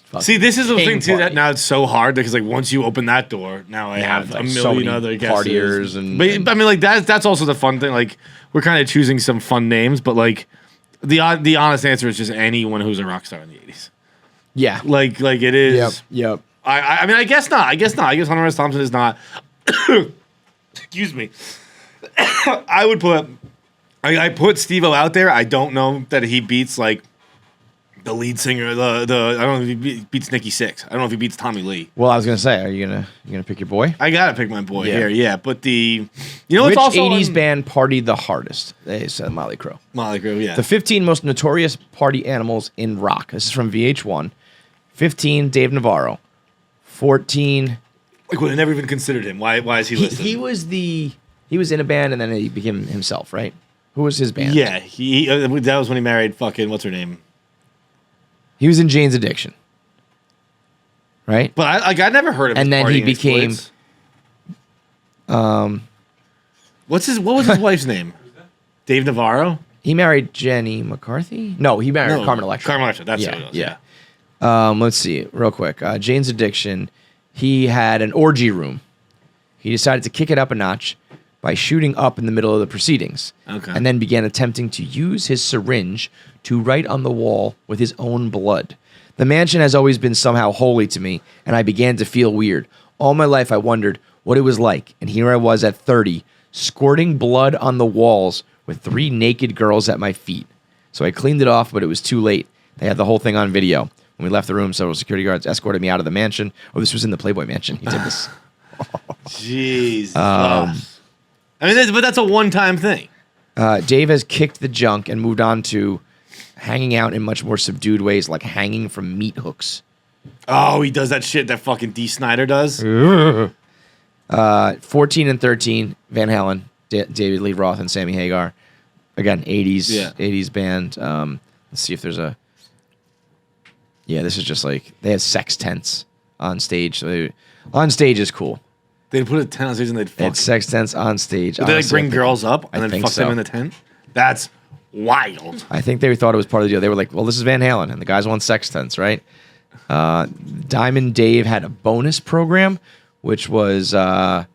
fucking See, this is the king thing too that party. now it's so hard because like once you open that door, now I have like, a so million many other guesses. partiers and- But I mean, like that's also the fun thing. Like we're kind of choosing some fun names, but like the honest answer is just anyone who's a rock star in the '80s. Yeah. Like it is. Yep. I mean, I guess not. I guess Hunter S. Thompson is not. Excuse me. I would put. I put Steve-O out there. I don't know that he beats like the lead singer. I don't know if he beats Nikki Sixx. I don't know if he beats Tommy Lee. Well, I was gonna say, are you gonna pick your boy? I gotta pick my boy Yeah. here. Yeah, but you know, Which it's also 80s on- band partied the hardest? They said Motley Crue. Molly Crew. Yeah. The 15 most notorious party animals in rock. This is from VH1. 15, Dave Navarro. 14. Like, I never even considered him. Why is he listed? He was in a band and then he became himself, right? Who was his band? Yeah, that was when he married fucking what's her name. He was in Jane's Addiction. Right? But I never heard of his And then he partying became- exploits. What was his wife's name? Dave Navarro? He married Jenny McCarthy? No, he married Carmen Electra. Carmen Electra, that's Yeah, what it was. yeah. Yeah. Let's see, real quick. Jane's Addiction. He had an orgy room. He decided to kick it up a notch by shooting up in the middle of the proceedings. Okay. And then began attempting to use his syringe to write on the wall with his own blood. The mansion has always been somehow holy to me, and I began to feel weird. All my life I wondered what it was like, and here I was at 30, squirting blood on the walls with 3 naked girls at my feet. So I cleaned it off, but it was too late. They had the whole thing on video. When we left the room, several security guards escorted me out of the mansion. Oh, this was in the Playboy Mansion. He did this. Jeez. I mean, but that's a one-time thing. Dave has kicked the junk and moved on to hanging out in much more subdued ways, like hanging from meat hooks. Oh, he does that shit that fucking D. Snyder does. 14 and 13, Van Halen, David Lee Roth, and Sammy Hagar. Again, 80s band. Let's see if there's a... Yeah, this is just like... They had sex tents on stage. So on stage is cool. They'd put a tent on stage and they'd They fuck. had sex tents on stage. Would they like Honestly, bring I think- girls up I and then think fuck them so. in the tent? That's wild. I think they thought it was part of the deal. They were like, well, this is Van Halen, and the guys want sex tents, right? Diamond Dave had a bonus program, which was the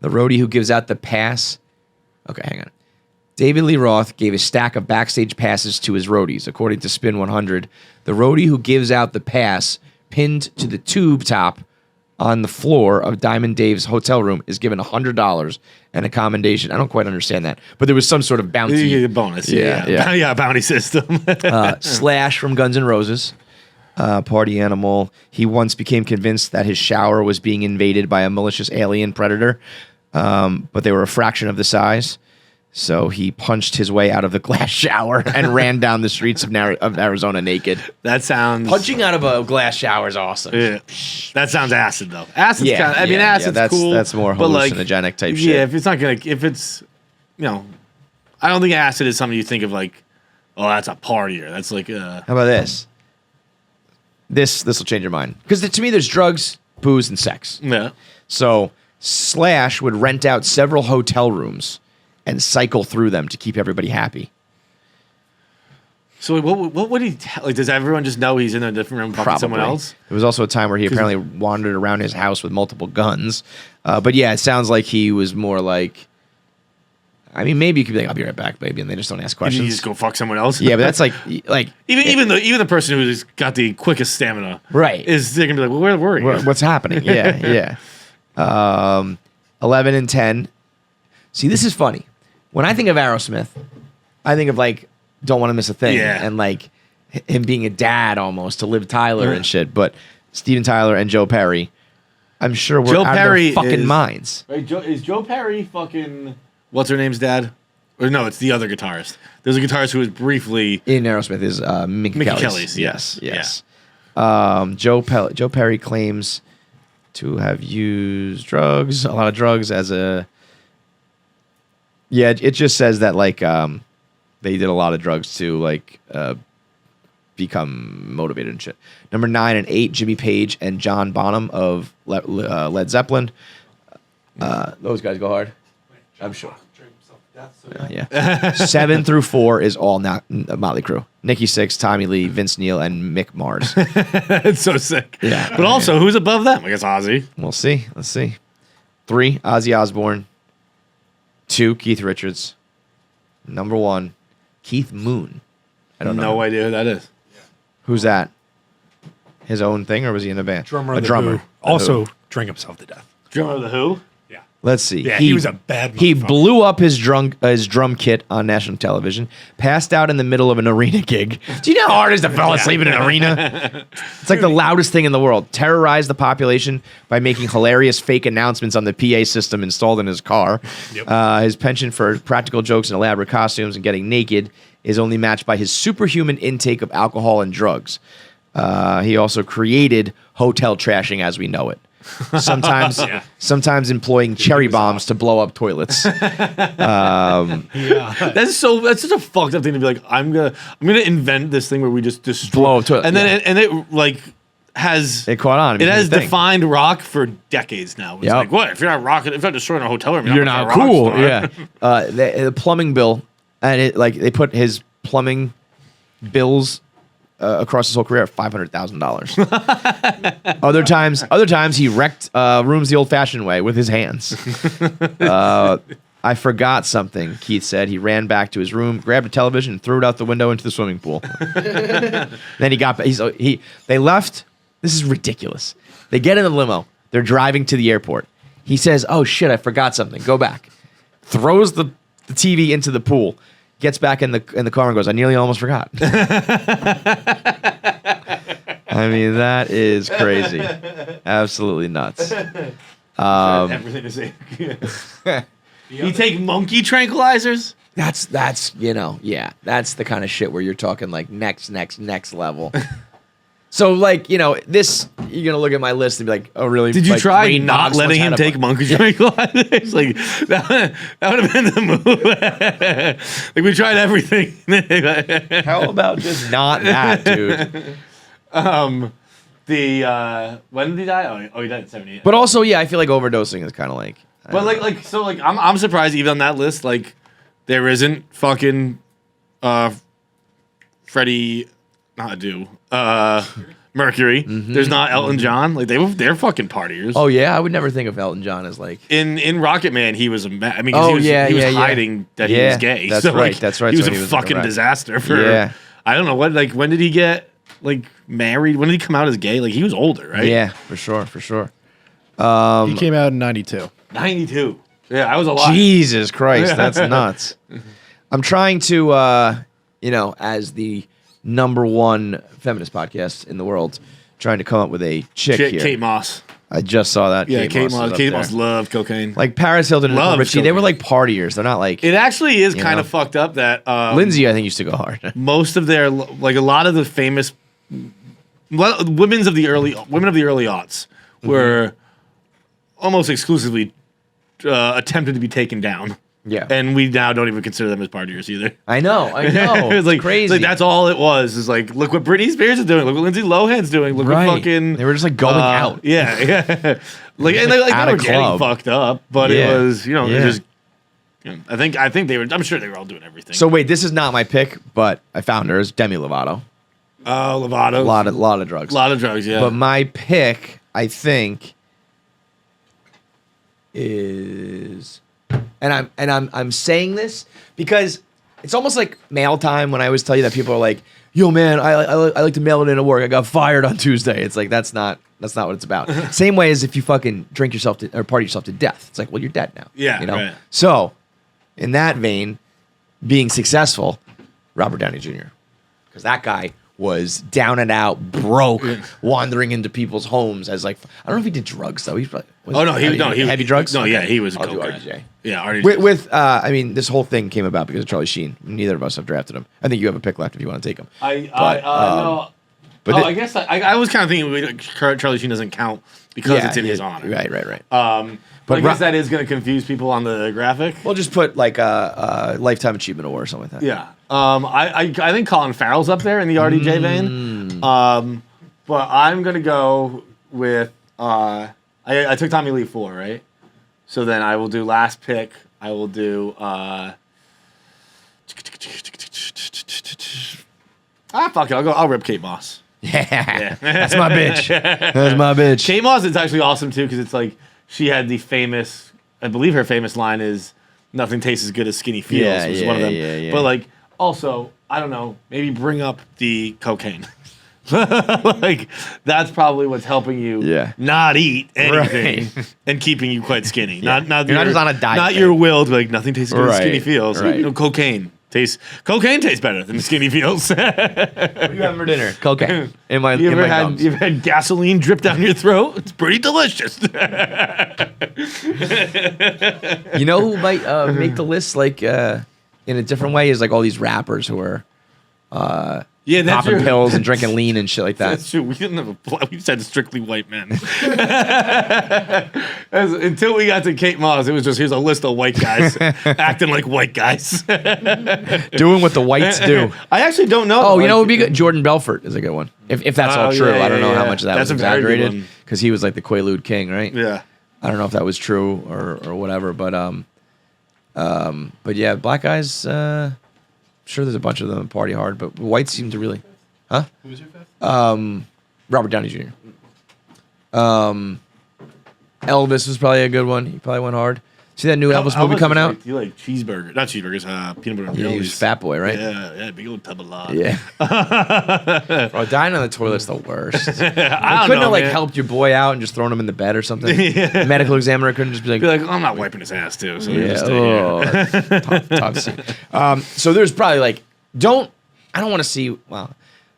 roadie who gives out the pass. Okay, hang on. David Lee Roth gave a stack of backstage passes to his roadies. According to Spin 100, the roadie who gives out the pass pinned to the tube top on the floor of Diamond Dave's hotel room is given $100 and a commendation. I don't quite understand that, but there was some sort of bounty. You get a bonus. Yeah, Yeah. yeah. Bounty system. Slash from Guns N' Roses, party animal. He once became convinced that his shower was being invaded by a malicious alien predator, but they were a fraction of the size. So he punched his way out of the glass shower and ran down the streets of Arizona naked. That sounds... Punching out of a glass shower is awesome. Yeah. That sounds acid, though. Acid's Yeah, kind of... I mean, yeah, acid's that's- cool. that's more but, like, hallucinogenic type shit. Yeah, if it's not going to... If it's... You know... I don't think acid is something you think of like, oh, that's a partier. That's like... How about this? This will change your mind. Because to me, there's drugs, booze, and sex. Yeah. So Slash would rent out several hotel rooms and cycle through them to keep everybody happy. So what would he tell? Like, does everyone just know he's in a different room fucking someone else? There was also a time where he apparently wandered around his house with multiple guns. But yeah, it sounds like he was more like... I mean, maybe you could be like, I'll be right back, baby, and they just don't ask And questions. you just go fuck someone else? Yeah, but that's like even the person who's got the quickest stamina, Right. is they're gonna be like, well, where were you? What's happening? Yeah, yeah. 11 and 10. See, this is funny. When I think of Aerosmith, I think of like Don't Want to Miss a Thing, Yeah. and like him being a dad almost to Liv Tyler and shit. But Steven Tyler and Joe Perry, I'm sure we're Joe out Perry of their fucking is- minds. Right, is Joe Perry fucking what's her name's dad? Or no, it's the other guitarist. There's a guitarist who was briefly In Aerosmith is Mickey Kelly's. Kelly's, Yes. Joe Perry claims to have used a lot of drugs as a... Yeah, it just says that like they did a lot of drugs to like become motivated and shit. Number 9 and 8, Jimmy Page and John Bonham of Led Zeppelin. Those guys go hard. I'm sure. Yeah. 7 through 4 is all not Motley Crue. Nikki Sixx, Tommy Lee, Vince Neil, and Mick Mars. It's so sick. Yeah. But also, who's above them? I guess Ozzy. We'll see. Let's see. 3, Ozzy Osbourne. 2, Keith Richards. Number 1, Keith Moon. I don't know. No idea who that is. Who's that? His own thing, or was he in a band? Drummer. A of The drummer. Who. Also drank himself to death. Drummer of the Who? Yeah. Let's see. Yeah, he was a bad He motherfucker. blew up his drum kit on national television, passed out in the middle of an arena gig. Do you know how hard it is to fall asleep in an arena? It's like the loudest thing in the world. Terrorized the population by making hilarious fake announcements on the PA system installed in his car. Yep. His penchant for practical jokes and elaborate costumes and getting naked is only matched by his superhuman intake of alcohol and drugs. He also created hotel trashing as we know it. Sometimes employing cherry bombs to blow up toilets. That's such a fucked up thing to be like, I'm gonna invent this thing where we just destroy Blow up toilet, and then yeah. it like has It caught on. it has became a thing. defined rock for decades now. It's Yep. like, what if you're not rocking? If you're not destroying a hotel room, You're not not a rock cool. star. Yeah. The plumbing bill, and it like they put his plumbing bills across his whole career at $500,000. Other times he wrecked rooms the old-fashioned way with his hands. I forgot something, Keith said. He ran back to his room, grabbed a television, and threw it out the window into the swimming pool. Then he got. They left. This is ridiculous. They get in the limo. They're driving to the airport. He says, "Oh shit, I forgot something. Go back." Throws the TV into the pool. Gets back in the car and goes, "I nearly almost forgot." I mean, that is crazy. Absolutely nuts. Everything to say. You take monkey tranquilizers? That's that's the kind of shit where you're talking like next level. So like, this, you're gonna look at my list and be like, oh really? Did you like, try Ray not Knox letting once him had a take monkey tranquilizers? Like that would have been the move. Like we tried everything. How about just not that, dude? When did he die? Oh, he died at 78. But also, yeah, I feel like overdosing is kind of like. But I'm surprised even on that list, like there isn't fucking Freddie, Mercury. There's not Elton John. Like they're fucking partiers. Oh yeah, I would never think of Elton John as like. In Rocket Man, he was 'cause he was hiding that he Yeah, was gay. that's So, right, like, that's right. He was So a he was fucking correct. disaster for. Yeah. I don't know when did he get like married? When did he come out as gay? Like he was older, right? Yeah, for sure. He came out in 92. 92. Yeah, I was alive. Jesus Christ, that's nuts. I'm trying to, as the #1 feminist podcast in the world, trying to come up with a chick here. Kate Moss. I just saw that. Yeah, Kate is Moss. up Kate there. Moss loved cocaine. Like Paris Hilton and Nicole Loves Richie, they were cocaine. like partiers. They're not like It actually is kind know? of fucked up that Lindsay. I think used to go hard. most of their like a lot of the famous women of the early aughts were almost exclusively attempted to be taken down. Yeah, And we now don't even consider them as partiers either. I know. It's like crazy. It's like that's all it was. Is like, look what Britney Spears is doing. Look what Lindsay Lohan's doing. Look Right. what fucking They were just like going out. Yeah, yeah. Like and like At they a were getting club. fucked up, but Yeah. it was Yeah. it just. I think they were. I'm sure they were all doing everything. So wait, this is not my pick, but I found her as Demi Lovato. Lovato, A lot of drugs. a lot of drugs. Yeah, But my pick, I think, is, and I'm saying this because it's almost like mail time when I always tell you that people are like, "Yo, man, I like to mail it in at work. I got fired on Tuesday." It's like that's not what it's about. Same way as if you fucking drink yourself to, or party yourself to death. It's like, well, you're dead now. Yeah, you know. right. So, in that vein, being successful, Robert Downey Jr. Because that guy was down and out, broke, wandering into people's homes as like, I don't know if he did drugs though. He heavy drugs. No, Okay. yeah, he was. I'll do cocaine. RDJ. Yeah, RDJ. I mean, this whole thing came about because of Charlie Sheen. Neither of us have drafted him. I think you have a pick left if you want to take him. No. But I guess I was kind of thinking Charlie Sheen doesn't count because it's in his honor. Right. But But I guess that is going to confuse people on the graphic. we'll just put like a lifetime achievement award or something like that. Yeah. I think Colin Farrell's up there in the RDJ vein. But I'm gonna go with I took Tommy Lee 4, right? So then I will do last pick. I will do fuck it. I'll rip Kate Moss. Yeah. That's my bitch. That's my bitch. Kate Moss is actually awesome too because it's like she had the famous, I believe her famous line is "Nothing tastes as good as skinny feels," Yeah, which is one of them. yeah. But like also, I don't know, maybe bring up the cocaine. Like that's probably what's helping you not eat anything and keeping you quite skinny. Not You're not just on a diet. Not your will to be like nothing tastes as good as skinny feels. Right. You know, cocaine tastes better than skinny feels. What are you having for dinner? Cocaine. You ever had gasoline drip down your throat? It's pretty delicious. You know who might make the list like in a different way is like all these rappers who are Yeah, that's popping true. pills and drinking lean and shit like that. That's true. We didn't have we said strictly white men. Until we got to Kate Moss, it was just here's a list of white guys acting like white guys. Doing what the whites do. I actually don't know. Oh, you know, it would be good. Jordan Belfort is a good one. If that's all true, yeah, I don't know how yeah. much of that That's was a very good exaggerated one. because he was like the Quaalude king, right? Yeah. I don't know if that was true or whatever, but yeah, black guys. Sure, there's a bunch of them that party hard, but whites seem to really, huh? Who was your fifth? Robert Downey Jr. Elvis was probably a good one. He probably went hard. See that new Elvis movie coming out? You like cheeseburger, not cheeseburgers, peanut butter and Yeah, he was jellies. Fat Boy, right? Yeah, big old tub of lard. Yeah. Bro, dying on the toilet's the worst. I Couldn't don't have know, like man. helped your boy out and just thrown him in the bed or something. Medical examiner couldn't just be like, Be like, I'm not wiping his ass too. So yeah, just stay here. oh, that's tough scene. So there's probably like, I don't want to see, well,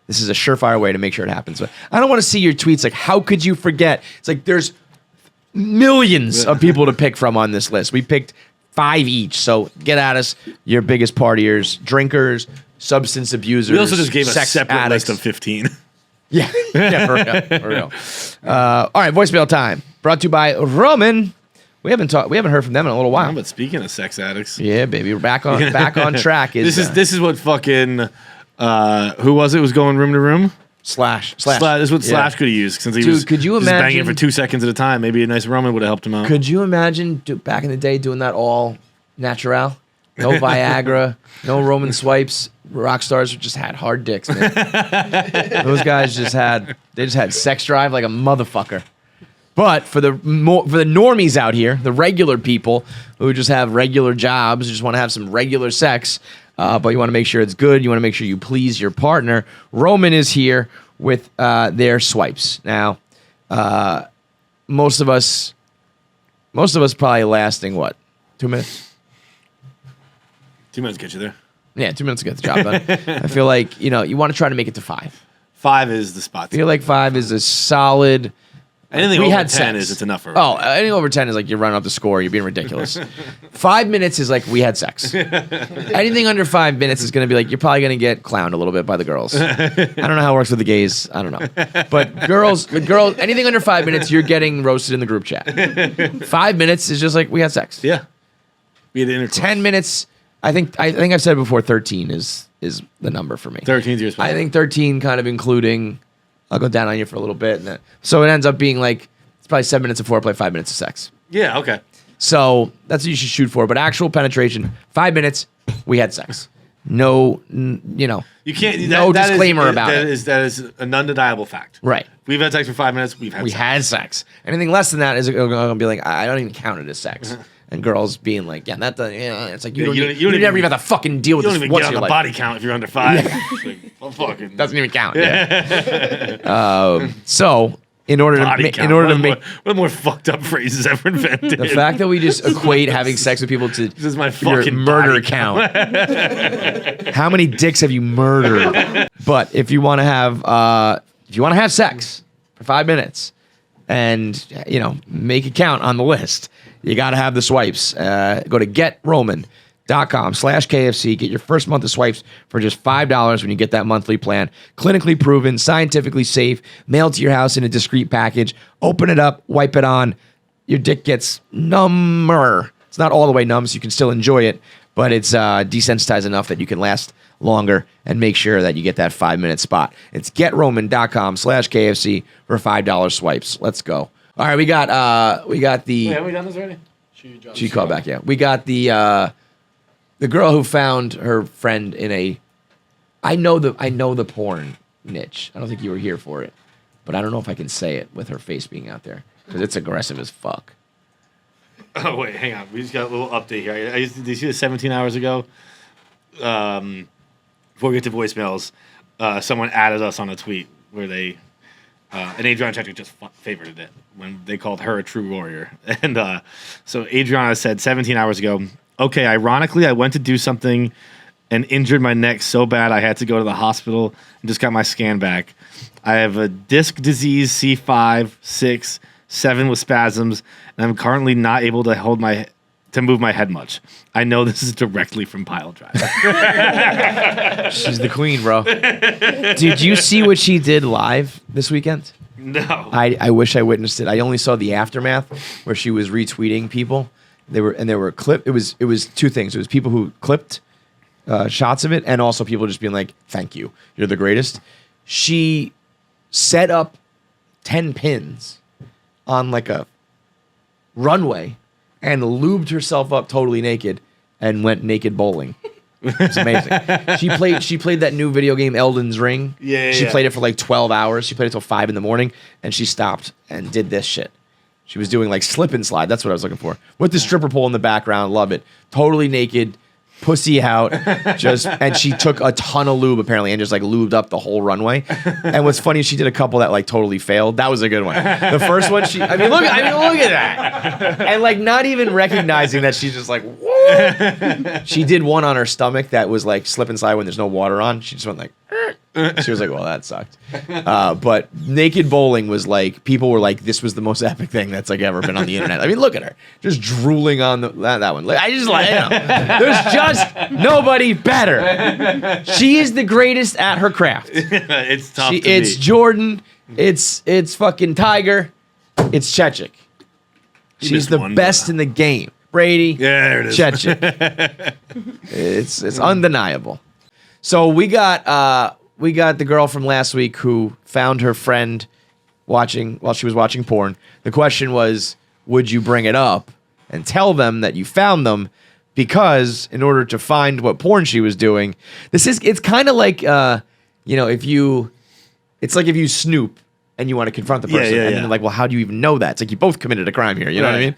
this is a surefire way to make sure it happens, but I don't want to see your tweets like, how could you forget? It's like there's millions of people to pick from on this list. We picked 5 each, so get at us, your biggest partiers, drinkers, substance abusers. We also just gave a sex separate addicts. list of 15. Yeah, yeah, for real. All right, voicemail time. Brought to you by Roman. We haven't heard from them in a little while. But speaking of sex addicts, Yeah, baby, we're back on track. this is what fucking who was it? Was going room to room? Slash. This is what Yeah. Slash could have used since he Dude, was could you just banging imagine- for 2 seconds at a time. Maybe a nice Roman would have helped him out. Could you imagine back in the day doing that all natural? No Viagra, no Roman swipes. Rock stars just had hard dicks, man. Those guys just had sex drive like a motherfucker. But for the normies out here, the regular people who just have regular jobs, just want to have some regular sex, but you want to make sure it's good, you want to make sure you please your partner, Roman is here with their swipes. Now, most of us probably lasting what? 2 minutes? 2 minutes get you there. Yeah, 2 minutes to get the job done. I feel like, you want to try to make it to 5. 5 is the spot. I feel like 5 is a solid. Anything we over had 10 sex. is it's enough for Oh, anything over 10 is like you're running up the score. You're being ridiculous. 5 minutes is like we had sex. Anything under 5 minutes is going to be like you're probably going to get clowned a little bit by the girls. I don't know how it works with the gays. I don't know. But girls, anything under 5 minutes, you're getting roasted in the group chat. 5 minutes is just like we had sex. Yeah. We had intercourse. 10 minutes. I think I've said before 13 is the number for me. 13 years. I think 13 kind of including I'll go down on you for a little bit. And so it ends up being like, it's probably 7 minutes of foreplay, 5 minutes of sex. Yeah, okay. So that's what you should shoot for. But actual penetration, 5 minutes, we had sex. No, You can't. No disclaimer about it. That is an undeniable fact. Right. We've had sex for 5 minutes. We had sex. Anything less than that is going to be like, I don't even count it as sex. And girls being like, yeah, that doesn't, it's like, you never even have to fucking deal with You this don't even once get in on your the life. body count if you're under 5. It's like, well, fucking. Doesn't even count. Yeah. So in order Body to count. make One of the more fucked up phrases ever invented. the fact that we just equate having sex with people to This is my your fucking murder body count. How many dicks have you murdered? But if you want to have sex for 5 minutes and make it count on the list, you got to have the swipes. Go to GetRoman.com/KFC. Get your first month of swipes for just $5 when you get that monthly plan. Clinically proven, scientifically safe, mailed to your house in a discreet package. Open it up, wipe it on. your dick gets number. It's not all the way numb, so you can still enjoy it, but it's desensitized enough that you can last longer and make sure that you get that 5-minute spot. It's GetRoman.com/KFC for $5 swipes. Let's go. All right, we got the. Have we done this already? She called back. Yeah, we got the girl who found her friend in a. I know the porn niche. I don't think you were here for it, but I don't know if I can say it with her face being out there because it's aggressive as fuck. Oh wait, hang on. We just got a little update here. Did you see this 17 hours ago? Before we get to voicemails, someone added us on a tweet where they and Adriana Chechik just favorited it when they called her a true warrior. And so Adriana said 17 hours ago, okay, ironically, I went to do something and injured my neck so bad I had to go to the hospital and just got my scan back. I have a disc disease C5, 6, 7 with spasms, and I'm currently not able to move my head much. I know this is directly from pile drive. She's the queen, bro. Did you see what she did live this weekend? No. I wish I witnessed it. I only saw the aftermath where she was retweeting people. There were clip. It was two things. It was people who clipped shots of it, and also people just being like, "Thank you, you're the greatest." She set up 10 pins on like a runway and lubed herself up totally naked and went naked bowling. It's amazing. She played that new video game Elden's Ring. Yeah. She played it for like 12 hours. She played it till 5 a.m. and she stopped and did this shit. She was doing like slip and slide. That's what I was looking for. With the stripper pole in the background. Love it. Totally naked. Pussy out, and she took a ton of lube apparently and just like lubed up the whole runway. And what's funny is she did a couple that like totally failed. That was a good one. The first one, look at that, and like not even recognizing that she's just like, whoa. She did one on her stomach that was like slip and slide when there's no water on. She just went like. She was like, well, that sucked. But naked bowling was like, people were like, this was the most epic thing that's like ever been on the internet. I mean, look at her. Just drooling on that one. I just like, there's just nobody better. She is the greatest at her craft. It's tough to It's beat. Jordan. It's fucking Tiger. It's Chechik. She's missed the one, best in the game. Brady. Yeah, there it is. Chechik. It's undeniable. So we got the girl from last week who found her friend while she was watching porn. The question was, would you bring it up and tell them that you found them? Because in order to find what porn she was doing, it's kind of like if you snoop and you want to confront the person, and then they're like, well, how do you even know that? It's like you both committed a crime here. You know what I mean?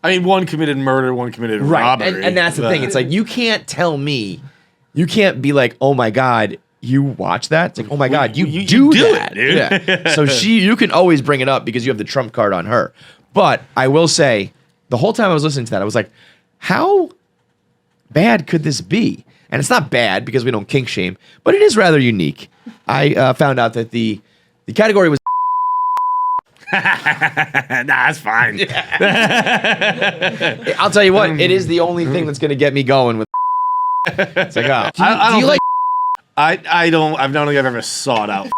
I mean, one committed murder, one committed robbery. And that's the thing. It's like you can't tell me. You can't be like, oh my God, you watch that? It's like, oh my God, you do that. It, dude. Yeah. So you can always bring it up because you have the trump card on her. But I will say, the whole time I was listening to that, I was like, how bad could this be? And it's not bad because we don't kink shame, but it is rather unique. I found out that the category was. Nah, that's fine. I'll tell you what, it is the only thing that's going to get me going with. It's like, oh. Do you like? I don't think I've ever sought out.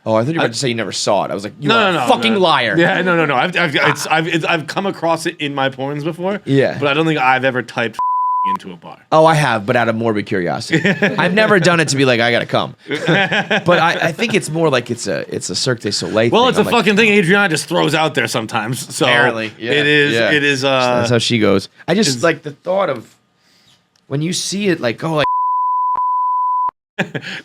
Oh, I thought you were about to say you never saw it. I was like, you are No, a fucking liar. Yeah, no. I've come across it in my porns before. Yeah. But I don't think I've ever typed into a bar. Oh, I have, but out of morbid curiosity. I've never done it to be like, I gotta come. But I think it's more like it's a Cirque du Soleil Well, thing. it's a I'm like, fucking thing Adriana just throws out there sometimes. So Apparently, yeah, it is. yeah. It is. that's how she goes. I just like the thought of when you see it, like, oh, like.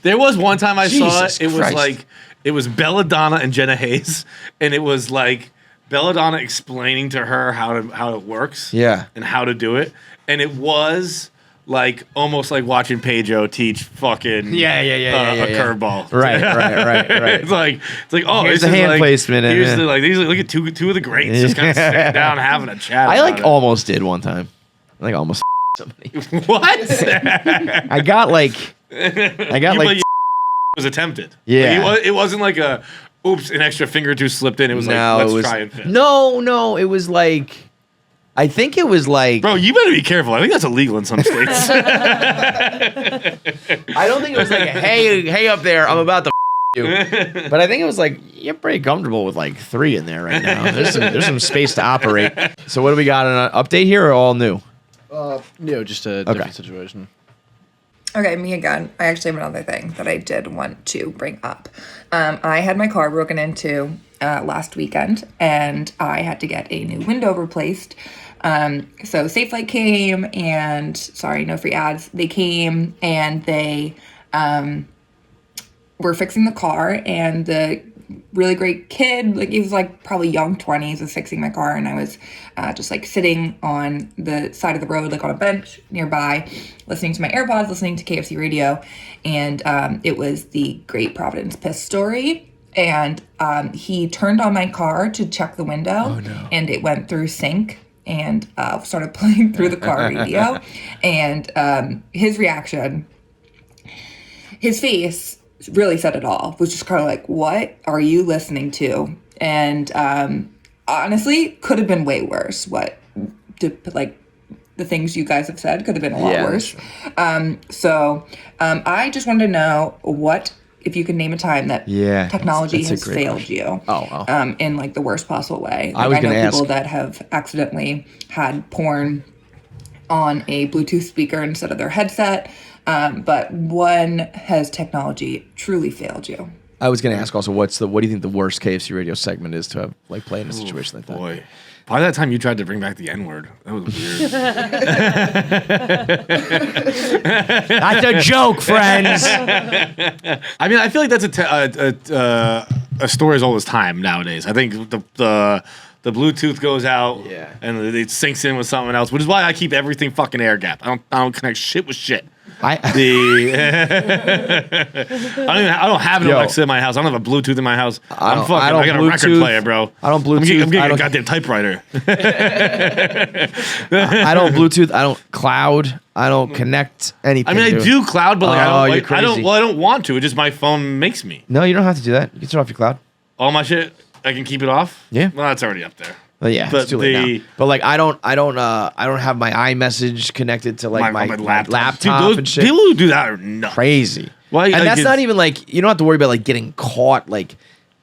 There was one time I saw Jesus it. It was Christ. like it was Belladonna and Jenna Hayes, and it was like Belladonna explaining to her how it works, Yeah. and how to do it, and it was like almost like watching Pedro teach fucking a curveball. Right. It's like oh, Here's this the is hand like, placement and- Here's yeah. the, like these look at two of the greats just kind of sitting down having a chat. I like about almost did one time. I like almost somebody. it. What? I got like. It was attempted. Yeah. Like, it wasn't like a oops, an extra finger or two slipped in. It was No, like it was, let's try and fit. No, it was like. I think it was like. Bro, you better be careful. I think that's illegal in some states. I don't think it was like, hey up there, I'm about to But I think it was like you're pretty comfortable with like 3 in there right now. There's some space to operate. So what do we got? An update here or all new? Just a different situation. Okay, me again. I actually have another thing that I did want to bring up. I had my car broken into last weekend, and I had to get a new window replaced. So SafeLight came, and sorry, no free ads. They came and they were fixing the car, and the really great kid, like he was like probably young 20s, was fixing my car, and I was just like sitting on the side of the road, like on a bench nearby, listening to my AirPods, listening to KFC radio, and it was the Great Providence Piss story. And he turned on my car to check the window, and it went through sync and started playing through the car radio. And his reaction, his face really said it all. Was just kind of like, what are you listening to? And honestly, could have been way worse. The things you guys have said could have been a lot worse. So I just wanted to know if you could name a time that technology has failed you. In like the worst possible way. Like, I was going to ask people that have accidentally had porn on a Bluetooth speaker instead of their headset. But when has technology truly failed you? I was going to ask also, what do you think the worst KFC radio segment is to have like play in a situation like that? Boy. By that time, you tried to bring back the N-word. That was weird. That's a joke, friends. I mean, I feel like that's a story as old as time nowadays. I think the Bluetooth goes out, and it syncs in with something else, which is why I keep everything fucking air gap. I don't connect shit with shit. I don't have an Alexa in my house. I don't have a Bluetooth in my house. I got a record player, bro. I don't Bluetooth. I'm getting a goddamn typewriter. I don't Bluetooth. I don't cloud. I don't connect anything. I mean, I do cloud, but like, you're crazy. I don't want to. It's just my phone makes me. No, you don't have to do that. You can turn off your cloud. All my shit, I can keep it off. Yeah. Well, that's already up there. Well, yeah, but it's too late now. But like, I don't have my iMessage connected to like my laptop Dude, and shit. People who do that are nuts. Crazy. Why? And Like, that's not even like, you don't have to worry about like getting caught. Like,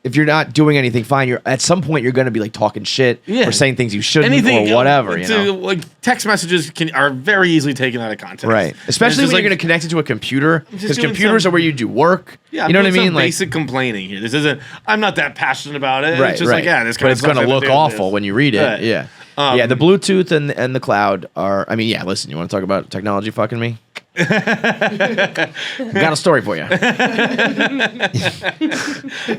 if you're not doing anything fine, you're at some point you're gonna be like talking shit or saying things you shouldn't or whatever. You know? Like text messages are very easily taken out of context. Right. Especially when you're gonna connect it to a computer, because computers are where you do work. Yeah, you know what I mean? Like basic complaining here. This isn't. I'm not that passionate about it. Right. It's just like this kind but of. it's gonna look awful when you read it. Right. Yeah. Yeah. The Bluetooth and the cloud are. I mean, yeah. Listen, you want to talk about technology fucking me? Got a story for you.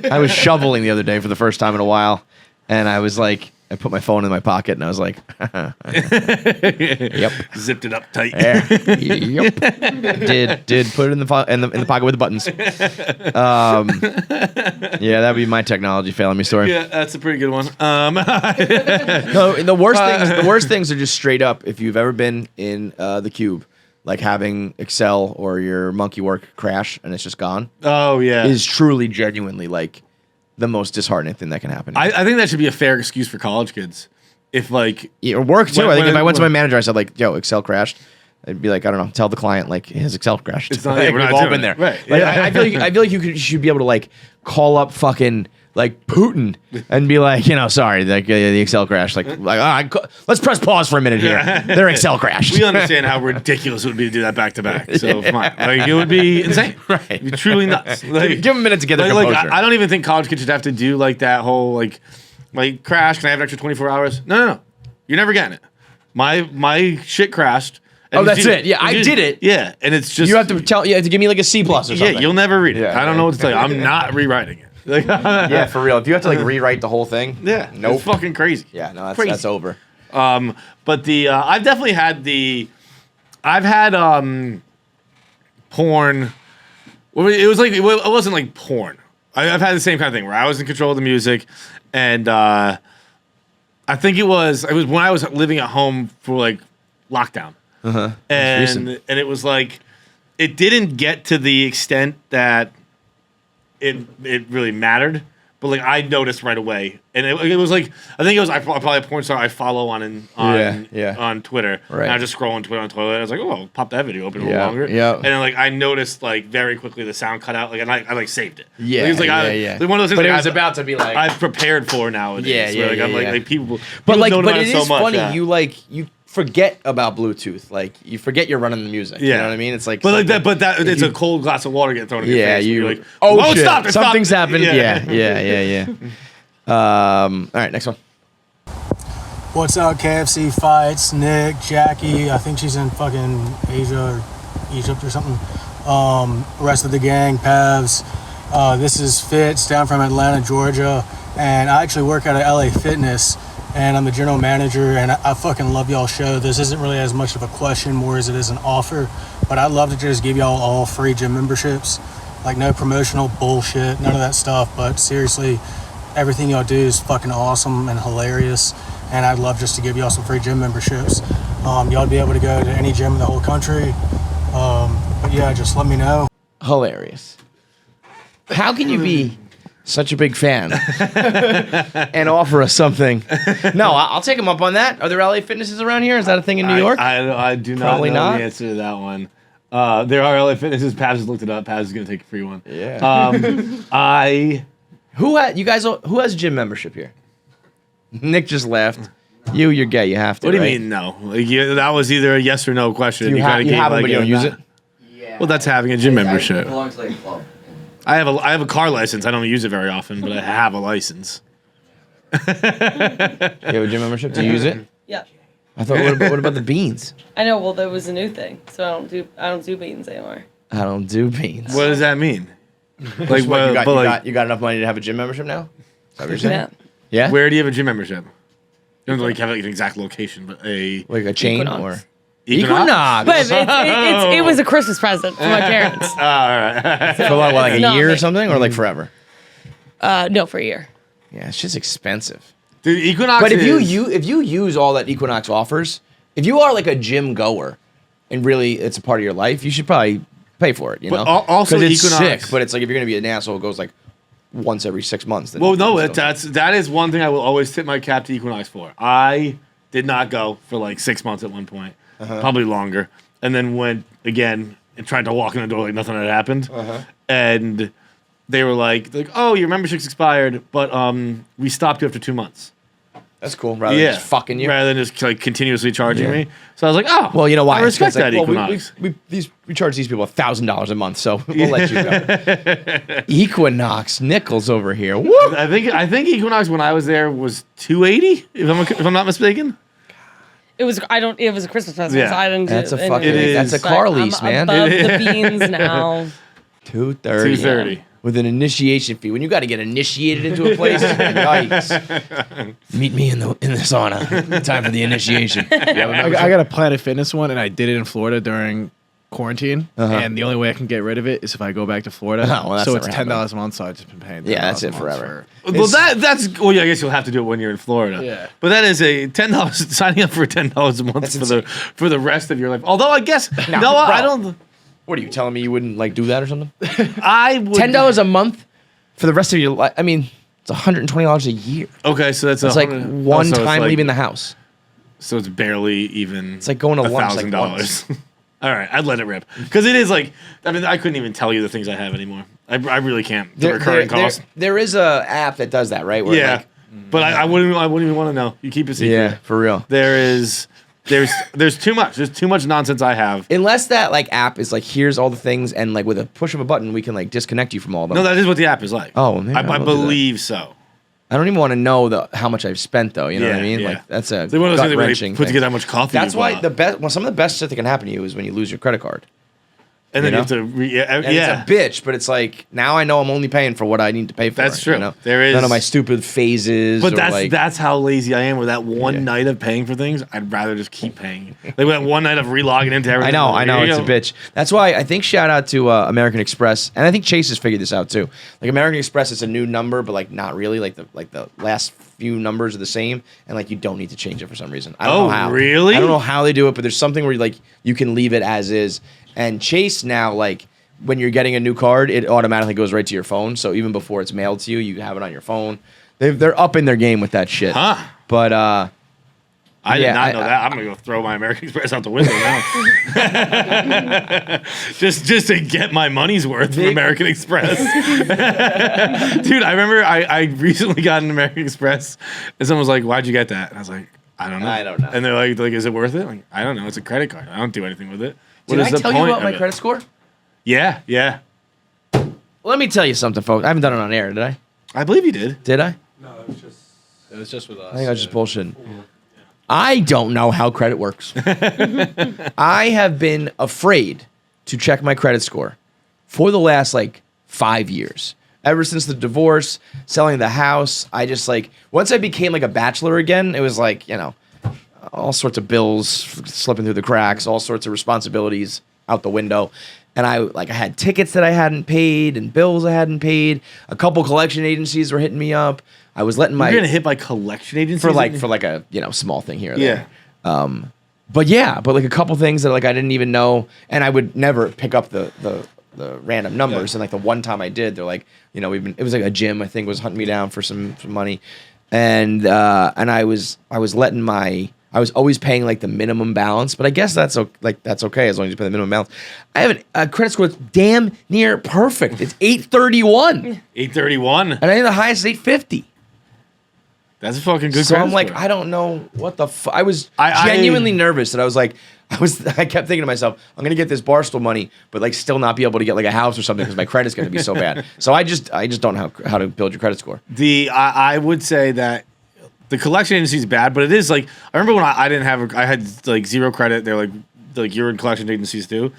I was shoveling the other day for the first time in a while, and I was like, I put my phone in my pocket, and I was like, "Yep, zipped it up tight." Yep, did put it in the pocket with the buttons. Yeah, that'd be my technology failing me story. Yeah, that's a pretty good one. No, the worst things are just straight up. If you've ever been in the cube, like having Excel or your monkey work crash and it's just gone. Oh yeah, is truly genuinely like the most disheartening thing that can happen. I think that should be a fair excuse for college kids. If like or work too. I think if I went to my manager, I said like, "Yo, Excel crashed," I'd be like, I don't know, tell the client like his Excel crashed. It's not, like, we're we've not all doing been it. there. Right. Like, I feel like you should be able to like call up fucking like Putin and be like, sorry, like the Excel crashed. Let's press pause for a minute here. Their Excel crashed. We understand how ridiculous it would be to do that back to back. So come on. Like, it would be insane. Right. It'd be truly nuts. Like, give them a minute to get their composure. I don't even think college kids should have to do like that whole like crash. Can I have an extra 24 hours? No. You're never getting it. My shit crashed. Oh, that's it. Yeah, I did it. Yeah, and it's just you have to give me like a C+ or something. Yeah, you'll never read it. Yeah, I don't know what to tell you. I'm not rewriting it. Yeah, for real. If you have to like rewrite the whole thing, nope. It's fucking crazy. Yeah, no, that's over. But I've definitely had porn. Well, it wasn't like porn. I've had the same kind of thing where I was in control of the music, and I think it was when I was living at home for like lockdown, and it was like it didn't get to the extent that it really mattered, but like I noticed right away, and it was like I think it was probably a porn star I follow on Twitter. Right. And I was just scrolling Twitter on toilet. I was like, oh, I'll pop that video open a little Yeah, longer. yeah. And then like I noticed like very quickly the sound cut out. Like and I like saved it. Yeah, Like, it's like like one of those things. But like, it was about to be like I've prepared for nowadays. Yeah, yeah, where, like, I'm yeah, like people. But people like, know but about it so is much, funny. yeah. You forget about Bluetooth. Like you forget you're running the music. You know what I mean? It's like, but like something- that. But it's a cold glass of water getting thrown in your Yeah, face. and you you're like, oh oh, shit, stop! something's Stop. happened. Yeah. All right, next one. What's up, KFC Fights? Nick, Jackie, I think she's in fucking Asia or Egypt or something. Rest of the gang, Pavs. This is Feits down from Atlanta, Georgia. And I actually work at a LA Fitness and I'm the general manager and I fucking love y'all show. This isn't really as much of a question more as it is an offer, but I'd love to just give y'all all free gym memberships. Like no promotional bullshit, none of that stuff, but seriously, everything y'all do is fucking awesome and hilarious. And I'd love just to give y'all some free gym memberships. Y'all be able to go to any gym in the whole country. But yeah, just let me know. Hilarious. How can you be such a big fan and offer us something? No, I'll take him up on that. Are there LA Fitnesses around here? Is that a thing in New York? I do not Probably know not. the answer to that one. There are LA Fitnesses. Paz has looked it up. Paz is going to take a free one. Yeah. Who has gym membership here? Nick just laughed. You're gay. You have to. What do you right? mean no? Like that was either a yes or no question. You gotta have it, but you don't use it. Yeah. Well, that's having a gym membership. It belongs to like a club. I have a car license. I don't use it very often, but I have a license. You have a gym membership? Do you use it? Yeah. I thought. What about the beans? I know. Well, that was a new thing, so I don't do beans anymore. I don't do beans. What does that mean? Like, What, but like, you got enough money to have a gym membership now? Is that what you're saying? Yeah. Yeah. where do you have a gym membership? You don't like have like an exact location, but Like a chain Equinox. or Equinox? But it was a Christmas present for my parents. All right. for like a not year or me. something, or like forever? No, for a year. Yeah, it's just expensive. Dude, Equinox. But if is, you use all that Equinox offers, if you are like a gym goer, and really it's a part of your life, you should probably pay for it. You But know, also 'Cause it's Equinox- sick. But it's like if you're gonna be an asshole, it goes like once every 6 months. then well, no, it's still- that is one thing I will always tip my cap to Equinox for. I did not go for like 6 months at one point, probably longer, and then went again and tried to walk in the door like nothing had happened, and they were like, "Oh, your membership's expired, but we stopped you after 2 months." That's cool. Rather than just fucking you. rather than just like continuously charging Yeah. me. So I was like, "Oh, Well, you know why? I respect It's 'cause, that like, well, Equinox." we charge these people $1,000 a month, so we'll let you go. Equinox Nichols over here. Whoop. I think Equinox when I was there was $280 if I'm not mistaken. It was It was a Christmas present, Yeah. so I didn't do That's a any fucking. of it. That's a But car I'm lease, man. above the beans now. 230. $230. With an initiation fee. When you got to get initiated into a place, yikes. Meet me in the sauna. Time for the initiation. I got a Planet Fitness one, and I did it in Florida during quarantine. And the only way I can get rid of it is if I go back to Florida. Oh, well, that's so it's never $10 a month. So I've just been paying. Yeah, that's $10 it a month forever. Well, that's well. Yeah, I guess you'll have to do it when you're in Florida. Yeah. but that is a $10 signing up for $10 a month for the rest of your life. Although I guess no, I don't. What are you telling me you wouldn't like do that or something? I would $10 a month for the rest of your life. I mean, it's $120 a year. Okay, so that's It's like 100 one so it's time like- leaving the house. So it's barely even. It's like going to lunch like $1,000. All right, I'd let it rip because it is like. I mean, I couldn't even tell you the things I have anymore. I really can't. The recurring cost. There is a app that does that, right? Where Yeah, like- but I wouldn't even want to know. You keep it secret. yeah, for real. There's too much. There's too much nonsense I have. Unless that like app is like, here's all the things, and like with a push of a button, we can like disconnect you from all of them. No, that is what the app is like. Oh, maybe I I will do that. believe so. I don't even want to know how much I've spent though. You know what I mean? Yeah. Like that's a It's like one of those things where gut-wrenching they put thing. together how much coffee. That's you why bought. the best. Well, some of the best shit that can happen to you is when you lose your credit card. and then you you have to. And Yeah, it's a bitch, but it's like now I know I'm only paying for what I need to pay for. That's true. You know? There is- none of my stupid phases. but or that's how lazy I am with that one Yeah. night of paying for things. I'd rather just keep paying. Like that one night of relogging into everything. I know, Here you it's a go. bitch. That's why I think shout out to American Express, and I think Chase has figured this out too. Like American Express, it's a new number, but like not really. Like the last few numbers are the same, and like you don't need to change it for some reason. I don't Oh, know how. really? I don't know how they do it, but there's something where like you can leave it as is. And Chase now like when you're getting a new card, it automatically goes right to your phone. So even before it's mailed to you, you have it on your phone. They're up in their game with that shit. Huh? But I did not know that. I'm gonna go throw my American Express out the window now. just to get my money's worth from American Express. Dude, I remember I recently got an American Express, and someone was like, "Why'd you get that?" And I was like, "I don't know." And they're like, "Is it worth it?" Like, I don't know. It's a credit card. I don't do anything with it. What Did is I the tell you point about my of it? credit score? Yeah. Let me tell you something, folks. I haven't done it on air, did I? I believe you did. Did I? It was just with us. I think I was just bullshitting. I don't know how credit works. I have been afraid to check my credit score for the last 5 years. Ever since the divorce, selling the house, I just once I became a bachelor again, it was all sorts of bills slipping through the cracks, all sorts of responsibilities out the window. And I had tickets that I hadn't paid and bills I hadn't paid. A couple collection agencies were hitting me up. I was letting You're getting hit by collection agencies for a small thing here or there. Yeah. But a couple things that I didn't even know, and I would never pick up the random numbers. And the one time I did, they're it was a gym I think was hunting me down for some money, and I was always paying the minimum balance, but I guess that's okay as long as you pay the minimum balance. I have a credit score that's damn near perfect. It's 831. 831. And I think the highest is 850. That's a fucking good So credit I'm score. I don't know what the I was genuinely nervous, and I kept thinking to myself, I'm gonna get this Barstool money, but still not be able to get a house or something because my credit's gonna be so bad. So I just don't know how to build your credit score. I would say that the collection agency is bad, but it is I remember when I didn't have I had zero credit. They're you're in collection agencies too,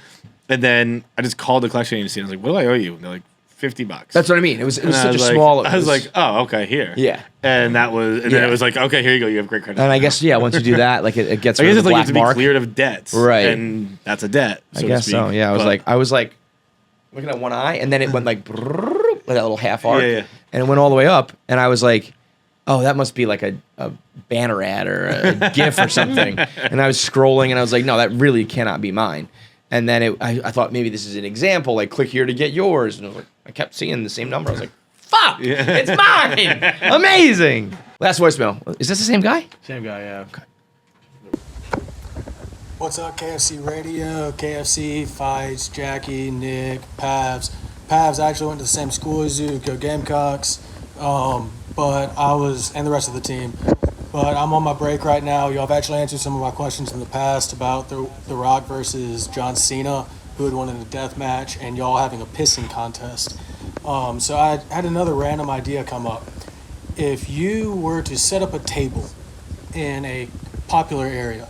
and then I just called the collection agency and I was like, "What do I owe you?" And they're like, $50. That's what I mean. It was And such a I small. I was like, "Oh, okay, here." Yeah. And that was, and then Yeah. it was okay, here you go. You have great credit. And I guess once you do that, it gets I rid guess of it's the you black have to be mark. cleared of debts, Right. And that's a debt. I So guess to so. speak. Yeah, But- I was looking at one eye, and then it went with that little half arc, Yeah. and it went all the way up, and I was like, "Oh, that must be a banner ad or a GIF or something." And I was scrolling, and I was like, "No, that really cannot be mine." And then I thought maybe this is an example, click here to get yours, and I kept seeing the same number. I was like, "Fuck, it's mine!" Amazing. Last voicemail. Is this the same guy? Same guy, yeah. Okay. What's up, KFC Radio, KFC, Fights, Jackie, Nick, Pavs. Pavs actually went to the same school as you, go Gamecocks. But and the rest of the team. But I'm on my break right now. Y'all have actually answered some of my questions in the past about The Rock versus John Cena, who had won in a death match, and y'all having a pissing contest. So I had another random idea come up. If you were to set up a table in a popular area,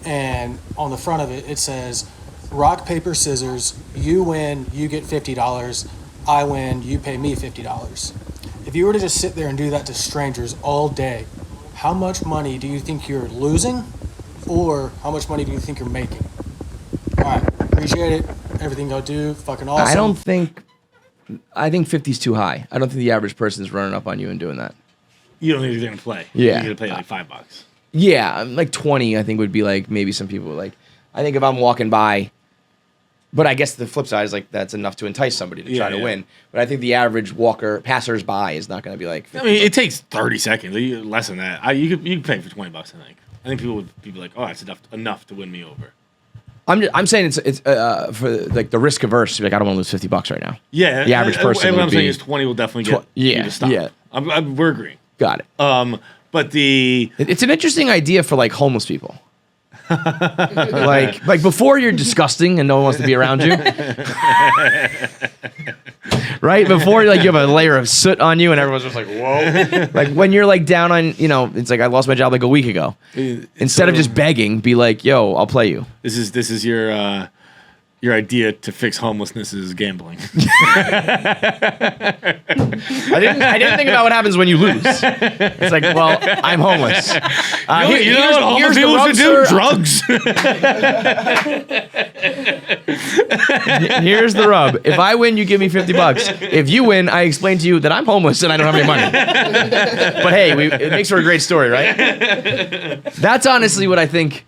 and on the front of it, it says, rock, paper, scissors, you win, you get $50, I win, you pay me $50. If you were to just sit there and do that to strangers all day, how much money do you think you're losing, or how much money do you think you're making? All right, appreciate it. Everything y'all do, fucking awesome. I think 50's too high. I don't think the average person is running up on you and doing that. You don't think you're gonna play. Yeah. You're gonna pay $5. Yeah, 20 I think would be maybe some people I think if I'm walking by, but I guess the flip side is that's enough to entice somebody to try to win. But I think the average passers-by is not going to be I mean, it takes 30 seconds. Less than that. You could pay for $20. I think. I think people would be like, "Oh, that's enough to win me over." I'm saying it's for the risk averse. I don't want to lose $50 right now. Yeah, the average person. And what would I'm be, saying is 20 will definitely get you to stop. Yeah, we're agreeing. Got it. But it's an interesting idea for homeless people. Before you're disgusting and no one wants to be around you. Right? Before you have a layer of soot on you and everyone's just whoa. When you're down on, it's I lost my job a week ago. Instead of just begging, be yo, I'll play you. This is your idea to fix homelessness is gambling. I didn't think about what happens when you lose. It's well, I'm homeless. You know what homeless people should do? Drugs. Here's the rub. If I win, you give me $50. If you win, I explain to you that I'm homeless and I don't have any money. But hey, it makes for a great story, right? That's honestly what I think.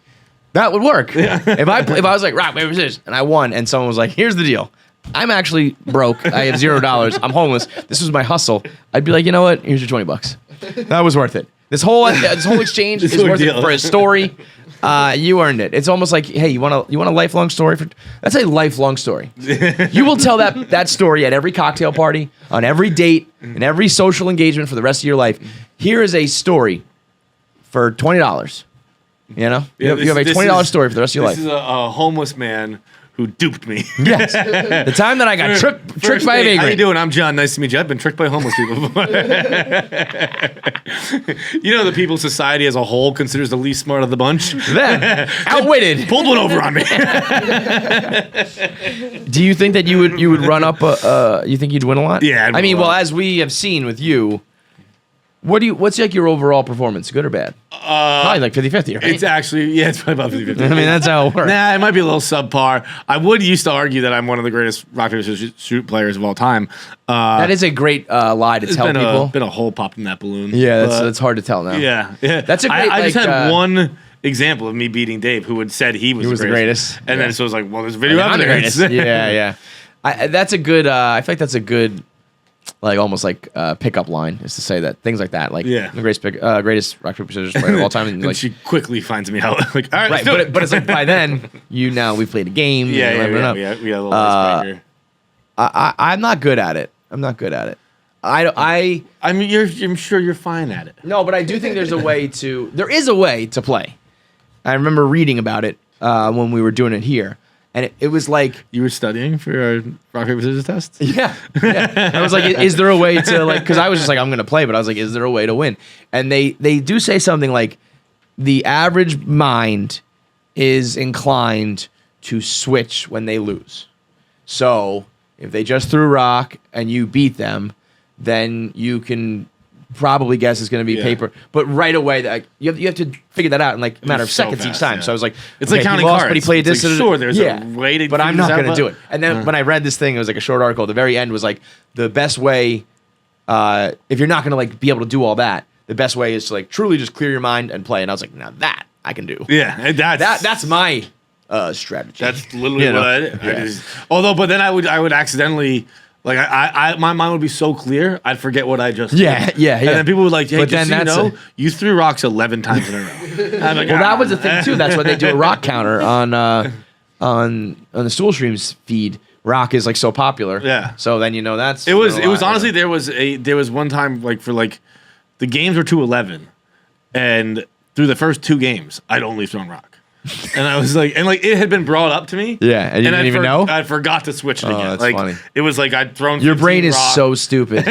That would work. If I was rock, paper, scissors, and I won, and someone was like, "Here's the deal. I'm actually broke. I have $0. I'm homeless. This was my hustle. I'd be like, you know what? Here's your $20. That was worth it. This whole exchange is worth it for a story. You earned it. It's almost like, hey, you want a lifelong story? That's a lifelong story. You will tell that story at every cocktail party, on every date, and every social engagement for the rest of your life. Here is a story for $20. You know, you have a $20 story for the rest of your life. This is a homeless man who duped me. Yes, the time that I got tricked by a vagrant. How you doing? I'm John. Nice to meet you. I've been tricked by homeless people before. You know, the people society as a whole considers the least smart of the bunch. Then outwitted, pulled one over on me. Do you think that you would run up? You think you'd win a lot? Yeah, I'd I mean, win a well, lot. as we have seen with you, what's like your overall performance, good or bad? Probably like 50-50, right? It's actually, it's probably about 50-50. I mean, that's how it works. Nah, it might be a little subpar. I would used to argue that I'm one of the greatest rock, paper, scissors shoot players of all time. That is a great lie to tell people. Been a hole popped in that balloon. Yeah, but that's hard to tell now. Yeah. That's a great. I just like, had one example of me beating Dave, who had said he was the greatest. And then so it was like, well, there's video I'm the evidence. greatest. Yeah. That's a good. I feel like that's a good. Like almost like pickup line is to say that things like that, like Yeah. the greatest rock paper scissors player of all time, and And like she quickly finds me out. Like, all right, right, but it's like by then we played a game. we had a little icebreaker. I'm not good at it. I'm mean, I'm sure you're fine at it. No, but I do think there is a way to play. I remember reading about it when we were doing it here. And it was like... You were studying for our rock, paper, scissors test? Yeah. I was like, is there a way to, like... Because I was just like, I'm going to play, but I was like, is there a way to win? And they do say something like, the average mind is inclined to switch when they lose. So, if they just threw rock and you beat them, then you can... probably guess it's going to be paper, but right away, like, you have to figure that out in like a matter of seconds each time. So I was like, it's like counting cards. But he played it's this. Like, sure, there's a way to. But I'm not going to do it. And then Uh-huh. when I read this thing, it was like a short article. At the very end was like the best way, if you're not going to like be able to do all that, the best way is to like truly just clear your mind and play. And I was like, now that I can do. Yeah, and that's my strategy. That's literally what I did. But then I would accidentally. Like my mind would be so clear, I'd forget what I just did. Yeah. And then people would like, hey, But just then so you know, you threw rocks 11 times in a row. I'm like, Well, that was the thing too. That's why they do a rock counter on the Stool Streams feed. Rock is like so popular. Yeah. So then you know that's It was honestly there was one time like for like the games were 2-11, and through the first 2 games I'd only thrown rock. And I was like, it had been brought up to me. Yeah, and you didn't even know? I forgot to switch it again. That's like funny. it was like I'd thrown. Your 15 brain is rock. so stupid,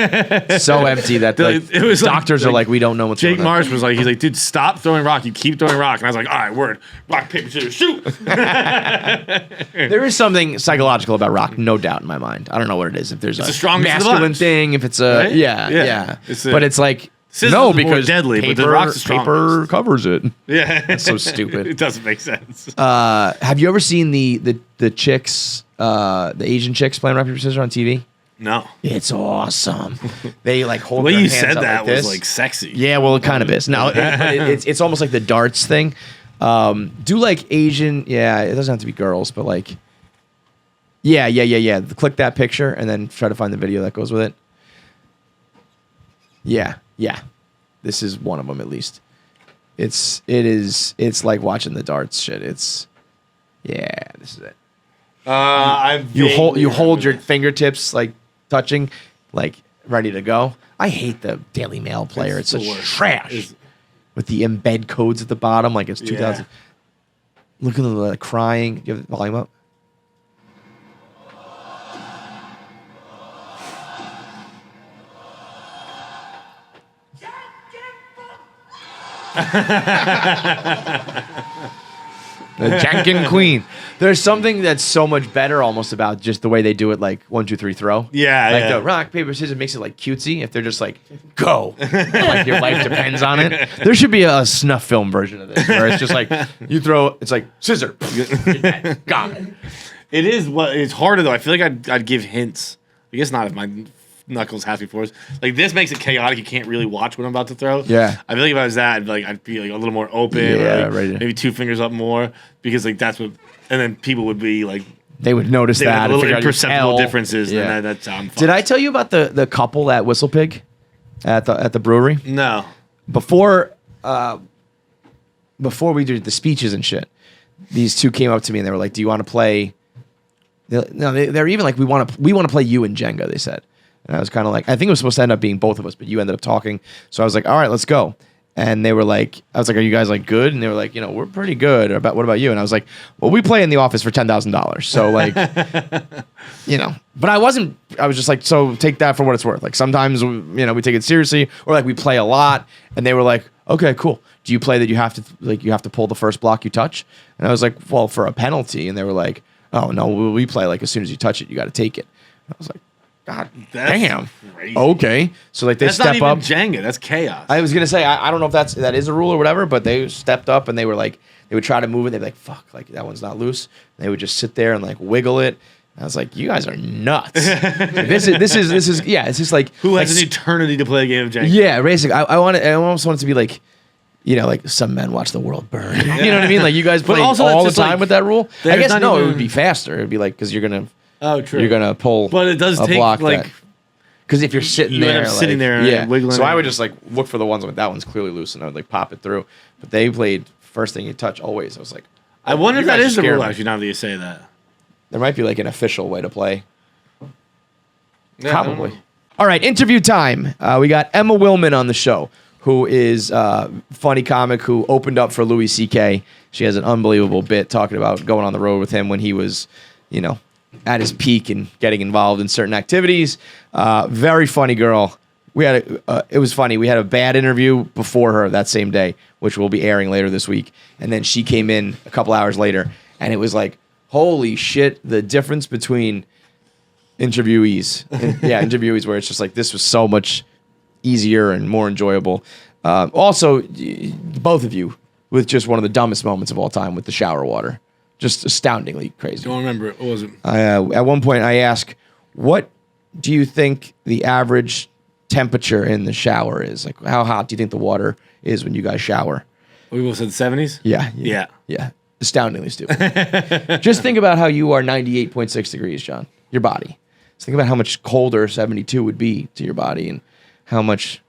so empty that like, It was like- doctors are like, we don't know what's Jake going on. Marsh was like, he's like, dude, stop throwing rock. You keep throwing rock. And I was like, all right, word. Rock, paper, scissors, shoot. There is something psychological about rock, no doubt in my mind. I don't know what it is. If there's It's a the strongest of the masculine bunch. thing, if it's a Right? yeah. It's But it's like Scissors no, is more because deadly, but the paper, rock's the paper strongest. covers it. Yeah. That's so stupid. It doesn't make sense. Have you ever seen the chicks, the Asian chicks playing rock paper scissors on TV? No. It's awesome. They like The hold way their you hands said up that like this. was like sexy. Yeah, well, it kind of is. No, it's almost like the darts thing. Do like Asian. Yeah, it doesn't have to be girls, but like. Yeah. Click that picture and then try to find the video that goes with it. Yeah. This is one of them at least. It's like watching the darts shit. This is it. You hold your fingertips like touching, like ready to go. I hate the Daily Mail player. It's such trash. With the embed codes at the bottom, like it's 2000. Look at the crying. You have the volume up. The Jankin Queen. There's something that's so much better almost about just the way they do it, like 1, 2, 3, throw. Yeah, like yeah. the rock, paper, scissors makes it like cutesy. If they're just like, go. Like your life depends on it. There should be a snuff film version of this where it's just like, you throw, it's like, scissor. Gone. It is it's harder though. I feel like I'd give hints. I guess not if my knuckles have to be forced. Like this makes it chaotic. You can't really watch what I'm about to throw. Yeah. I feel like if I was that, I'd be like a little more open. Yeah, or like right. Maybe 2 fingers up more because like that's what. And then people would be like they would notice They that. have and little figure out your imperceptible L. differences. Yeah. And that's Did I tell you about the couple at Whistle Pig at the brewery? No. Before we did the speeches and shit, these two came up to me and they were like, "Do you want to play?" They're even like, "We want to play you and Jenga." They said, and I was kind of like, I think it was supposed to end up being both of us, but you ended up talking, so I was like, "All right, let's go." And they were like, I was like, "Are you guys like good?" And they were like, "We're pretty good." What about you? And I was like, "Well, we play in the office for $10,000, so like, But I wasn't. I was just like, so take that for what it's worth. Like sometimes we take it seriously, or like we play a lot. And they were like, "Okay, cool. Do you play that you have to pull the first block you touch?" And I was like, "Well, for a penalty." And they were like, "Oh no, we play like as soon as you touch it, you got to take it." And I was like, God damn. Crazy. Okay. So like they That's step not even up. Jenga. That's chaos. I was gonna say I don't know if that is a rule or whatever, but they stepped up and they were like they would try to move it. They'd be like, "Fuck, like that one's not loose." And they would just sit there and like wiggle it. And I was like, "You guys are nuts." This is yeah. It's just like Who has like, an eternity to play a game of Jenga? Yeah, basically. I almost want it to be like. Like some men watch the world burn. You know what I mean? Like you guys play also all the it's just time like, with that rule. I there's guess not no, it even- would be faster. It'd be like because you're gonna True. you're gonna pull. But it does a take block like. that. Because if you're sitting You end there, up sitting there and yeah. wiggling So I it. would just like look for the ones like that one's clearly loose, and I would like pop it through. But they played first thing you touch always. I was like, I wonder you if that guys is the scare rule. me. Actually, now that you say that. There might be like an official way to play. Yeah, Probably. All right, interview time. We got Emma Willmann on the show, who is a funny comic who opened up for Louis C.K. She has an unbelievable bit talking about going on the road with him when he was, at his peak and getting involved in certain activities. Very funny girl. It was funny. We had a bad interview before her that same day, which will be airing later this week. And then she came in a couple hours later, and it was like, holy shit, the difference between interviewees. Interviewees where it's just like, this was so much easier and more enjoyable. Also, both of you with just one of the dumbest moments of all time with the shower water. Just astoundingly crazy. Don't remember it. What was it? At one point, I asked, what do you think the average temperature in the shower is? Like, how hot do you think the water is when you guys shower? We both said 70s? Yeah. Astoundingly stupid. Just think about how you are 98.6 degrees, John. Your body. Just think about how much colder 72 would be to your body and how much...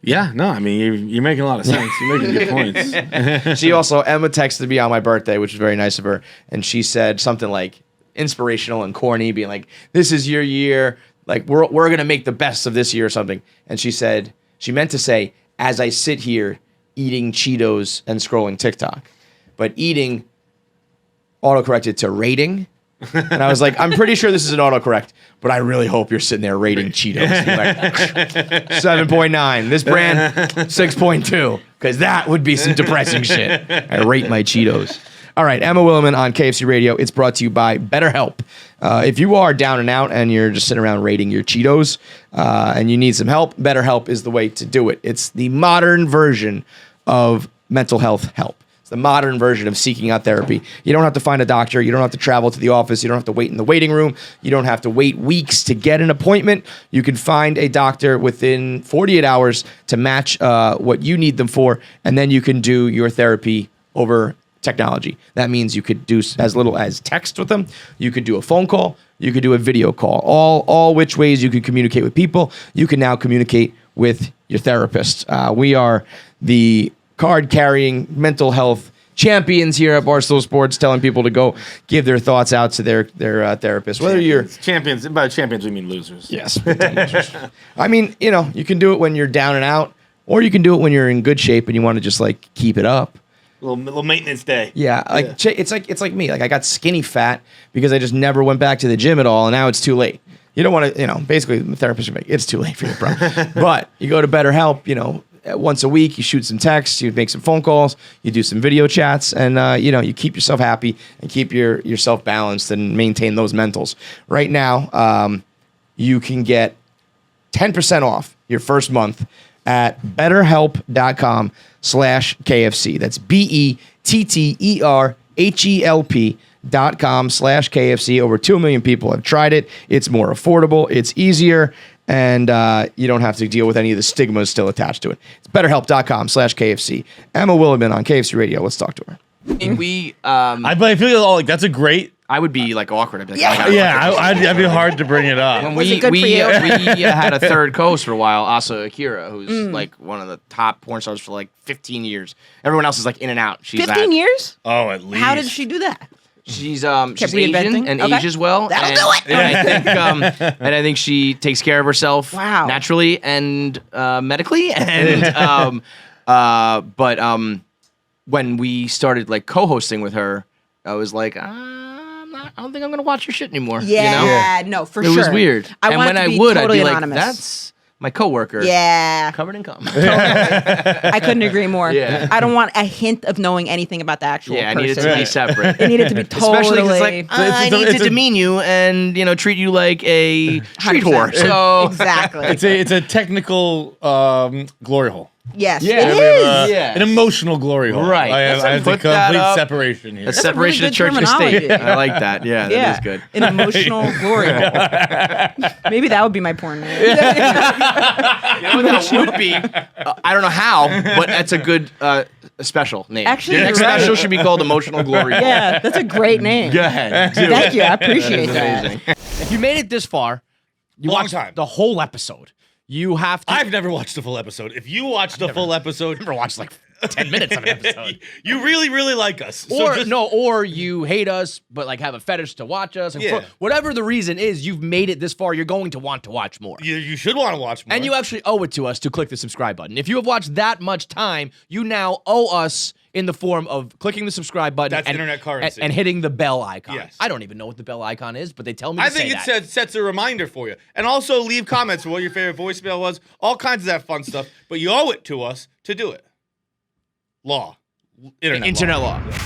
Yeah, no, I mean, you're making a lot of sense. You're making good points. Emma texted me on my birthday, which was very nice of her, and she said something like inspirational and corny, being like, this is your year, like, we're going to make the best of this year or something. And she said, she meant to say, as I sit here eating Cheetos and scrolling TikTok. But eating autocorrected to rating. And I was like, I'm pretty sure this is an autocorrect, but I really hope you're sitting there rating Cheetos. Like, 7.9. This brand, 6.2. Because that would be some depressing shit. I rate my Cheetos. All right, Emma Willmann on KFC Radio. It's brought to you by Betterhelp. If you are down and out and you're just sitting around rating your Cheetos and you need some help, BetterHelp is the way to do it. It's the modern version of mental health help. It's the modern version of seeking out therapy. You don't have to find a doctor. You don't have to travel to the office. You don't have to wait in the waiting room. You don't have to wait weeks to get an appointment. You can find a doctor within 48 hours to match what you need them for, and then you can do your therapy over technology. That means you could do as little as text with them. You could do a phone call. You could do a video call. All which ways you can communicate with people. You can now communicate with your therapist. We are the card-carrying mental health champions here at Barstool Sports, telling people to go give their thoughts out to their therapist. Whether you're champions, and by champions we mean losers. Yes. I mean, you can do it when you're down and out, or you can do it when you're in good shape and you want to just like keep it up. Little maintenance day. Yeah, it's like me. Like I got skinny fat because I just never went back to the gym at all, and now it's too late. You don't want to, basically the therapist would make it's too late for you, bro. But you go to BetterHelp, once a week, you shoot some texts, you make some phone calls, you do some video chats, and you keep yourself happy and keep yourself balanced and maintain those mentals. Right now, you can get 10% off your first month at betterhelp.com/KFC. That's BETTERHELP.com/KFC. Over 2 million people have tried it. It's more affordable. It's easier. And you don't have to deal with any of the stigmas still attached to it. It's betterhelp.com/KFC. Emma Willmann on KFC Radio. Let's talk to her. We I feel like that's a great I would be like awkward. I'd be like, Yeah. I gotta Yeah, watch this. I'd be hard to bring it up. When Was we it good we, for you? we had a third co-host for a while, Asa Akira, who's like one of the top porn stars for like 15 years. Everyone else is like in and out. She's 15 years? Oh, at least. How did she do that? She's Kept Asian reinventing? and Okay. ages well. That'll and, do it. And I think she takes care of herself Wow. naturally and medically. And when we started like co-hosting with her, I was like, I don't think I'm gonna watch your shit anymore. Yeah, you know? no, for It sure. was weird. I and want when it to I be would, totally I'd be anonymous. like, that's my coworker. Yeah. Covered in cum. I couldn't agree more. Yeah. I don't want a hint of knowing anything about the actual Yeah, I person. need it to be separate. It needed to be totally. Especially because like I need to demean you and treat you like a street 100%. whore. So Exactly. It's a technical glory hole. Yes, Yeah. it is. Yeah. An emotional glory hole. Right. I have a Put that complete up. separation here. a That's a separation really of church good and state. terminology. I like that. Yeah, Yeah, that is good. An emotional glory hole. Maybe that would be my porn name. You know what that would be? I don't know how, but that's a good special name. Actually, the next you're right. special should be called Emotional Glory Hole. Yeah, that's a great name. Go ahead. do Thank it. you. I appreciate that. Amazing. If you made it this far, you Long watched time. the whole episode. You have to. I've never watched the full episode. If you watched the full episode, never watched like 10 minutes of an episode. you really, really like us. Or you hate us, but like have a fetish to watch us. And Yeah. whatever the reason is, you've made it this far. You're going to want to watch more. You should want to watch more. And you actually owe it to us to click the subscribe button. If you have watched that much time, you now owe us in the form of clicking the subscribe button. That's internet currency. And hitting the bell icon. Yes. I don't even know what the bell icon is, but they tell me I to think say it sets a reminder for you. And also leave comments for what your favorite voicemail was, all kinds of that fun stuff. But you owe it to us to do it. Law. Internet Internet law. law.